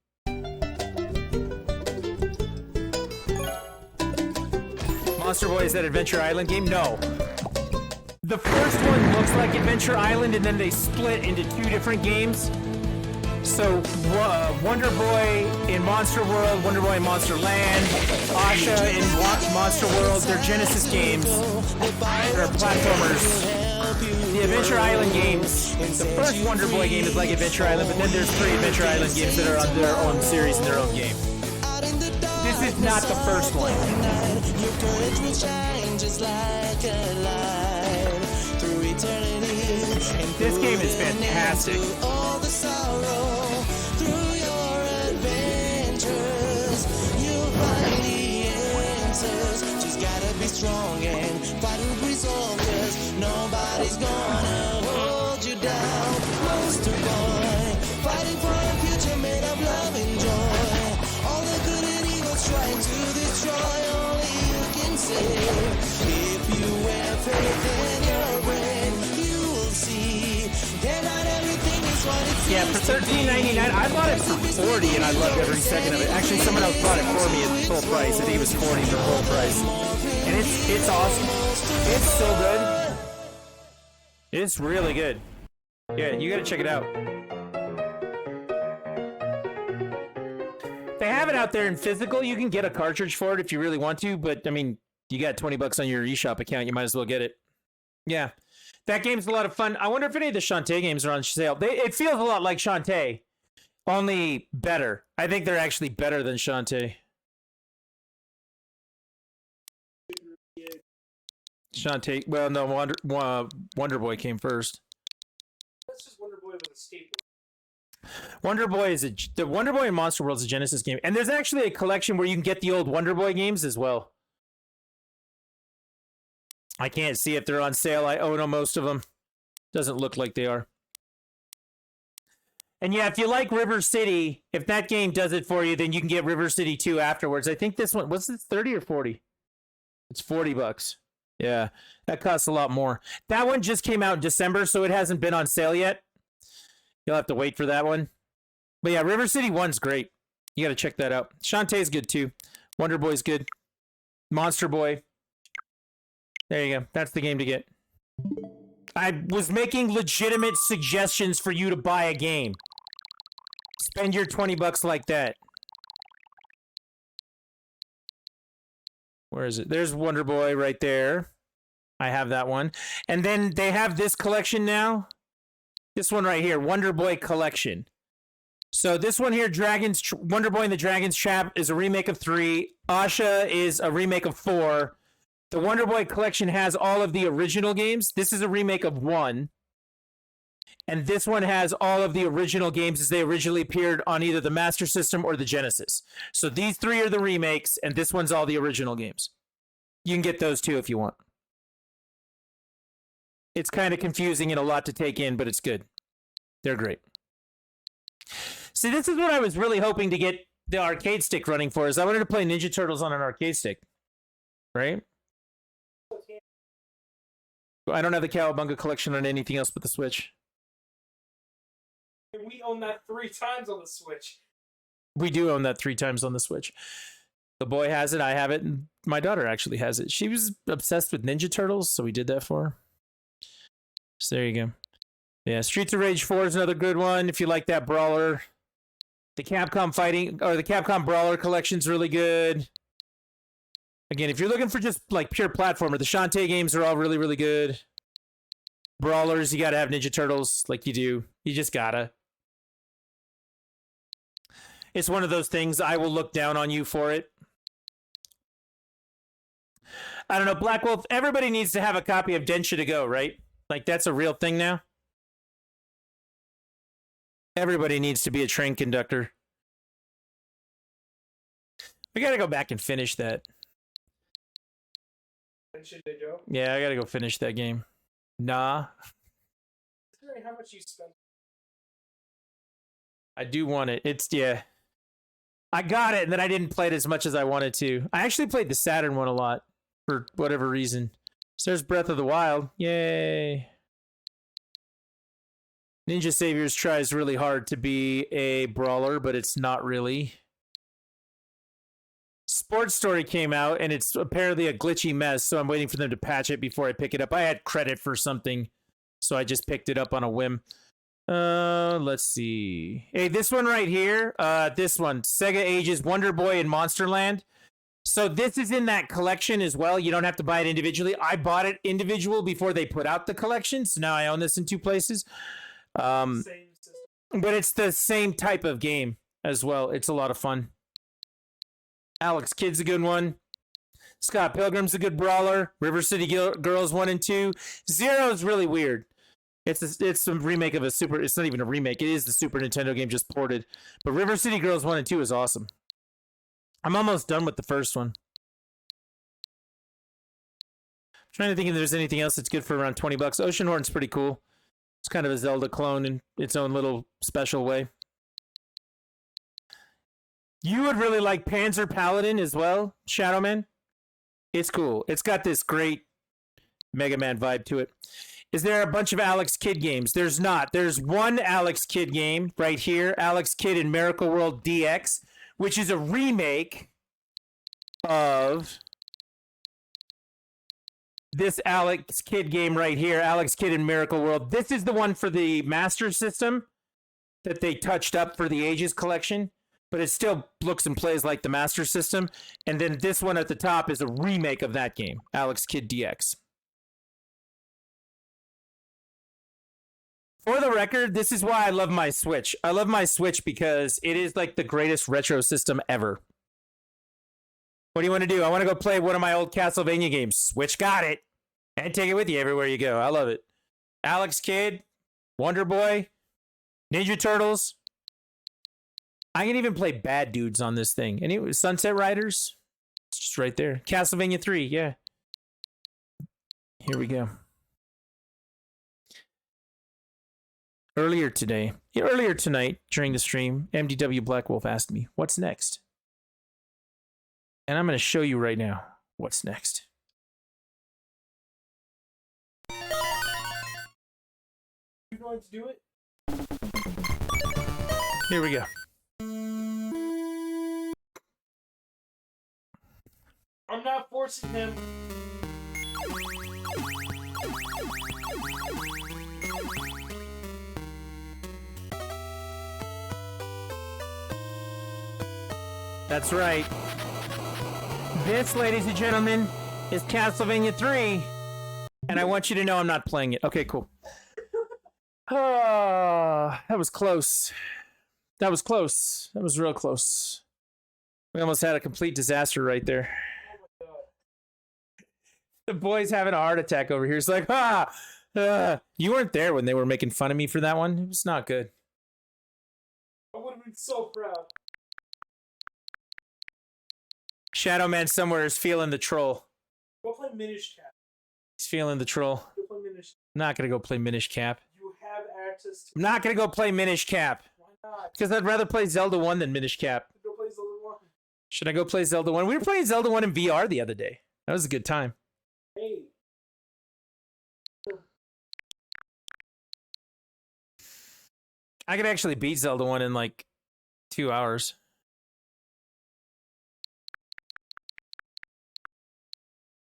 Monster Boy is that Adventure Island game? No. The first one looks like Adventure Island, and then they split into two different games. So, Wonder Boy in Monster World, Wonder Boy in Monster Land, Asha in Monster World, they're Genesis games. They're platformers. The Adventure Island games, the first Wonder Boy game is like Adventure Island, but then there's 3 Adventure Island games that are on their own series and their own game. This is not the first one. Your courage will shine just like a light through eternity. This game is fantastic. All the sorrow through your adventures, you'll find the answers. Just gotta be strong and fight with resolve, 'cause nobody's gonna hold you down. Monster Boy, fighting for a future made of love and joy. All the good and evil's trying to destroy, only you can save. If you have faith in your brain, you will see that not everything is what it seems. Yeah, for $13.99, I bought it for $40, and I loved every second of it. Actually, someone else bought it for me at full price. I think it was $40 for full price, and it's awesome. It's so good. It's really good. Yeah, you got to check it out. They have it out there in physical. You can get a cartridge for it if you really want to, but I mean, you got $20 on your eShop account, you might as well get it. Yeah, that game's a lot of fun. I wonder if any of the Shantae games are on sale. It feels a lot like Shantae, only better. I think they're actually better than Shantae. Shantae, well, no, Wonder Boy came first. That's just Wonder Boy with a staple. Wonder Boy the Wonder Boy in Monster World is a Genesis game, and there's actually a collection where you can get the old Wonder Boy games as well. I can't see if they're on sale. I own most of them. Doesn't look like they are. And yeah, if you like River City, if that game does it for you, then you can get River City 2 afterwards. I think this one, was it 30 or 40? It's $40. Yeah, that costs a lot more. That one just came out in December, so it hasn't been on sale yet. You'll have to wait for that one. But yeah, River City 1's great. You got to check that out. Shantae's good too. Wonder Boy's good. Monster Boy. There you go. That's the game to get. I was making legitimate suggestions for you to buy a game. Spend your $20 like that. Where is it? There's Wonder Boy right there. I have that one. And then they have this collection now. This one right here, Wonder Boy Collection. So this one here, Wonder Boy and the Dragon's Trap, is a remake of 3. Asha is a remake of 4. The Wonder Boy Collection has all of the original games. This is a remake of 1. And this one has all of the original games as they originally appeared on either the Master System or the Genesis. So these 3 are the remakes, and this one's all the original games. You can get those too if you want. It's kind of confusing and a lot to take in, but it's good. They're great. See, this is what I was really hoping to get the arcade stick running for, is I wanted to play Ninja Turtles on an arcade stick. Right? I don't have the Cowabunga collection on anything else but the Switch. We own that 3 times on the Switch. We do own that 3 times on the Switch. The boy has it, I have it, and my daughter actually has it. She was obsessed with Ninja Turtles, so we did that for her. So there you go. Yeah, Streets of Rage 4 is another good one if you like that brawler. The Capcom the Capcom Brawler collection's really good. Again, if you're looking for just like pure platformer, the Shantae games are all really, really good. Brawlers, you gotta have Ninja Turtles like you do. You just gotta. It's one of those things, I will look down on you for it. I don't know, Black Wolf, everybody needs to have a copy of Densha to Go, right? Like, that's a real thing now. Everybody needs to be a train conductor. We gotta go back and finish that. And should they go? Yeah, I gotta go finish that game. Nah. Considering how much you spent. I do want it. Yeah. I got it, and then I didn't play it as much as I wanted to. I actually played the Saturn one a lot, for whatever reason. So there's Breath of the Wild. Yay. Ninja Saviors tries really hard to be a brawler, but it's not really. Sports Story came out, and it's apparently a glitchy mess, so I'm waiting for them to patch it before I pick it up. I had credit for something, so I just picked it up on a whim. Let's see. Hey, this one right here, this one, Sega Ages Wonder Boy and Monsterland. So this is in that collection as well. You don't have to buy it individually. I bought it individual before they put out the collection, so now I own this in 2 places. Same system. But it's the same type of game as well. It's a lot of fun. Alex Kidd's a good one. Scott Pilgrim's a good brawler. River City Girls 1 and 2. Zero's really weird. It's a remake of a Super... It's not even a remake. It is the Super Nintendo game just ported. But River City Girls 1 and 2 is awesome. I'm almost done with the first one. I'm trying to think if there's anything else that's good for around $20. Oceanhorn's pretty cool. It's kind of a Zelda clone in its own little special way. You would really like Panzer Paladin as well, Shadowman. It's cool. It's got this great Mega Man vibe to it. Is there a bunch of Alex Kidd games? There's not. There's one Alex Kidd game right here, Alex Kidd in Miracle World DX, which is a remake of this Alex Kidd game right here, Alex Kidd in Miracle World. This is the one for the Master System that they touched up for the Ages collection, but it still looks and plays like the Master System. And then this one at the top is a remake of that game, Alex Kidd DX. For the record, this is why I love my Switch. I love my Switch because it is like the greatest retro system ever. What do you want to do? I want to go play one of my old Castlevania games. Switch got it. And take it with you everywhere you go. I love it. Alex Kidd, Wonder Boy, Ninja Turtles. I can even play Bad Dudes on this thing. Anyway, Sunset Riders. It's just right there. Castlevania 3, yeah. Here we go. Earlier tonight, during the stream, MDW Black Wolf asked me, what's next? And I'm going to show you right now what's next. You going to do it? Here we go. I'm not forcing him. That's right. This, ladies and gentlemen, is Castlevania 3. And I want you to know I'm not playing it. Okay, cool. Oh, that was close. That was close. That was real close. We almost had a complete disaster right there. The boy's having a heart attack over here. It's like, you weren't there when they were making fun of me for that one. It was not good. I would have been so proud. Shadow Man somewhere is feeling the troll. Go play Minish Cap. He's feeling the troll. Go play Minish. I'm not gonna go play Minish Cap. You have access to. I'm not gonna go play Minish Cap. Why not? Because I'd rather play Zelda 1 than Minish Cap. Go play Zelda 1. Should I go play Zelda 1? We were playing Zelda 1 in VR the other day. That was a good time. Hey. I could actually beat Zelda 1 in like 2 hours.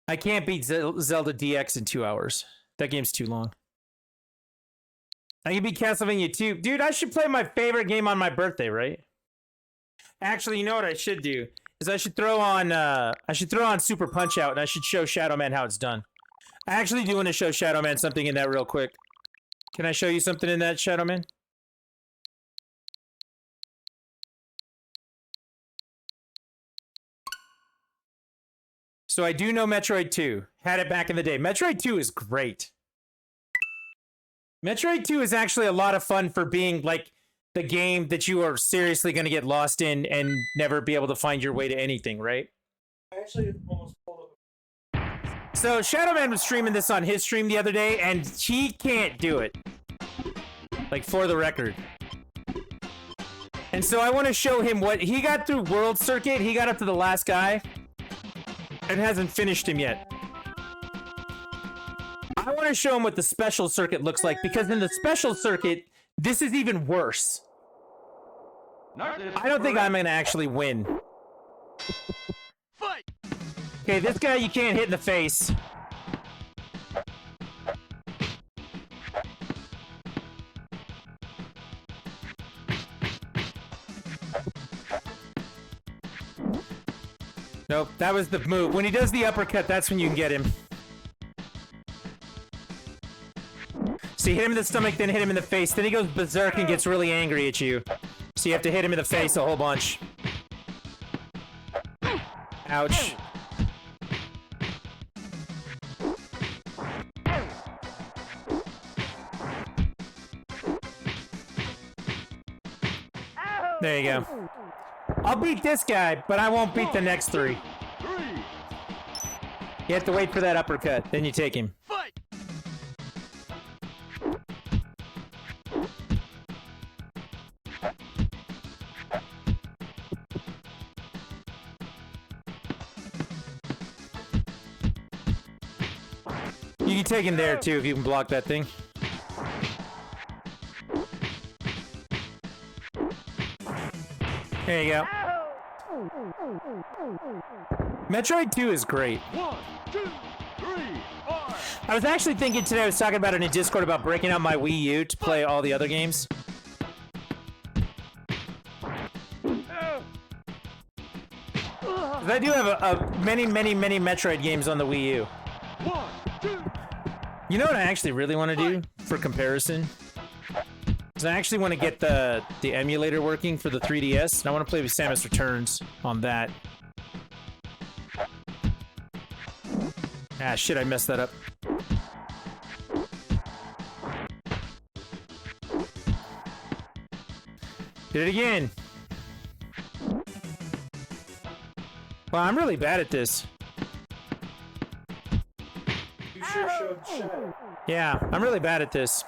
I can't beat Zelda DX in 2 hours. That game's too long. I can beat Castlevania 2. Dude, I should play my favorite game on my birthday, right? Actually, you know what I should do? Is I should throw on Super Punch-Out and I should show Shadow Man how it's done. I actually do want to show Shadow Man something in that real quick. Can I show you something in that, Shadow Man? So I do know Metroid 2. Had it back in the day. Metroid 2 is great. Metroid 2 is actually a lot of fun for being like the game that you are seriously going to get lost in and never be able to find your way to anything, right? I actually almost pulled up. So Shadow Man was streaming this on his stream the other day, and he can't do it. Like, for the record. And so I want to show him what... He got through World Circuit, he got up to the last guy, and hasn't finished him yet. I want to show him what the special circuit looks like, because in the special circuit, this is even worse. I don't think I'm going to actually win. Fight! Okay, this guy you can't hit in the face. Nope, that was the move. When he does the uppercut, that's when you can get him. So you hit him in the stomach, then hit him in the face. Then he goes berserk and gets really angry at you. So you have to hit him in the face a whole bunch. Ouch. There you go. I'll beat this guy, but I won't beat the next 3. You have to wait for that uppercut, then you take him. Fight! You can take him there too if you can block that thing. There you go. Metroid 2 is great. 1, 2, 3, 4. I was actually thinking today, I was talking about it in Discord about breaking out my Wii U to play all the other games. I do have many Metroid games on the Wii U. 1, 2. You know what I actually really want to do for comparison? Is I actually want to get the emulator working for the 3DS, and I want to play with Samus Returns on that. Ah, shit, I messed that up. Did it again. Well, I'm really bad at this. You sure showed Shadow. Yeah, I'm really bad at this.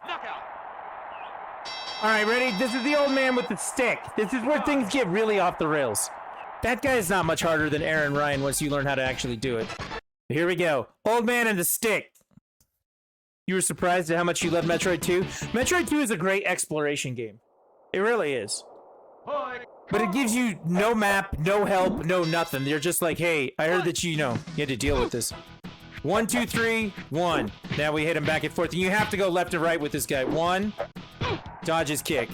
Knockout! Alright, ready? This is the old man with the stick. This is where things get really off the rails. That guy is not much harder than Aaron Ryan once you learn how to actually do it. Here we go. Old man and the stick. You were surprised at how much you love Metroid 2? Metroid 2 is a great exploration game. It really is. But it gives you no map, no help, no nothing. You're just like, hey, I heard that you had to deal with this. 1, 2, 3, 1. Now we hit him back and forth. And you have to go left and right with this guy. 1. Dodge his kick.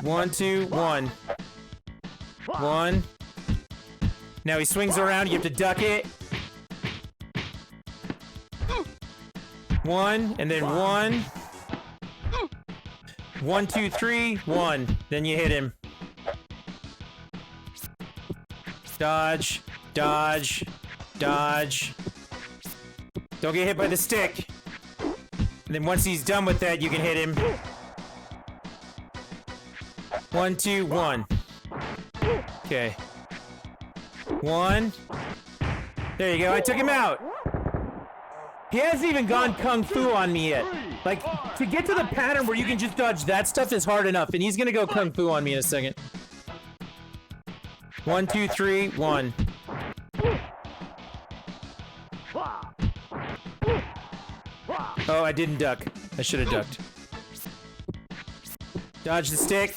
1, 2, 1. 1. Now he swings around. You have to duck it. 1, and then 1. 1, 2, 3, 1. Then you hit him. Dodge, dodge, dodge. Don't get hit by the stick. And then once he's done with that, you can hit him. 1, 2, 1. Okay. 1. There you go. I took him out. He hasn't even gone kung fu on me yet. Like, to get to the pattern where you can just dodge that stuff is hard enough, and he's gonna go kung fu on me in a second. 1, 2, 3, 1. Oh, I didn't duck. I should have ducked. Dodge the stick.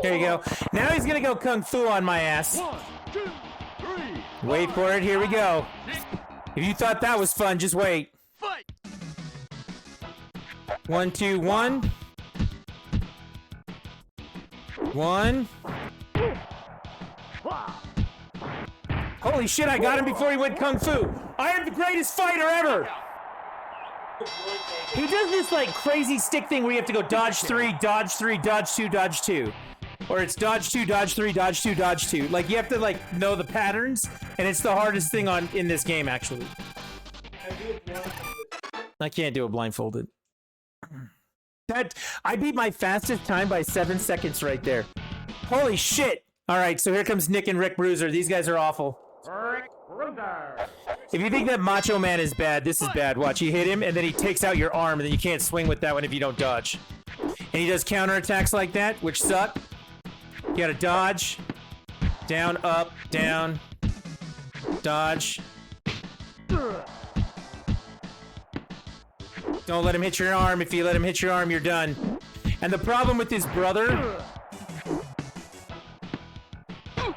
There you go. Now he's gonna go kung fu on my ass. 1, 2, 3. Wait for it. Here we go. If you thought that was fun, just wait. Fight. 1, 2, 1. 1. Holy shit, I got him before he went kung fu. I am the greatest fighter ever. He does this like crazy stick thing where you have to go dodge 3, dodge 3, dodge 2, dodge 2. Or it's dodge 2, dodge 3, dodge 2, dodge 2. Like you have to like know the patterns, and it's the hardest thing in this game actually. I can't do it blindfolded. I beat my fastest time by 7 seconds right there. Holy shit! All right, so here comes Nick and Rick Bruiser. These guys are awful. If you think that Macho Man is bad, this is bad. Watch, you hit him, and then he takes out your arm, and then you can't swing with that one if you don't dodge. And he does counterattacks like that, which suck. You gotta dodge. Down, up, down. Dodge. Don't let him hit your arm. If you let him hit your arm, you're done. And the problem with his brother...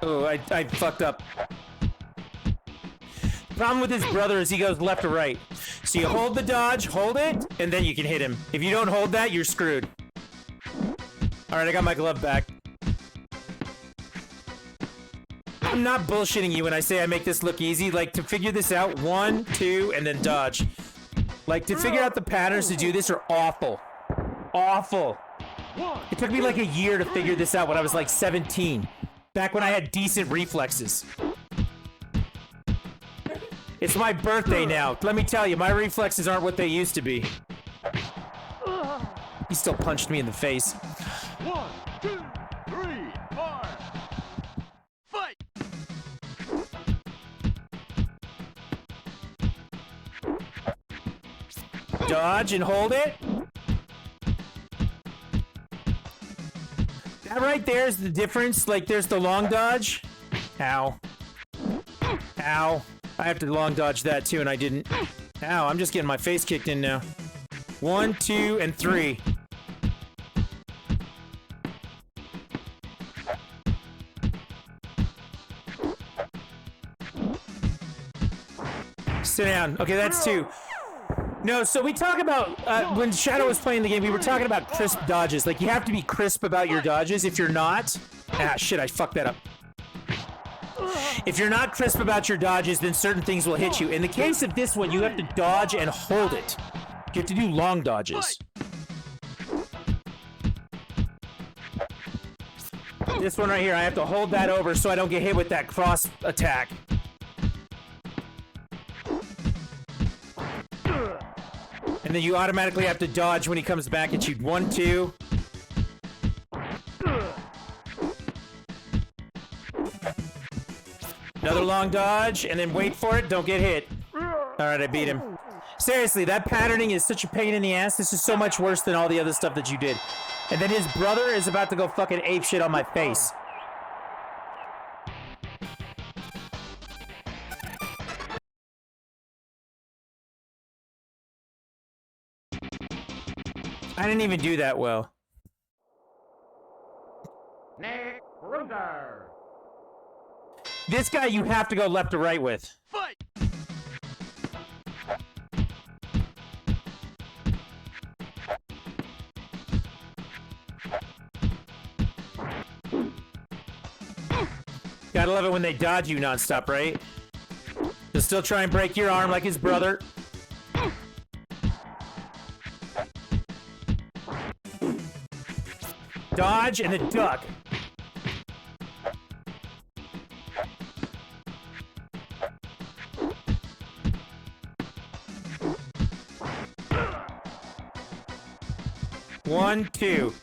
Oh, I fucked up. The problem with his brother is he goes left or right. So you hold the dodge, hold it, and then you can hit him. If you don't hold that, you're screwed. Alright, I got my glove back. I'm not bullshitting you when I say I make this look easy. Like, to figure this out, 1, 2, and then dodge. Like, to figure out the patterns to do this are awful. Awful. It took me like a year to figure this out when I was like 17. Back when I had decent reflexes. It's my birthday now. Let me tell you, my reflexes aren't what they used to be. He still punched me in the face. 1, 2, 3, 4. Fight. Dodge and hold it. That right there is the difference. Like, there's the long dodge. Ow. Ow. I have to long dodge that too, and I didn't. Ow, I'm just getting my face kicked in now. 1, 2, and 3. Sit down. Okay, that's 2. No, so we talk about, when Shadow was playing the game, we were talking about crisp dodges. Like, you have to be crisp about your dodges. If you're not... Ah, shit, I fucked that up. If you're not crisp about your dodges, then certain things will hit you. In the case of this one, you have to dodge and hold it. You have to do long dodges. This one right here, I have to hold that over so I don't get hit with that cross attack. And then you automatically have to dodge when he comes back at you. 1, 2. Another long dodge, and then wait for it. Don't get hit. Alright, I beat him. Seriously, that patterning is such a pain in the ass. This is so much worse than all the other stuff that you did. And then his brother is about to go fucking ape shit on my face. I didn't even do that well. Nick Bruiser. This guy you have to go left to right with. Fight. Gotta love it when they dodge you nonstop, right? He'll still try and break your arm like his brother. Dodge and then duck. One, two.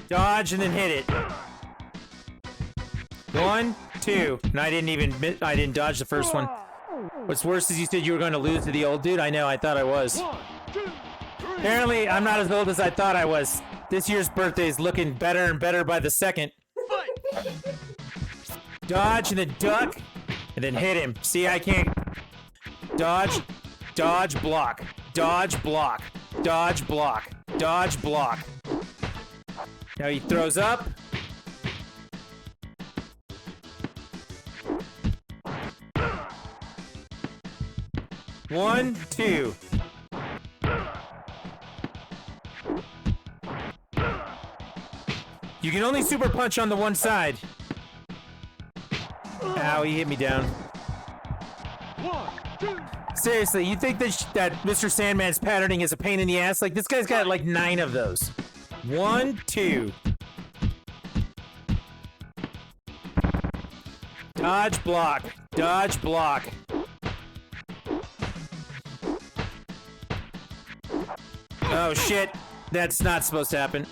Dodge and then hit it. One, two. And I didn't dodge the first one. What's worse is you said you were going to lose to the old dude. I know, I thought I was. 1, 2, 3. Apparently, I'm not as old as I thought I was. This year's birthday is looking better and better by the second. Fight! Dodge and then duck and then hit him. See, I can't. Dodge, dodge, block. Dodge, block. Dodge, block. Dodge, block. Now he throws up. One, two. You can only super punch on the one side. Ow, he hit me down. 1, 2. Seriously, you think that Mr. Sandman's patterning is a pain in the ass? Like, this guy's got like 9 of those. 1, 2. Dodge, block. Dodge, block. Oh, shit. That's not supposed to happen.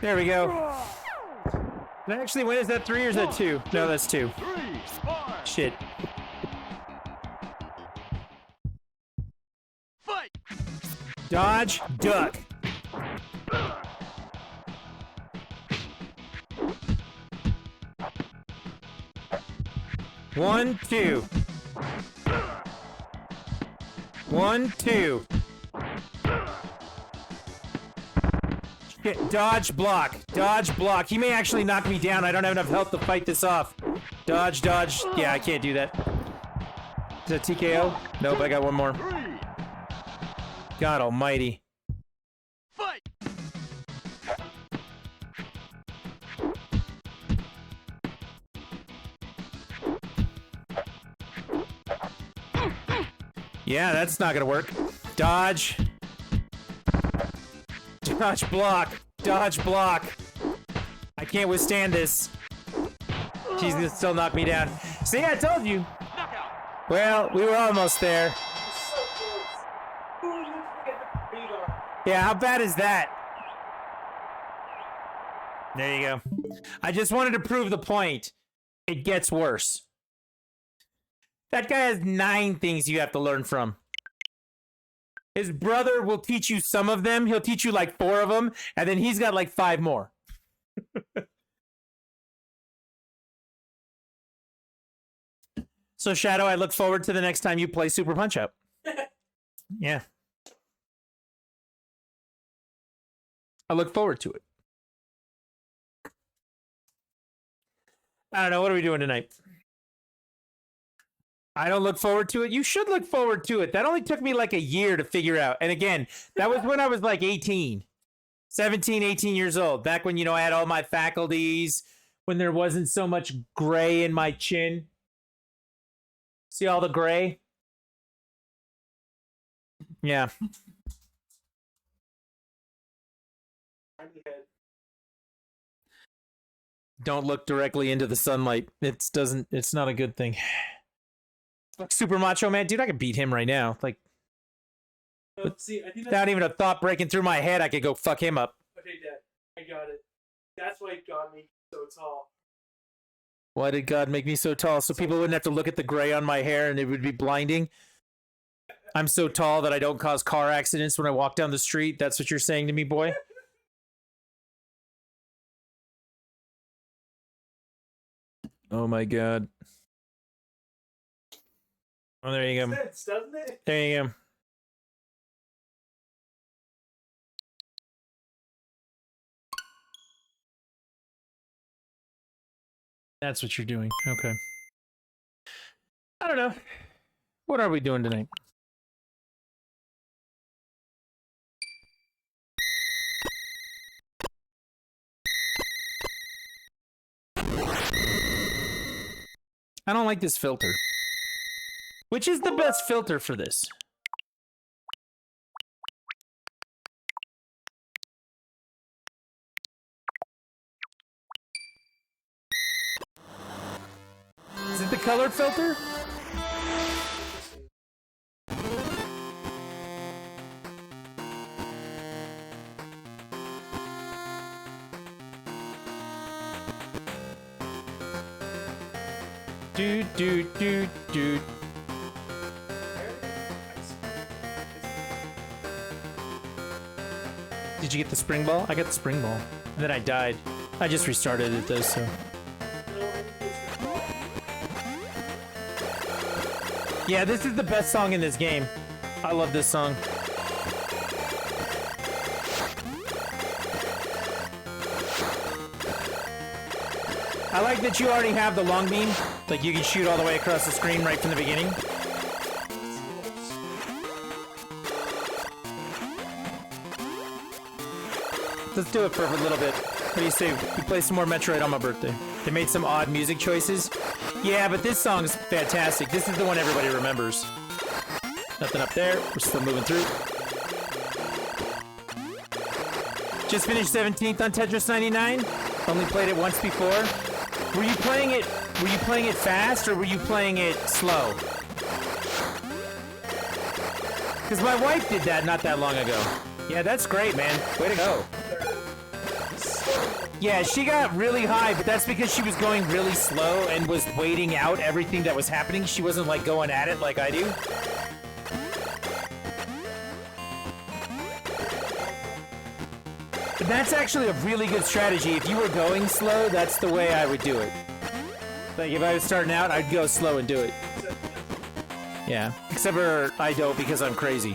There we go. And actually, when is that 3 or is that 2? No, that's 2. 3, 4. Shit. Fight! Dodge, duck. One, two. 1, 2. Shit, dodge, block. Dodge, block. He may actually knock me down. I don't have enough health to fight this off. Dodge, dodge. Yeah, I can't do that. Is that TKO? Nope, I got one more. 3. God almighty. Fight! Yeah, that's not gonna work. Dodge. Dodge, block. Dodge, block. I can't withstand this. She's gonna still knock me down. See, I told you. Knockout! Well, we were almost there. So close. Who would get the beat on? Yeah, how bad is that? There you go. I just wanted to prove the point. It gets worse. That guy has 9 things you have to learn from. His brother will teach you some of them. He'll teach you like 4 of them, and then he's got like 5 more. So, Shadow, I look forward to the next time you play Super Punch-Out. Yeah. I look forward to it. I don't know. What are we doing tonight? I don't look forward to it. You should look forward to it. That only took me like a year to figure out. And again, that was when I was like 18, 17, 18 years old. Back when, I had all my faculties, when there wasn't so much gray in my chin. See all the gray? Yeah. Don't look directly into the sunlight. It's not a good thing. Like Super Macho Man, dude, I could beat him right now. Like, See, I think that's without even a thought breaking through my head, I could go fuck him up. okay, Dad. I got it. That's why God made you so tall. Why did God make me so tall? So people wouldn't have to look at the gray on my hair and it would be blinding? I'm so tall that I don't cause car accidents when I walk down the street. That's what you're saying to me, boy? Oh my God. Oh, there you go. Sense, doesn't it? There you go. That's what you're doing. Okay. I don't know. What are we doing tonight? I don't like this filter. Which is the best filter for this? Is it the color filter? Do. Did you get the spring ball? I got the spring ball. And then I died. I just restarted it though, so. Yeah, this is the best song in this game. I love this song. I like that you already have the long beam. Like you can shoot all the way across the screen right from the beginning. Let's do it for a little bit. What do you say? We play some more Metroid on my birthday. They made some odd music choices. Yeah, but this song's fantastic. This is the one everybody remembers. Nothing up there. We're still moving through. Just finished 17th on Tetris 99. Only played it once before. Were you playing it fast or were you playing it slow? Because my wife did that not that long ago. Yeah, that's great, man. Way to go. Yeah, she got really high, but that's because she was going really slow and was waiting out everything that was happening. She wasn't like going at it like I do. But that's actually a really good strategy. If you were going slow, that's the way I would do it. Like if I was starting out, I'd go slow and do it. Yeah, except for I don't because I'm crazy.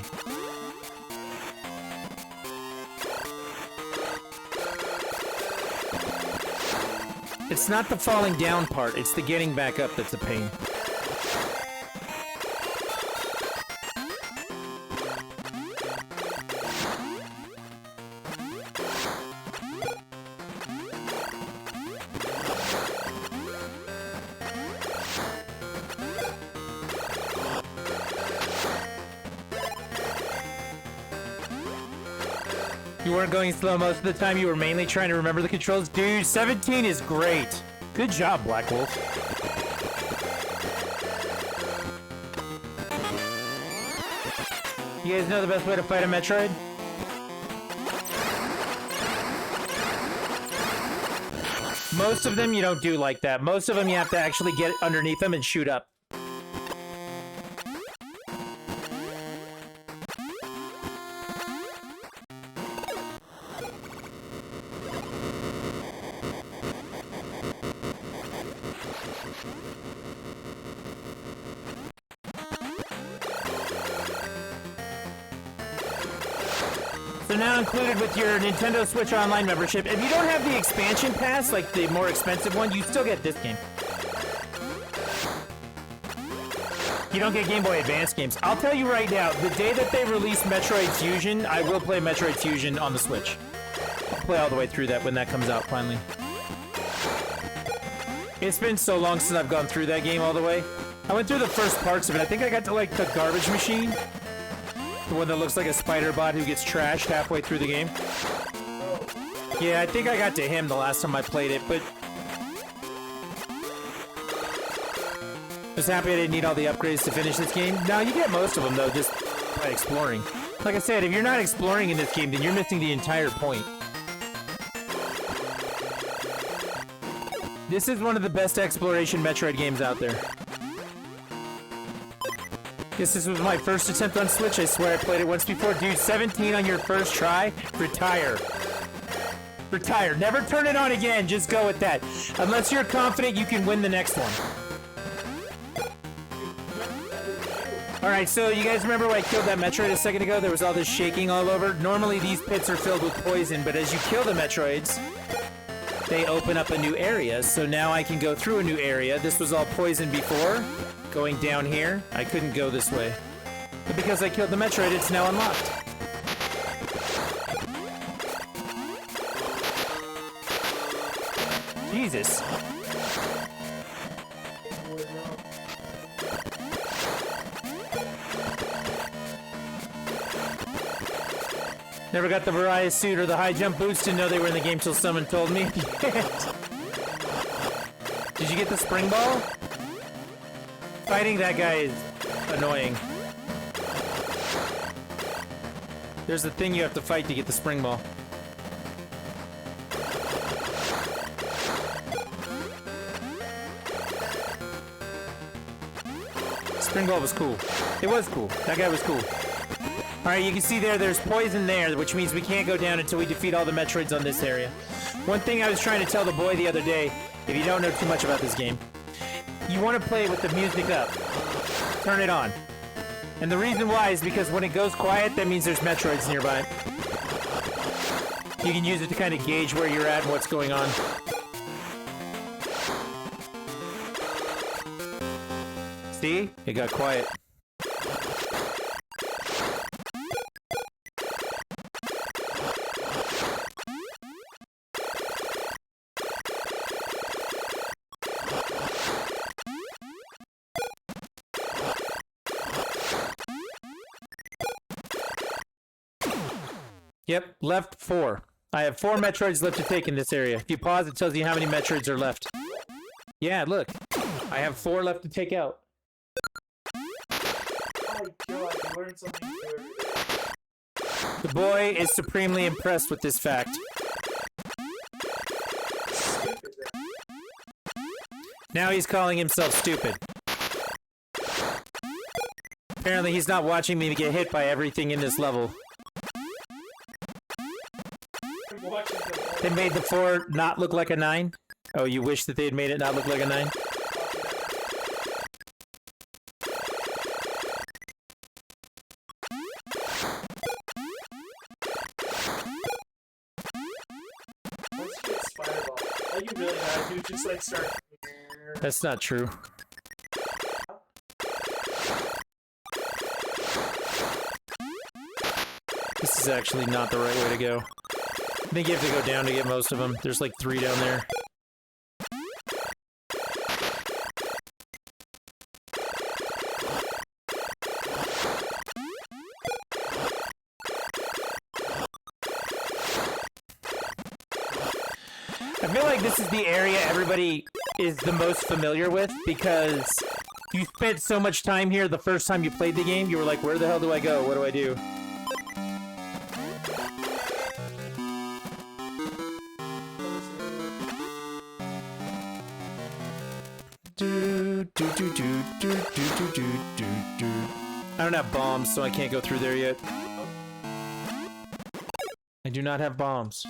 It's not the falling down part, it's the getting back up that's a pain. You weren't going slow most of the time, you were mainly trying to remember the controls. Dude, 17 is great. Good job, Black Wolf. You guys know the best way to fight a Metroid? Most of them you don't do like that. Most of them you have to actually get underneath them and shoot up. So now included with your Nintendo Switch Online membership, if you don't have the expansion pass, like the more expensive one, you still get this game. You don't get Game Boy Advance games. I'll tell you right now, the day that they release Metroid Fusion, I will play Metroid Fusion on the Switch. I'll play all the way through that when that comes out finally. It's been so long since I've gone through that game all the way. I went through the first parts of it. I think I got to like the garbage machine. The one that looks like a spider bot who gets trashed halfway through the game. Yeah, I think I got to him the last time I played it, but I was happy I didn't need all the upgrades to finish this game. Now, you get most of them, though, just by exploring. Like I said, if you're not exploring in this game, then you're missing the entire point. This is one of the best exploration Metroid games out there. Guess this was my first attempt on Switch. I swear I played it once before. Dude, 17 on your first try? Retire. Retire. Never turn it on again. Just go with that. Unless you're confident you can win the next one. Alright, so you guys remember when I killed that Metroid a second ago? There was all this shaking all over. Normally these pits are filled with poison, but as you kill the Metroids, they open up a new area. So now I can go through a new area. This was all poison before. Going down here, I couldn't go this way. But because I killed the Metroid, it's now unlocked. Jesus. Never got the Variety suit or the high jump boots. Didn't know they were in the game till someone told me. Did you get the spring ball? Fighting that guy is annoying. There's a thing you have to fight to get the spring ball. Spring ball was cool. It was cool. That guy was cool. Alright, you can see there's poison there, which means we can't go down until we defeat all the Metroids on this area. One thing I was trying to tell the boy the other day, if you don't know too much about this game, you want to play with the music up. Turn it on. And the reason why is because when it goes quiet, that means there's Metroids nearby. You can use it to kind of gauge where you're at and what's going on. See? It got quiet. Yep, left 4. I have 4 Metroids left to take in this area. If you pause, it tells you how many Metroids are left. Yeah, look. I have 4 left to take out. Oh my god, you learned something new every day. The boy is supremely impressed with this fact. Stupid, man. Now he's calling himself stupid. Apparently he's not watching me get hit by everything in this level. I'm watching the They made the 4 not look like a 9? Oh, you wish that they had made it not look like a 9? Once you get Spider Ball, all you really gotta do is just like start. That's not true. This is actually not the right way to go. I think you have to go down to get most of them. There's like 3 down there. I feel like this is the area everybody is the most familiar with because you spent so much time here the first time you played the game. You were like, where the hell do I go? What do I do? I don't have bombs, so I can't go through there yet. I do not have bombs.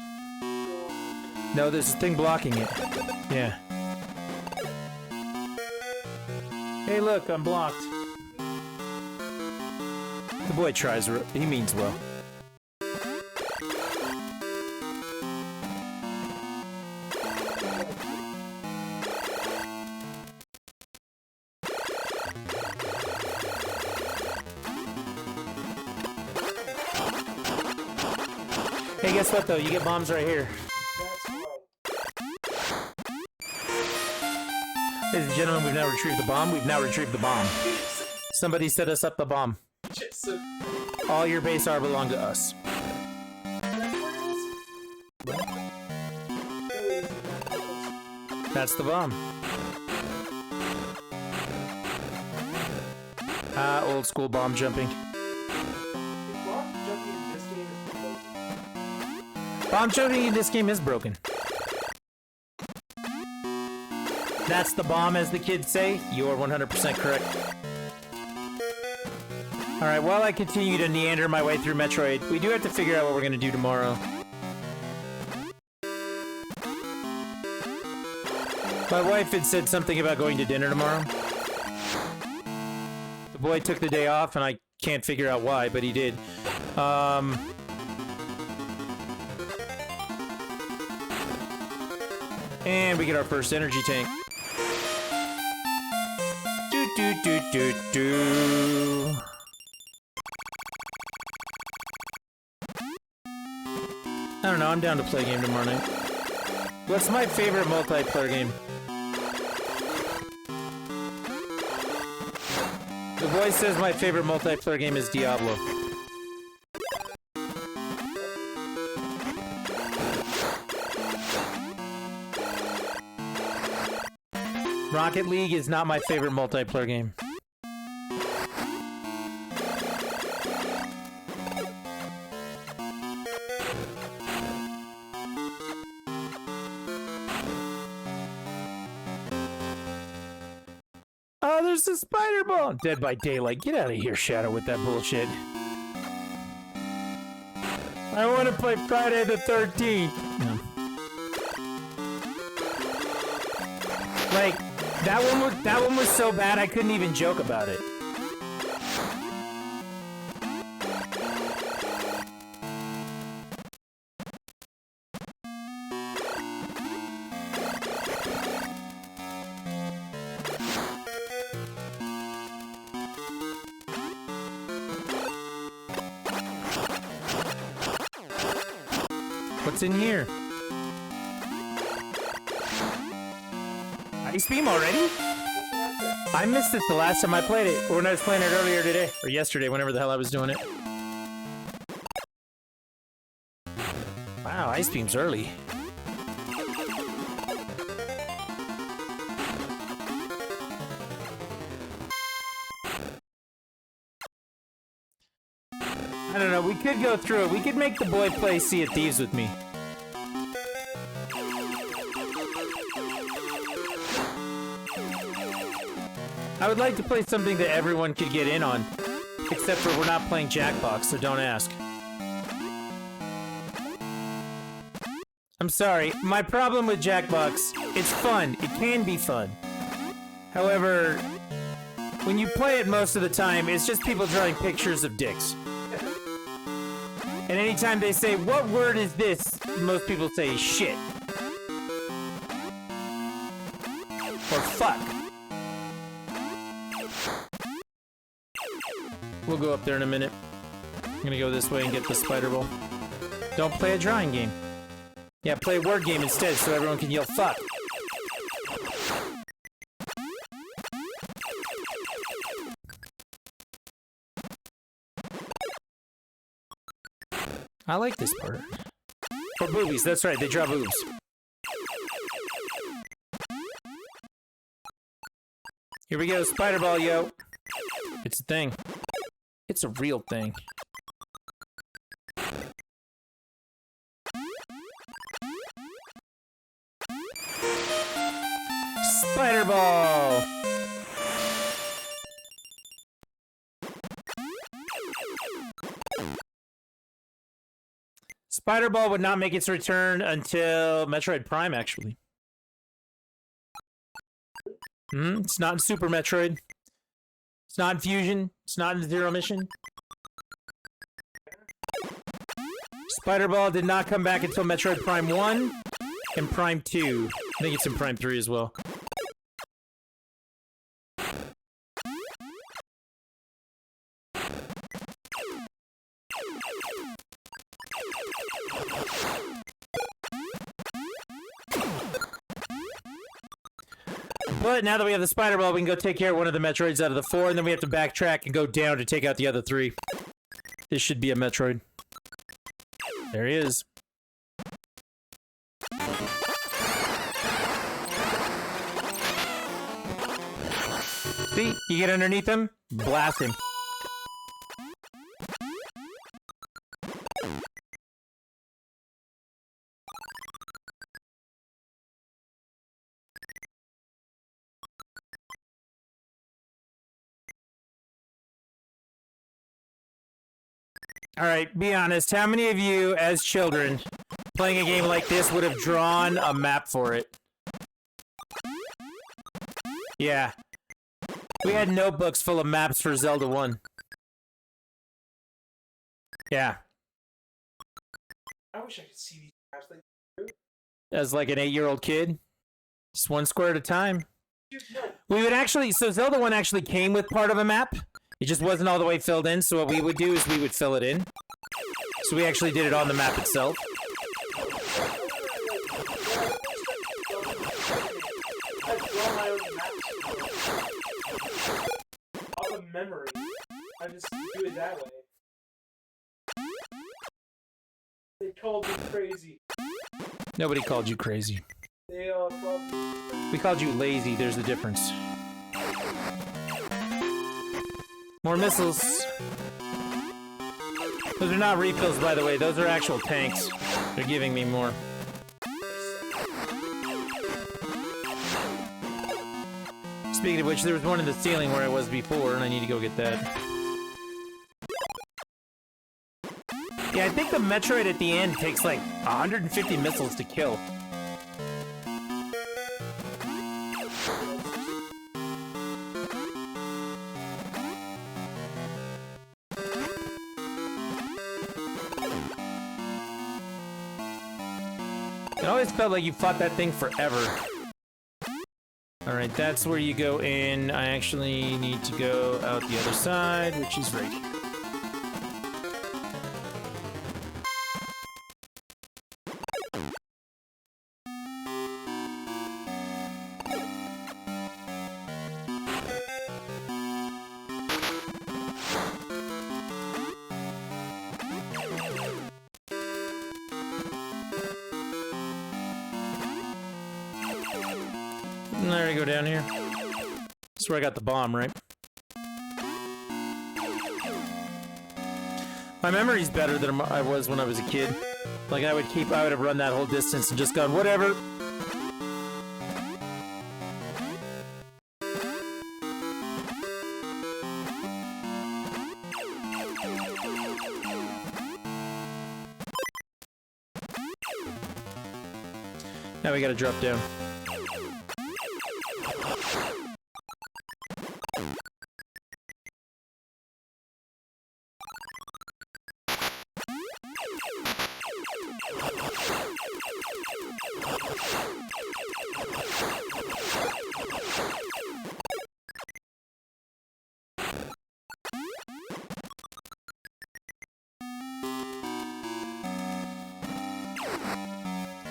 No, there's a thing blocking it. Yeah. Hey, look, I'm blocked. The boy tries. He means well. Hey, guess what, though? You get bombs right here. That's right. Ladies and gentlemen, we've now retrieved the bomb. We've now retrieved the bomb. Somebody set us up the bomb. Just so. All your base are belong to us. That's the bomb. Old school bomb jumping. Bomb jumping in this game is broken. That's the bomb, as the kids say. You are 100% correct. Alright, while I continue to meander my way through Metroid, we do have to figure out what we're going to do tomorrow. My wife had said something about going to dinner tomorrow. The boy took the day off, and I can't figure out why, but he did. And we get our first energy tank. Do do do do do. I don't know, I'm down to play a game tomorrow night. What's my favorite multiplayer game? The voice says my favorite multiplayer game is Diablo. Rocket League is not my favorite multiplayer game. Oh, there's the spider ball! Dead by Daylight. Get out of here, Shadow, with that bullshit. I want to play Friday the 13th. No. Like, that one was so bad I couldn't even joke about it. What's in here? Ice Beam already? I missed it the last time I played it, or when I was playing it earlier today, or yesterday, whenever the hell I was doing it. Wow, Ice Beam's early. I don't know, we could go through it. We could make the boy play Sea of Thieves with me. I would like to play something that everyone could get in on. Except for we're not playing Jackbox, so don't ask. I'm sorry, my problem with Jackbox, it's fun. It can be fun. However, when you play it most of the time, it's just people drawing pictures of dicks. And anytime they say, "What word is this?" most people say, "shit." Or "fuck." We'll go up there in a minute. I'm gonna go this way and get the spider ball. Don't play a drawing game. Yeah, play a word game instead so everyone can yell "fuck." I like this part. For boobies, that's right, they draw boobs. Here we go, spider ball, yo. It's a thing. It's a real thing. Spider ball! Spider Ball would not make its return until Metroid Prime, actually. It's not in Super Metroid. It's not in Fusion. It's not in Zero Mission. Spider Ball did not come back until Metroid Prime 1 and Prime 2. I think it's in Prime 3 as well. But now that we have the Spider Ball, we can go take care of one of the Metroids out of the 4, and then we have to backtrack and go down to take out the other 3. This should be a Metroid. There he is. See? You get underneath him, blast him. Alright, be honest, how many of you, as children, playing a game like this would have drawn a map for it? Yeah. We had notebooks full of maps for Zelda 1. Yeah. I wish I could see these maps like As like an 8-year-old kid? Just one square at a time. Dude, no. We would actually, so Zelda 1 actually came with part of a map. It just wasn't all the way filled in, so what we would do is we would fill it in. So we actually did it on the map itself. I draw my own maps off of memory. I just do it that way. They called me crazy. Nobody called you crazy. They called me. We called you lazy, there's a difference. More missiles. Those are not refills, by the way. Those are actual tanks. They're giving me more. Speaking of which, there was one in the ceiling where I was before, and I need to go get that. Yeah, I think the Metroid at the end takes like 150 missiles to kill. It always felt like you fought that thing forever. Alright, that's where you go in. I actually need to go out the other side, which is right here. And there we go down here. That's where I got the bomb, right? My memory's better than I was when I was a kid. Like I would have run that whole distance and just gone, whatever. Now we gotta drop down.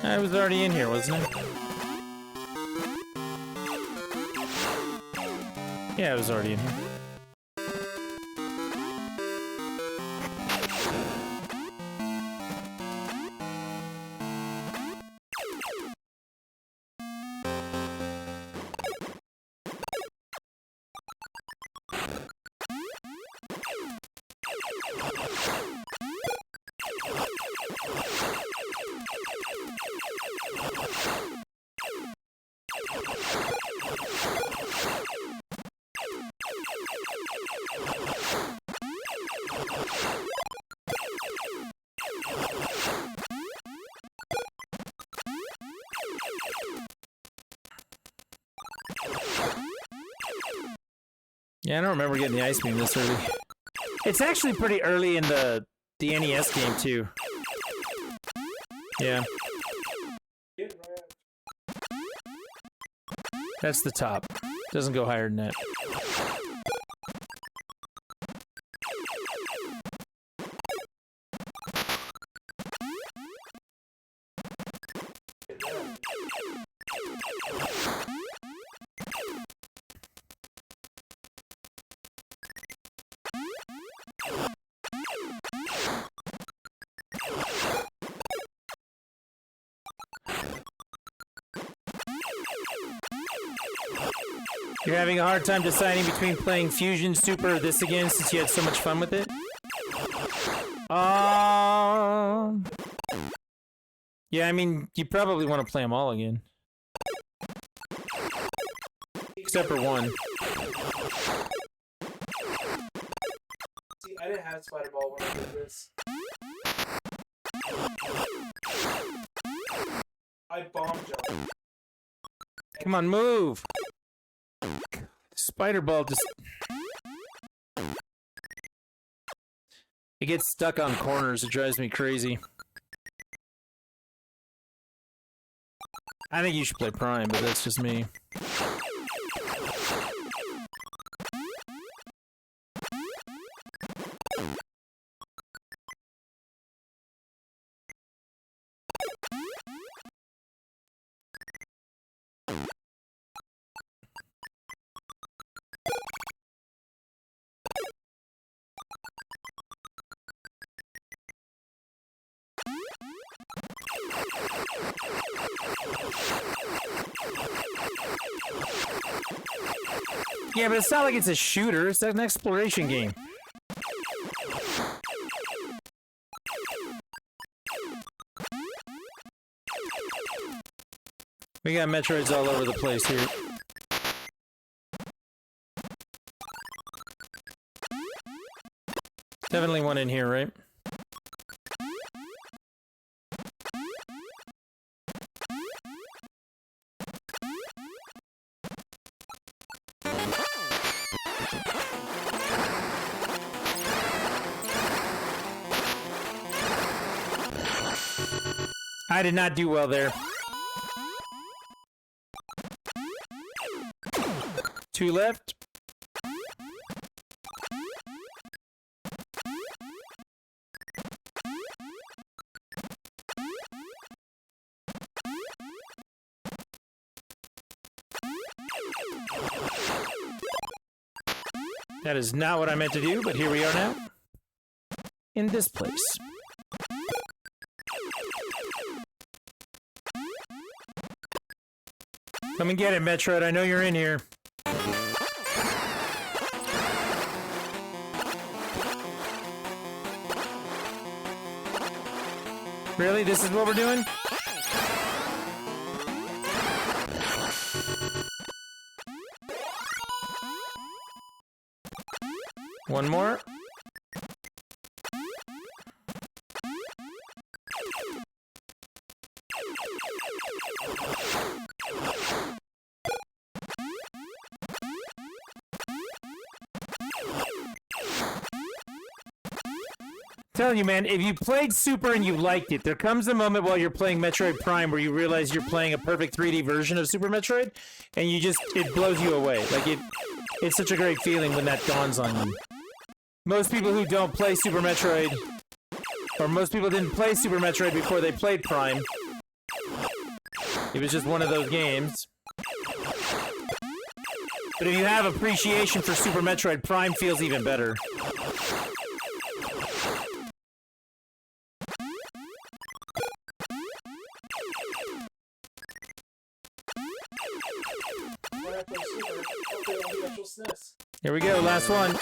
I was already in here, wasn't I? Yeah, I was already in here. Yeah, I don't remember getting the ice beam this early. It's actually pretty early in the NES game too. Yeah. That's the top. Doesn't go higher than that. You're having a hard time deciding between playing Fusion, Super, or this again since you had so much fun with it? Yeah, I mean, you probably want to play them all again. Except for one. See, I didn't have Spider Ball when I did this. I bomb jumped. Come on, move! Spider Ball just... It gets stuck on corners, it drives me crazy. I think you should play Prime, but that's just me. Yeah, but it's not like it's a shooter. It's an exploration game. We got Metroids all over the place here. Definitely one in here, right? I did not do well there. 2 left. That is not what I meant to do, but here we are now. In this place. Come and get it, Metroid. I know you're in here. Really? This is what we're doing? One more. Telling you, man, if you played Super and you liked it, there comes a moment while you're playing Metroid Prime where you realize you're playing a perfect 3D version of Super Metroid, and it blows you away. Like, it's such a great feeling when that dawns on you. Most people who don't play Super Metroid, or most people didn't play Super Metroid before they played Prime. It was just one of those games. But if you have appreciation for Super Metroid, Prime feels even better. Here we go, last one.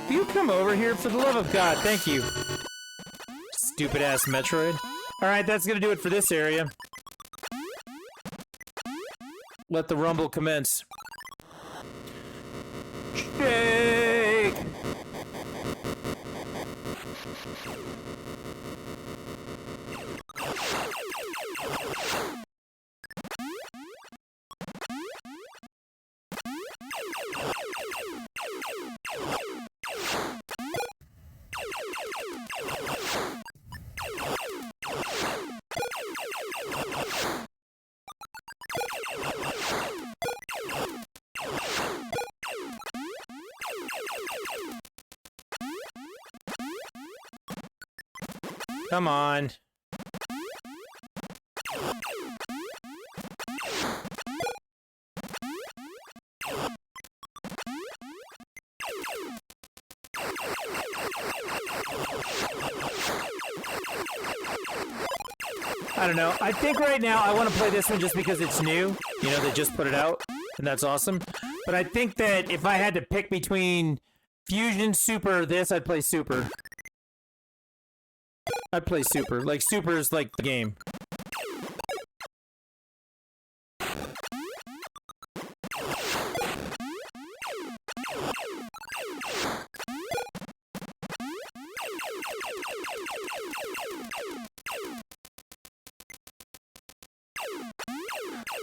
Will you come over here for the love of God? Thank you. Stupid ass Metroid. Alright, that's gonna do it for this area. Let the rumble commence. Shake! Come on. I don't know. I think right now I want to play this one just because it's new. You know, they just put it out, and that's awesome. But I think that if I had to pick between Fusion, Super, or this, I'd play Super. I'd play Super. Like, Super is like the game.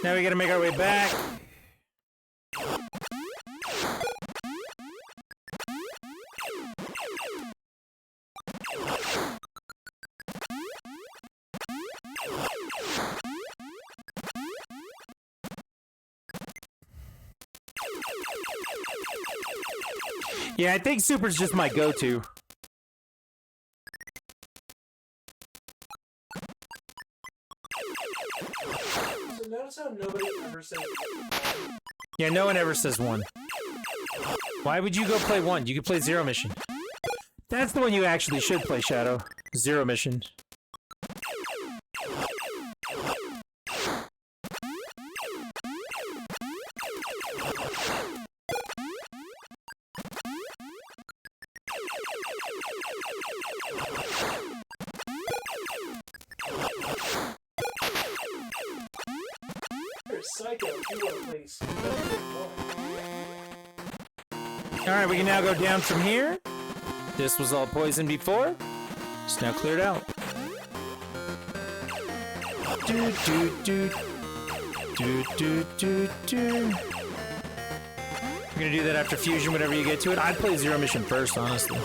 Now we gotta make our way back. Yeah, I think Super's just my go-to. So notice how nobody ever says. Yeah, no one ever says 1. Why would you go play 1? You could play Zero Mission. That's the one you actually should play, Shadow. Zero Mission. You're a psycho if you want to play Super. Alright, we can now go down from here. This was all poison before. It's now cleared out. Do do do do do do do. We're gonna do that after fusion whenever you get to it. I'd play Zero Mission first, honestly.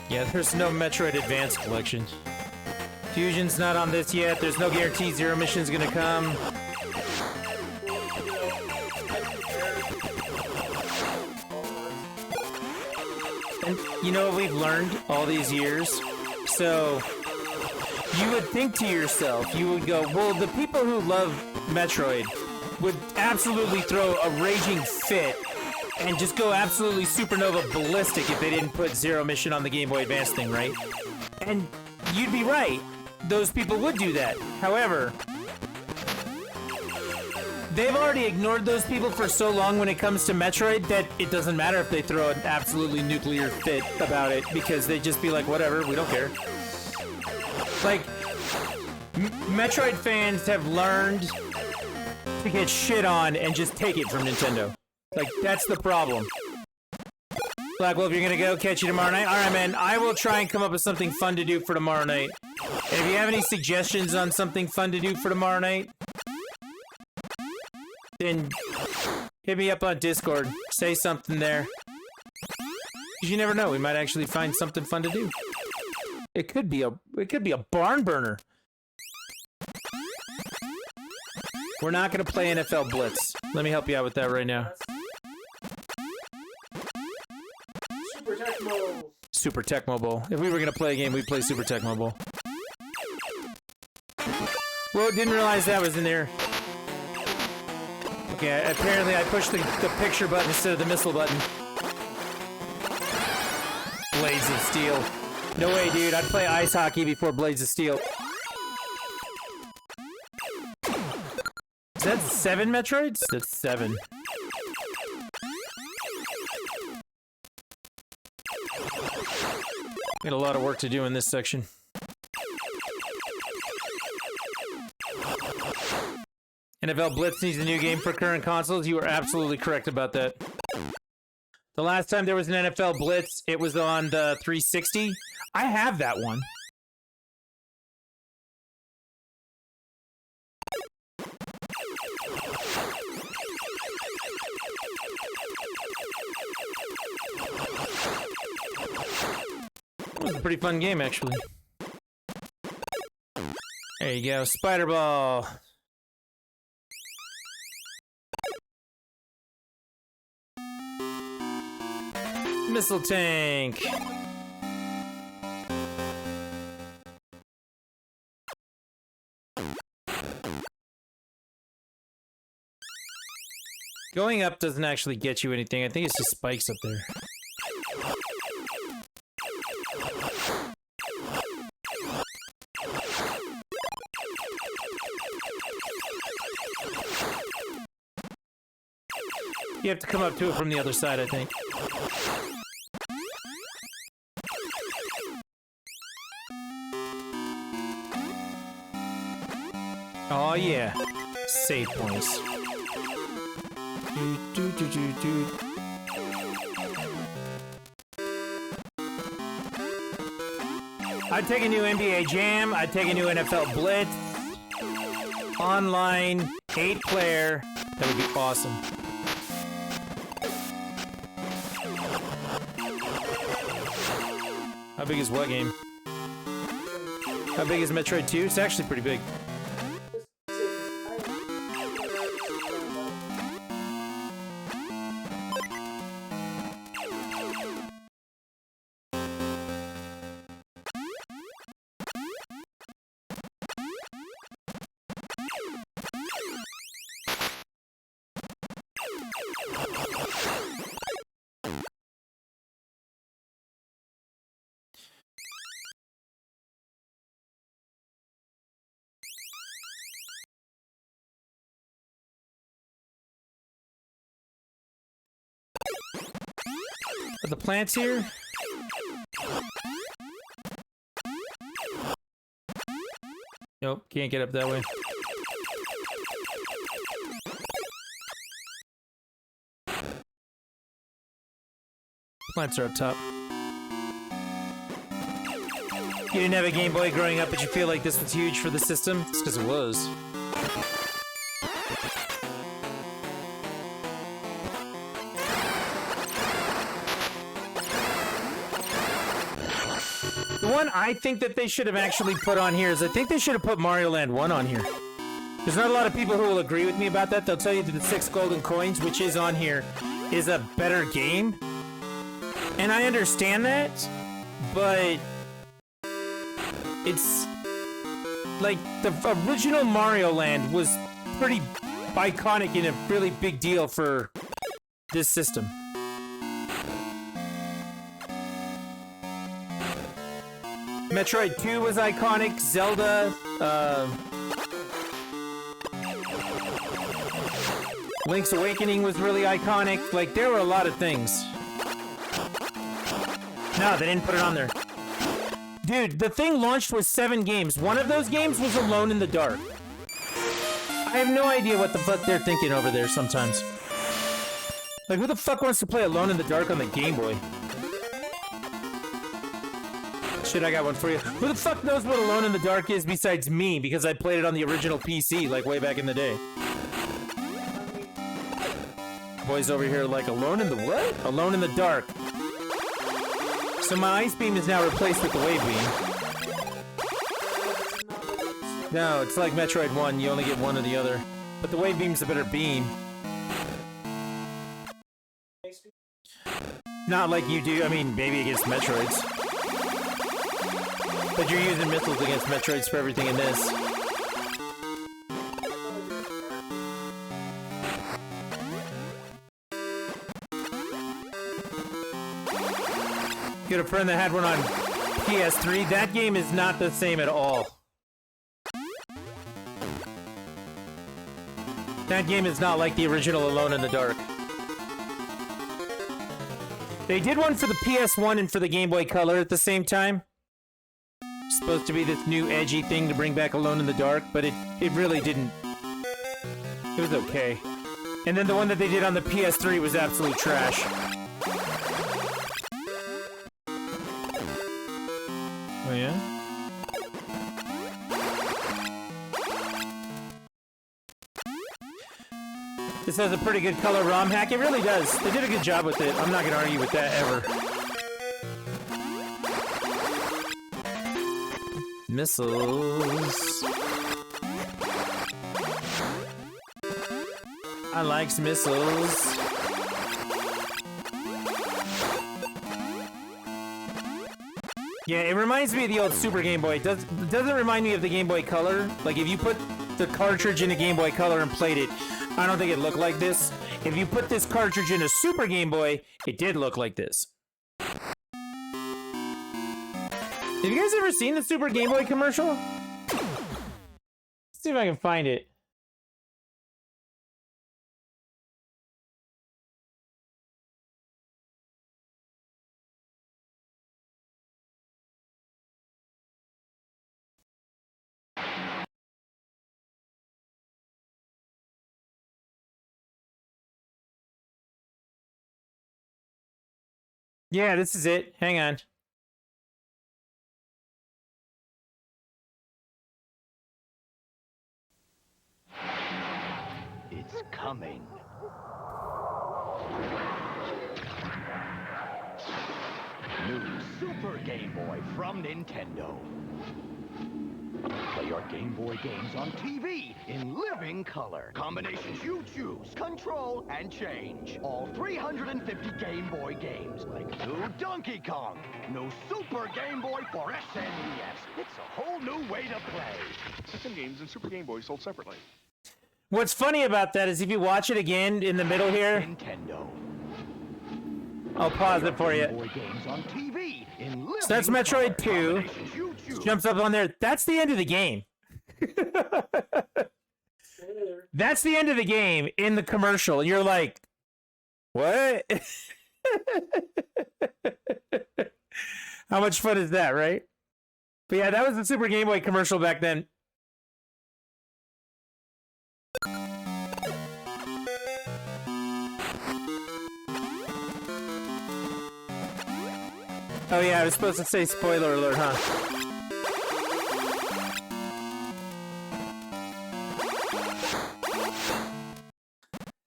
Yeah, there's no Metroid Advance collection. Fusion's not on this yet. There's no guarantee Zero Mission's gonna come. And you know what we've learned all these years? So, you would think to yourself, you would go, well, the people who love Metroid would absolutely throw a raging fit and just go absolutely supernova ballistic if they didn't put Zero Mission on the Game Boy Advance thing, right? And you'd be right. Those people would do that. However, they've already ignored those people for so long when it comes to Metroid that it doesn't matter if they throw an absolutely nuclear fit about it because they just be like, whatever, we don't care. Like, Metroid fans have learned to get shit on and just take it from Nintendo. Like, that's the problem. Black Wolf, you're gonna go, catch you tomorrow night? Alright, man, I will try and come up with something fun to do for tomorrow night. And if you have any suggestions on something fun to do for tomorrow night, then hit me up on Discord. Say something there. Because you never know, we might actually find something fun to do. It could be a barn burner. We're not gonna play NFL Blitz. Let me help you out with that right now. Super Tecmo. Super Tecmo Bowl. If we were gonna play a game, we'd play Super Tecmo Bowl. Well, didn't realize that was in there. Okay, apparently I pushed the picture button instead of the missile button. Blades of Steel. No way, dude. I'd play ice hockey before Blades of Steel. Is that 7 Metroids? That's 7. Got a lot of work to do in this section. NFL Blitz needs a new game for current consoles. You are absolutely correct about that. The last time there was an NFL Blitz, it was on the 360. I have that one. It was a pretty fun game, actually. There you go, Spider Ball. Missile tank. Going up doesn't actually get you anything. I think it's just spikes up there. You have to come up to it from the other side, I think. Oh yeah, save points. I'd take a new NBA Jam. I'd take a new NFL Blitz. Online, 8-player. That would be awesome. How big is what game? How big is Metroid 2? It's actually pretty big. Are the plants here? Nope, can't get up that way. Plants are up top. You didn't have a Game Boy growing up, but you feel like this was huge for the system? It's because it was. The one I think that they should have actually put on here is I think they should have put Mario Land 1 on here. There's not a lot of people who will agree with me about that. They'll tell you that the 6 golden coins, which is on here, is a better game. And I understand that, but it's like the original Mario Land was pretty iconic and a really big deal for this system. Metroid 2 was iconic, Zelda, Link's Awakening was really iconic. Like, there were a lot of things. No, they didn't put it on there. Dude, the thing launched with 7 games. One of those games was Alone in the Dark. I have no idea what the fuck they're thinking over there sometimes. Like, who the fuck wants to play Alone in the Dark on the Game Boy? Shit, I got one for you. Who the fuck knows what Alone in the Dark is besides me? Because I played it on the original PC, like, way back in the day. Boys over here like, Alone in the what? Alone in the Dark. So my Ice Beam is now replaced with the Wave Beam. No, it's like Metroid 1, you only get one or the other. But the Wave Beam's a better beam. Not like you do, I mean, maybe against Metroids. But you're using missiles against Metroids for everything in this. You had a friend that had one on PS3. That game is not the same at all. That game is not like the original Alone in the Dark. They did one for the PS1 and for the Game Boy Color at the same time. Supposed to be this new edgy thing to bring back Alone in the Dark, but it really didn't. It was okay. And then the one that they did on the PS3 was absolute trash. Oh yeah? This has a pretty good color ROM hack. It really does. They did a good job with it. I'm not gonna argue with that ever. Missiles. I likes missiles. Yeah, it reminds me of the old Super Game Boy. It doesn't remind me of the Game Boy Color. Like, if you put the cartridge in a Game Boy Color and played it, I don't think it looked like this. If you put this cartridge in a Super Game Boy, it did look like this. Have you guys ever seen the Super Game Boy commercial? Let's see if I can find it. Yeah, this is it. Hang on. It's coming. New Super Game Boy from Nintendo. Play your Game Boy games on TV in living color. Combinations you choose, control, and change. All 350 Game Boy games, like new Donkey Kong, new Super Game Boy for SNES. It's a whole new way to play. System games and Super Game Boy sold separately. What's funny about that is if you watch it again in the middle here, Nintendo. I'll pause it for Game you. Boy games on TV in living So that's Metroid color. 2. Combinations you choose. Jumps up on there. That's the end of the game. That's the end of the game in the commercial. And you're like, what? How much fun is that, right? But yeah, that was the Super Game Boy commercial back then. Oh yeah, I was supposed to say spoiler alert, huh?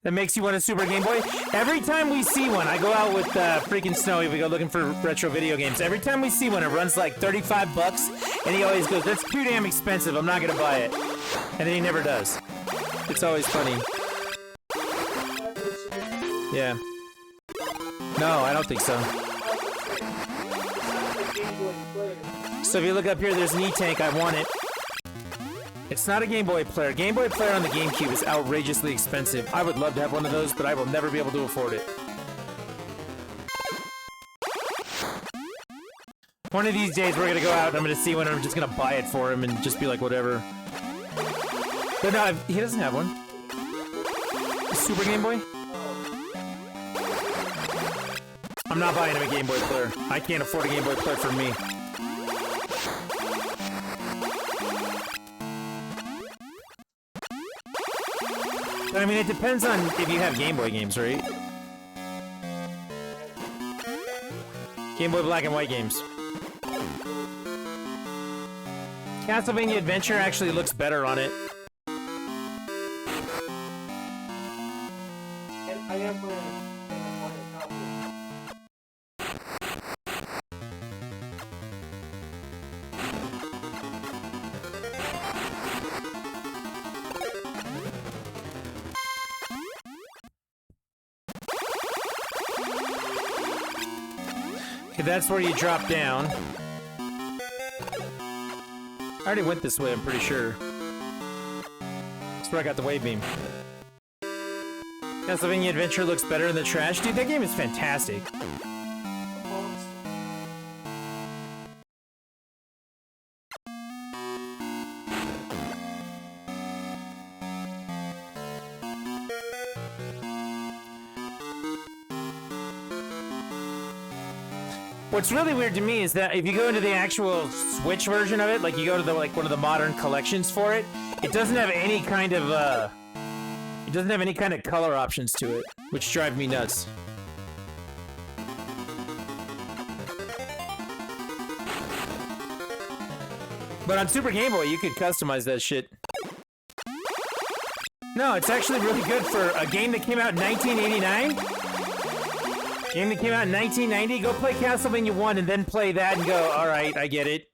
That makes you want a Super Game Boy? Every time we see one, I go out with freaking Snowy, we go looking for retro video games. Every time we see one, it runs like 35 bucks, and he always goes, that's too damn expensive, I'm not gonna buy it. And then he never does. It's always funny. Yeah. No, I don't think so. So if you look up here, there's an E-Tank, I want it. It's not a Game Boy player. Game Boy player on the GameCube is outrageously expensive. I would love to have one of those, but I will never be able to afford it. One of these days, we're gonna go out and I'm gonna see one and I'm just gonna buy it for him and just be like, whatever. But no, he doesn't have one. A Super Game Boy? I'm not buying him a Game Boy player. I can't afford a Game Boy player for me. But I mean, it depends on if you have Game Boy games, right? Game Boy Black and White games. Castlevania Adventure actually looks better on it. And I am playing a copy. Okay, that's where you drop down. I already went this way, I'm pretty sure. That's where I got the wave beam. Castlevania Adventure looks better in the trash. Dude, that game is fantastic. What's really weird to me is that if you go into the actual Switch version of it, like you go to the one of the modern collections for it, it doesn't have any kind of color options to it, which drive me nuts. But on Super Game Boy, you could customize that shit. No, it's actually really good for a game that came out in 1989. Game that came out in 1990, go play Castlevania 1 and then play that and go, alright, I get it.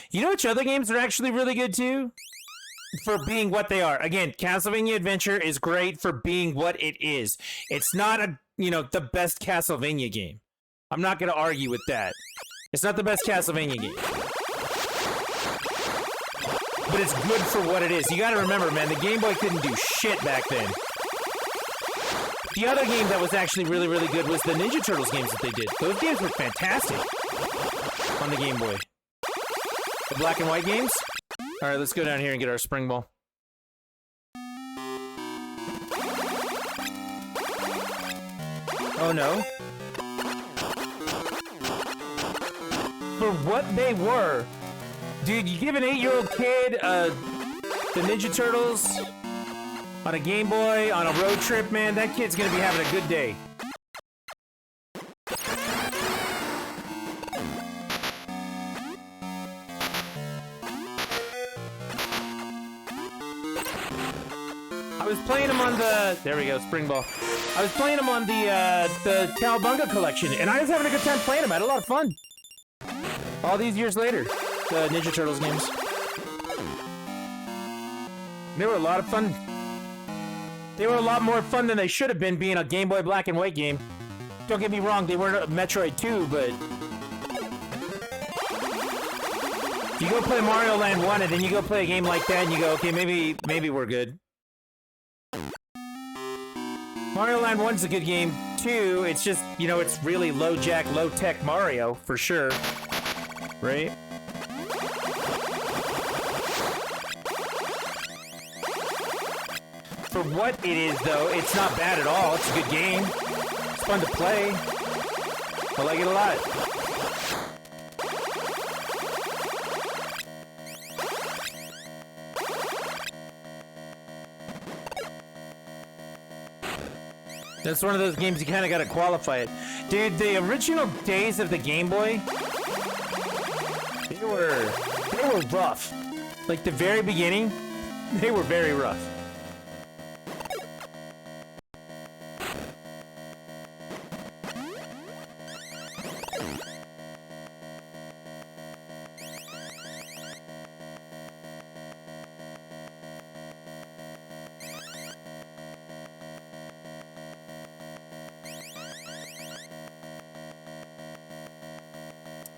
You know which other games are actually really good too? For being what they are. Again, Castlevania Adventure is great for being what it is. It's not the best Castlevania game. I'm not gonna argue with that. It's not the best Castlevania game. But it's good for what it is. You gotta remember, man, the Game Boy couldn't do shit back then. The other game that was actually really, really good was the Ninja Turtles games that they did. Those games were fantastic on the Game Boy. The black and white games? Alright, let's go down here and get our spring ball. Oh no. For what they were, dude, you give an 8-year-old kid the Ninja Turtles on a Game Boy on a road trip, man, that kid's gonna be having a good day. I was playing them on the. There we go, Spring Ball. I was playing them on the Cowabunga collection, and I was having a good time playing them. I had a lot of fun. All these years later, the Ninja Turtles games. They were a lot of fun. They were a lot more fun than they should have been, being a Game Boy Black and White game. Don't get me wrong, they weren't a Metroid 2, but you go play Mario Land 1 and then you go play a game like that and you go, okay, maybe we're good. Mario Land 1's a good game, too. It's just, you know, it's really low-jack, low-tech Mario, for sure. Right? For what it is, though, it's not bad at all. It's a good game. It's fun to play. I like it a lot. That's one of those games you kind of got to qualify it. Dude, the original days of the Game Boy, they were rough. Like the very beginning, they were very rough.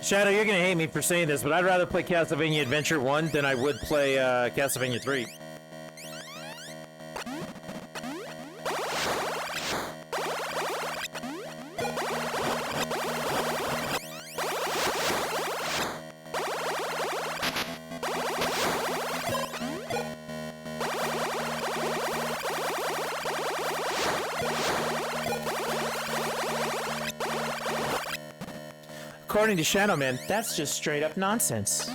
Shadow, you're gonna hate me for saying this, but I'd rather play Castlevania Adventure 1 than I would play Castlevania 3. According to Shadowman, that's just straight up nonsense.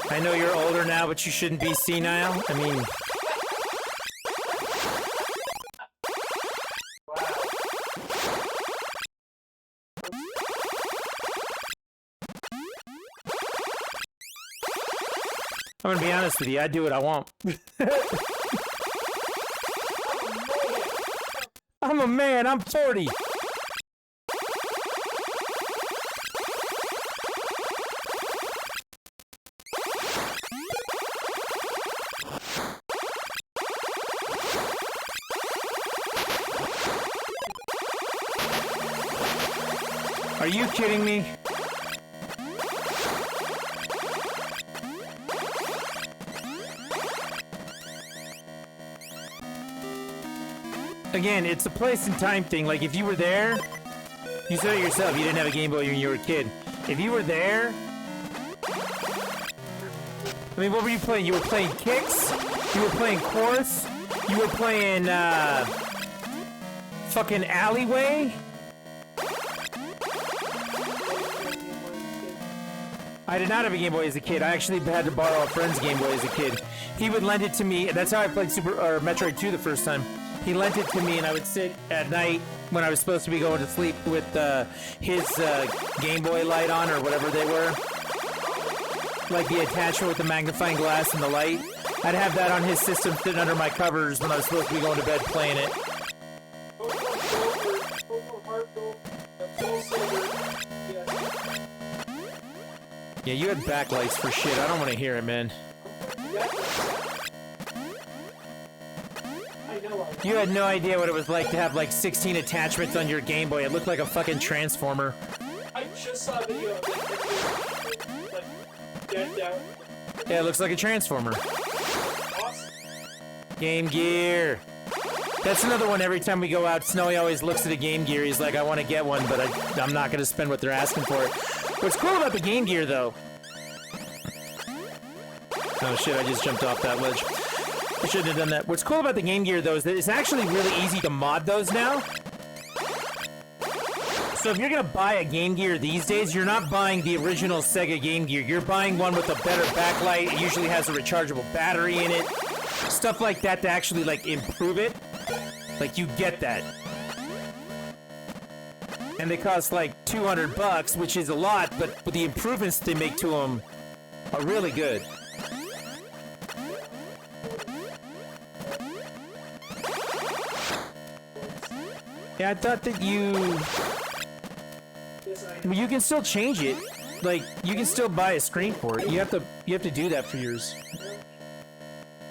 I know you're older now, but you shouldn't be senile. I mean... I'm gonna be honest with you, I do what I want. I'm a man, I'm 40. Are you kidding me? Again, it's a place and time thing. Like, if you were there, you said it yourself, you didn't have a Game Boy when you were a kid. If you were there... I mean, what were you playing? You were playing Kicks? You were playing Chorus? You were playing, fucking Alleyway? I did not have a Game Boy as a kid. I actually had to borrow a friend's Game Boy as a kid. He would lend it to me. That's how I played Metroid 2 the first time. He lent it to me, and I would sit at night when I was supposed to be going to sleep with his Game Boy light on, or whatever they were. Like the attachment with the magnifying glass and the light. I'd have that on his system sitting under my covers when I was supposed to be going to bed playing it. Yeah, you had backlights for shit. I don't want to hear it, man. You had no idea what it was like to have like 16 attachments on your Game Boy. It looked like a fucking transformer. I just saw a video of it, like, dead down. Yeah, it looks like a transformer. Awesome. Game Gear. That's another one. Every time we go out, Snowy always looks at a Game Gear. He's like, I want to get one, but I'm not going to spend what they're asking for it. What's cool about the Game Gear, though... Oh shit, I just jumped off that ledge. I shouldn't have done that. What's cool about the Game Gear, though, is that it's actually really easy to mod those now. So if you're going to buy a Game Gear these days, you're not buying the original Sega Game Gear. You're buying one with a better backlight. It usually has a rechargeable battery in it. Stuff like that to actually, like, improve it. Like, you get that. and they cost like $200, which is a lot, but the improvements they make to them are really good. Yeah, I thought that you can still change it. Like, you can still buy a screen for it. You have to do that for yours.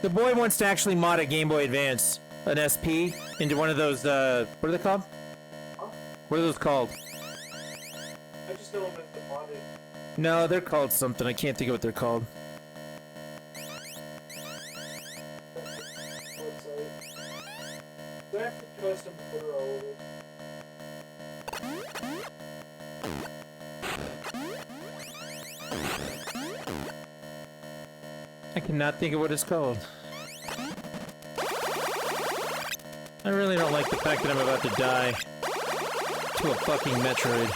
The boy wants to actually mod a Game Boy Advance, an SP, into one of those, what are they called? What are those called? I just know I'm at the modded. No, they're called something. I can't think of what they're called. Website. Do I have to custom put all of it? I cannot think of what it's called. I really don't like the fact that I'm about to die to a fucking Metroid.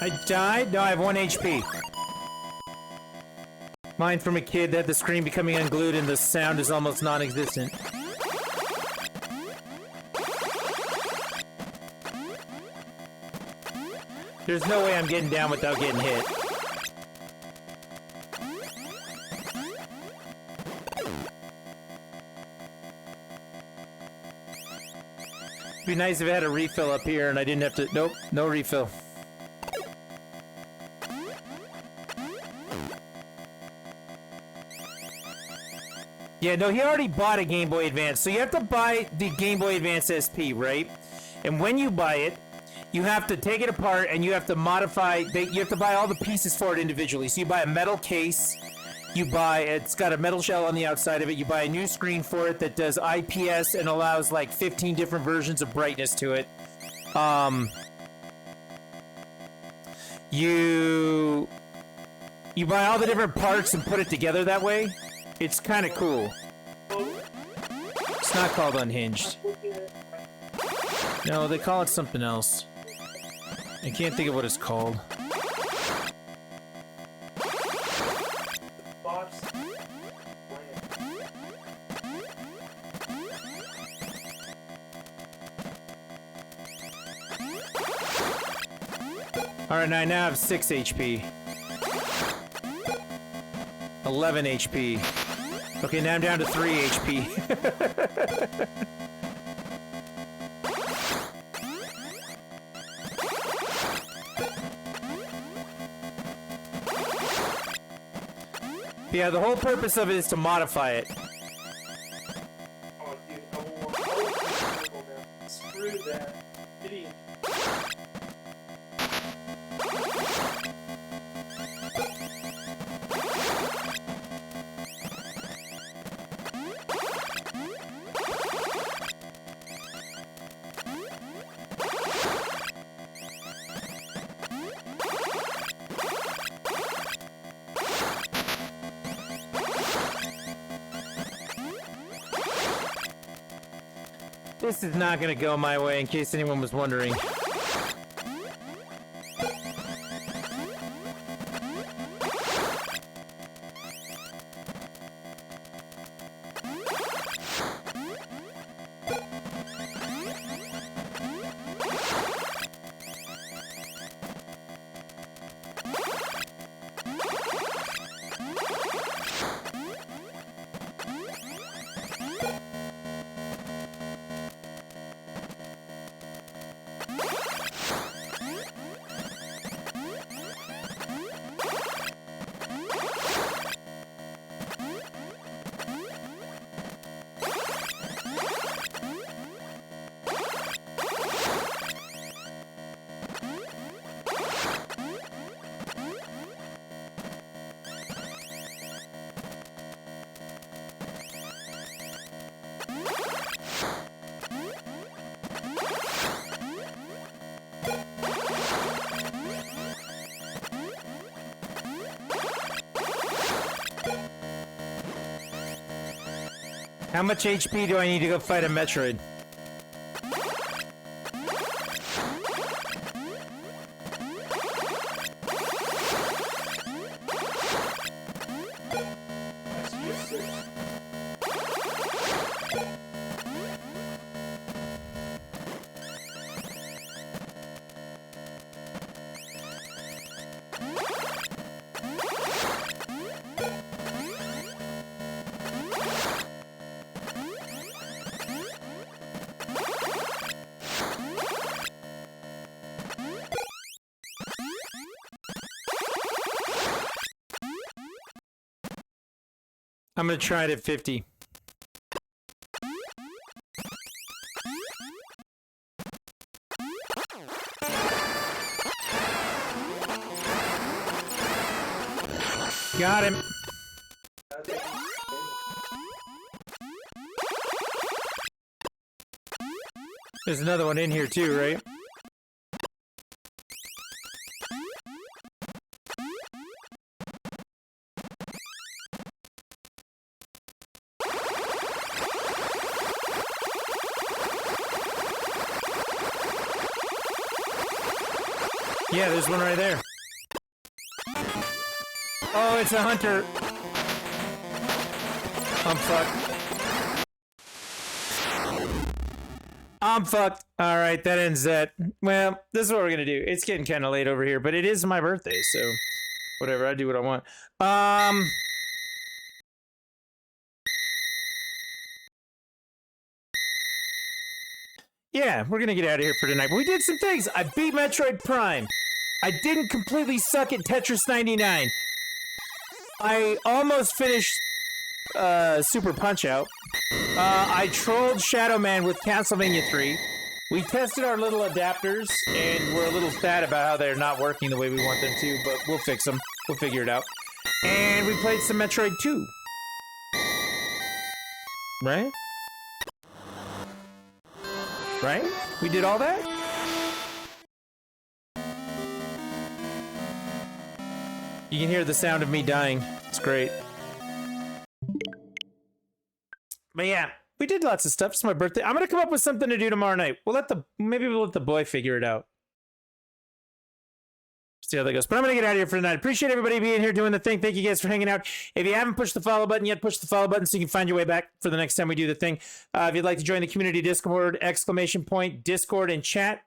I died? No, I have 1 HP. Mine from a kid that had the screen becoming unglued and the sound is almost non-existent. There's no way I'm getting down without getting hit. It'd be nice if I had a refill up here and I didn't have to... Nope, no refill. Yeah, no, he already bought a Game Boy Advance, so you have to buy the Game Boy Advance SP, right? And when you buy it, you have to take it apart and you have to modify, you have to buy all the pieces for it individually. So you buy a metal case, it's got a metal shell on the outside of it, you buy a new screen for it that does IPS and allows like 15 different versions of brightness to it. You buy all the different parts and put it together that way. It's kind of cool. It's not called Unhinged. No, they call it something else. I can't think of what it's called. Alright, I now have 6 HP. 11 HP. Okay, now I'm down to 3 HP. Yeah, the whole purpose of it is to modify it. Oh, dude, I want now. Screw that. Idiot. This is not gonna go my way, in case anyone was wondering. How much HP do I need to go fight a Metroid? I'm gonna try it at 50. Got him. There's another one in here too, right? Yeah, there's one right there. Oh, it's a hunter. I'm fucked. I'm fucked. All right, that ends that. Well, this is what we're gonna do. It's getting kind of late over here, but it is my birthday, so whatever. I do what I want. Yeah, we're gonna get out of here for tonight. But we did some things. I beat Metroid Prime. I didn't completely suck at Tetris 99. I almost finished Super Punch-Out. I trolled Shadow Man with Castlevania 3. We tested our little adapters, and we're a little sad about how they're not working the way we want them to, but we'll fix them. We'll figure it out. And we played some Metroid 2. Right? Right? We did all that? You can hear the sound of me dying. It's great. But yeah, we did lots of stuff. It's my birthday. I'm gonna come up with something to do tomorrow night. Maybe we'll let the boy figure it out. See how that goes. But I'm gonna get out of here for tonight. Appreciate everybody being here doing the thing. Thank you guys for hanging out. If you haven't pushed the follow button yet, push the follow button so you can find your way back for the next time we do the thing. If you'd like to join the community Discord, !, Discord and chat.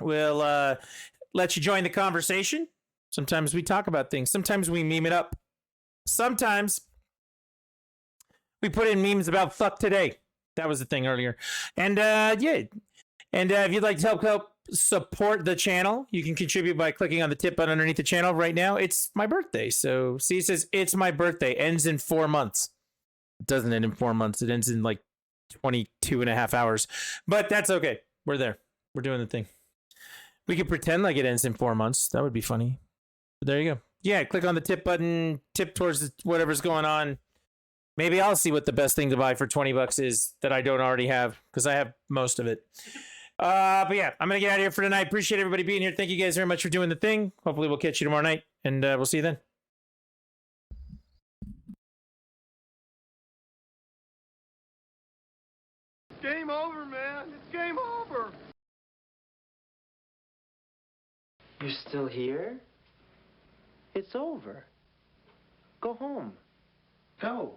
We'll let you join the conversation. Sometimes we talk about things. Sometimes we meme it up. Sometimes we put in memes about fuck today. That was the thing earlier. And yeah. And if you'd like to help support the channel, you can contribute by clicking on the tip button underneath the channel. Right now, it's my birthday. So see, it says it's my birthday. Ends in 4 months. It doesn't end in 4 months. It ends in like 22 and a half hours. But that's okay. We're there. We're doing the thing. We could pretend like it ends in 4 months. That would be funny. But there you go. Yeah, click on the tip button. Tip towards whatever's going on. Maybe I'll see what the best thing to buy for $20 is that I don't already have, because I have most of it. But yeah, I'm going to get out of here for tonight. Appreciate everybody being here. Thank you guys very much for doing the thing. Hopefully we'll catch you tomorrow night, and we'll see you then. Game over, man. It's game over. You're still here? It's over. Go home. Go.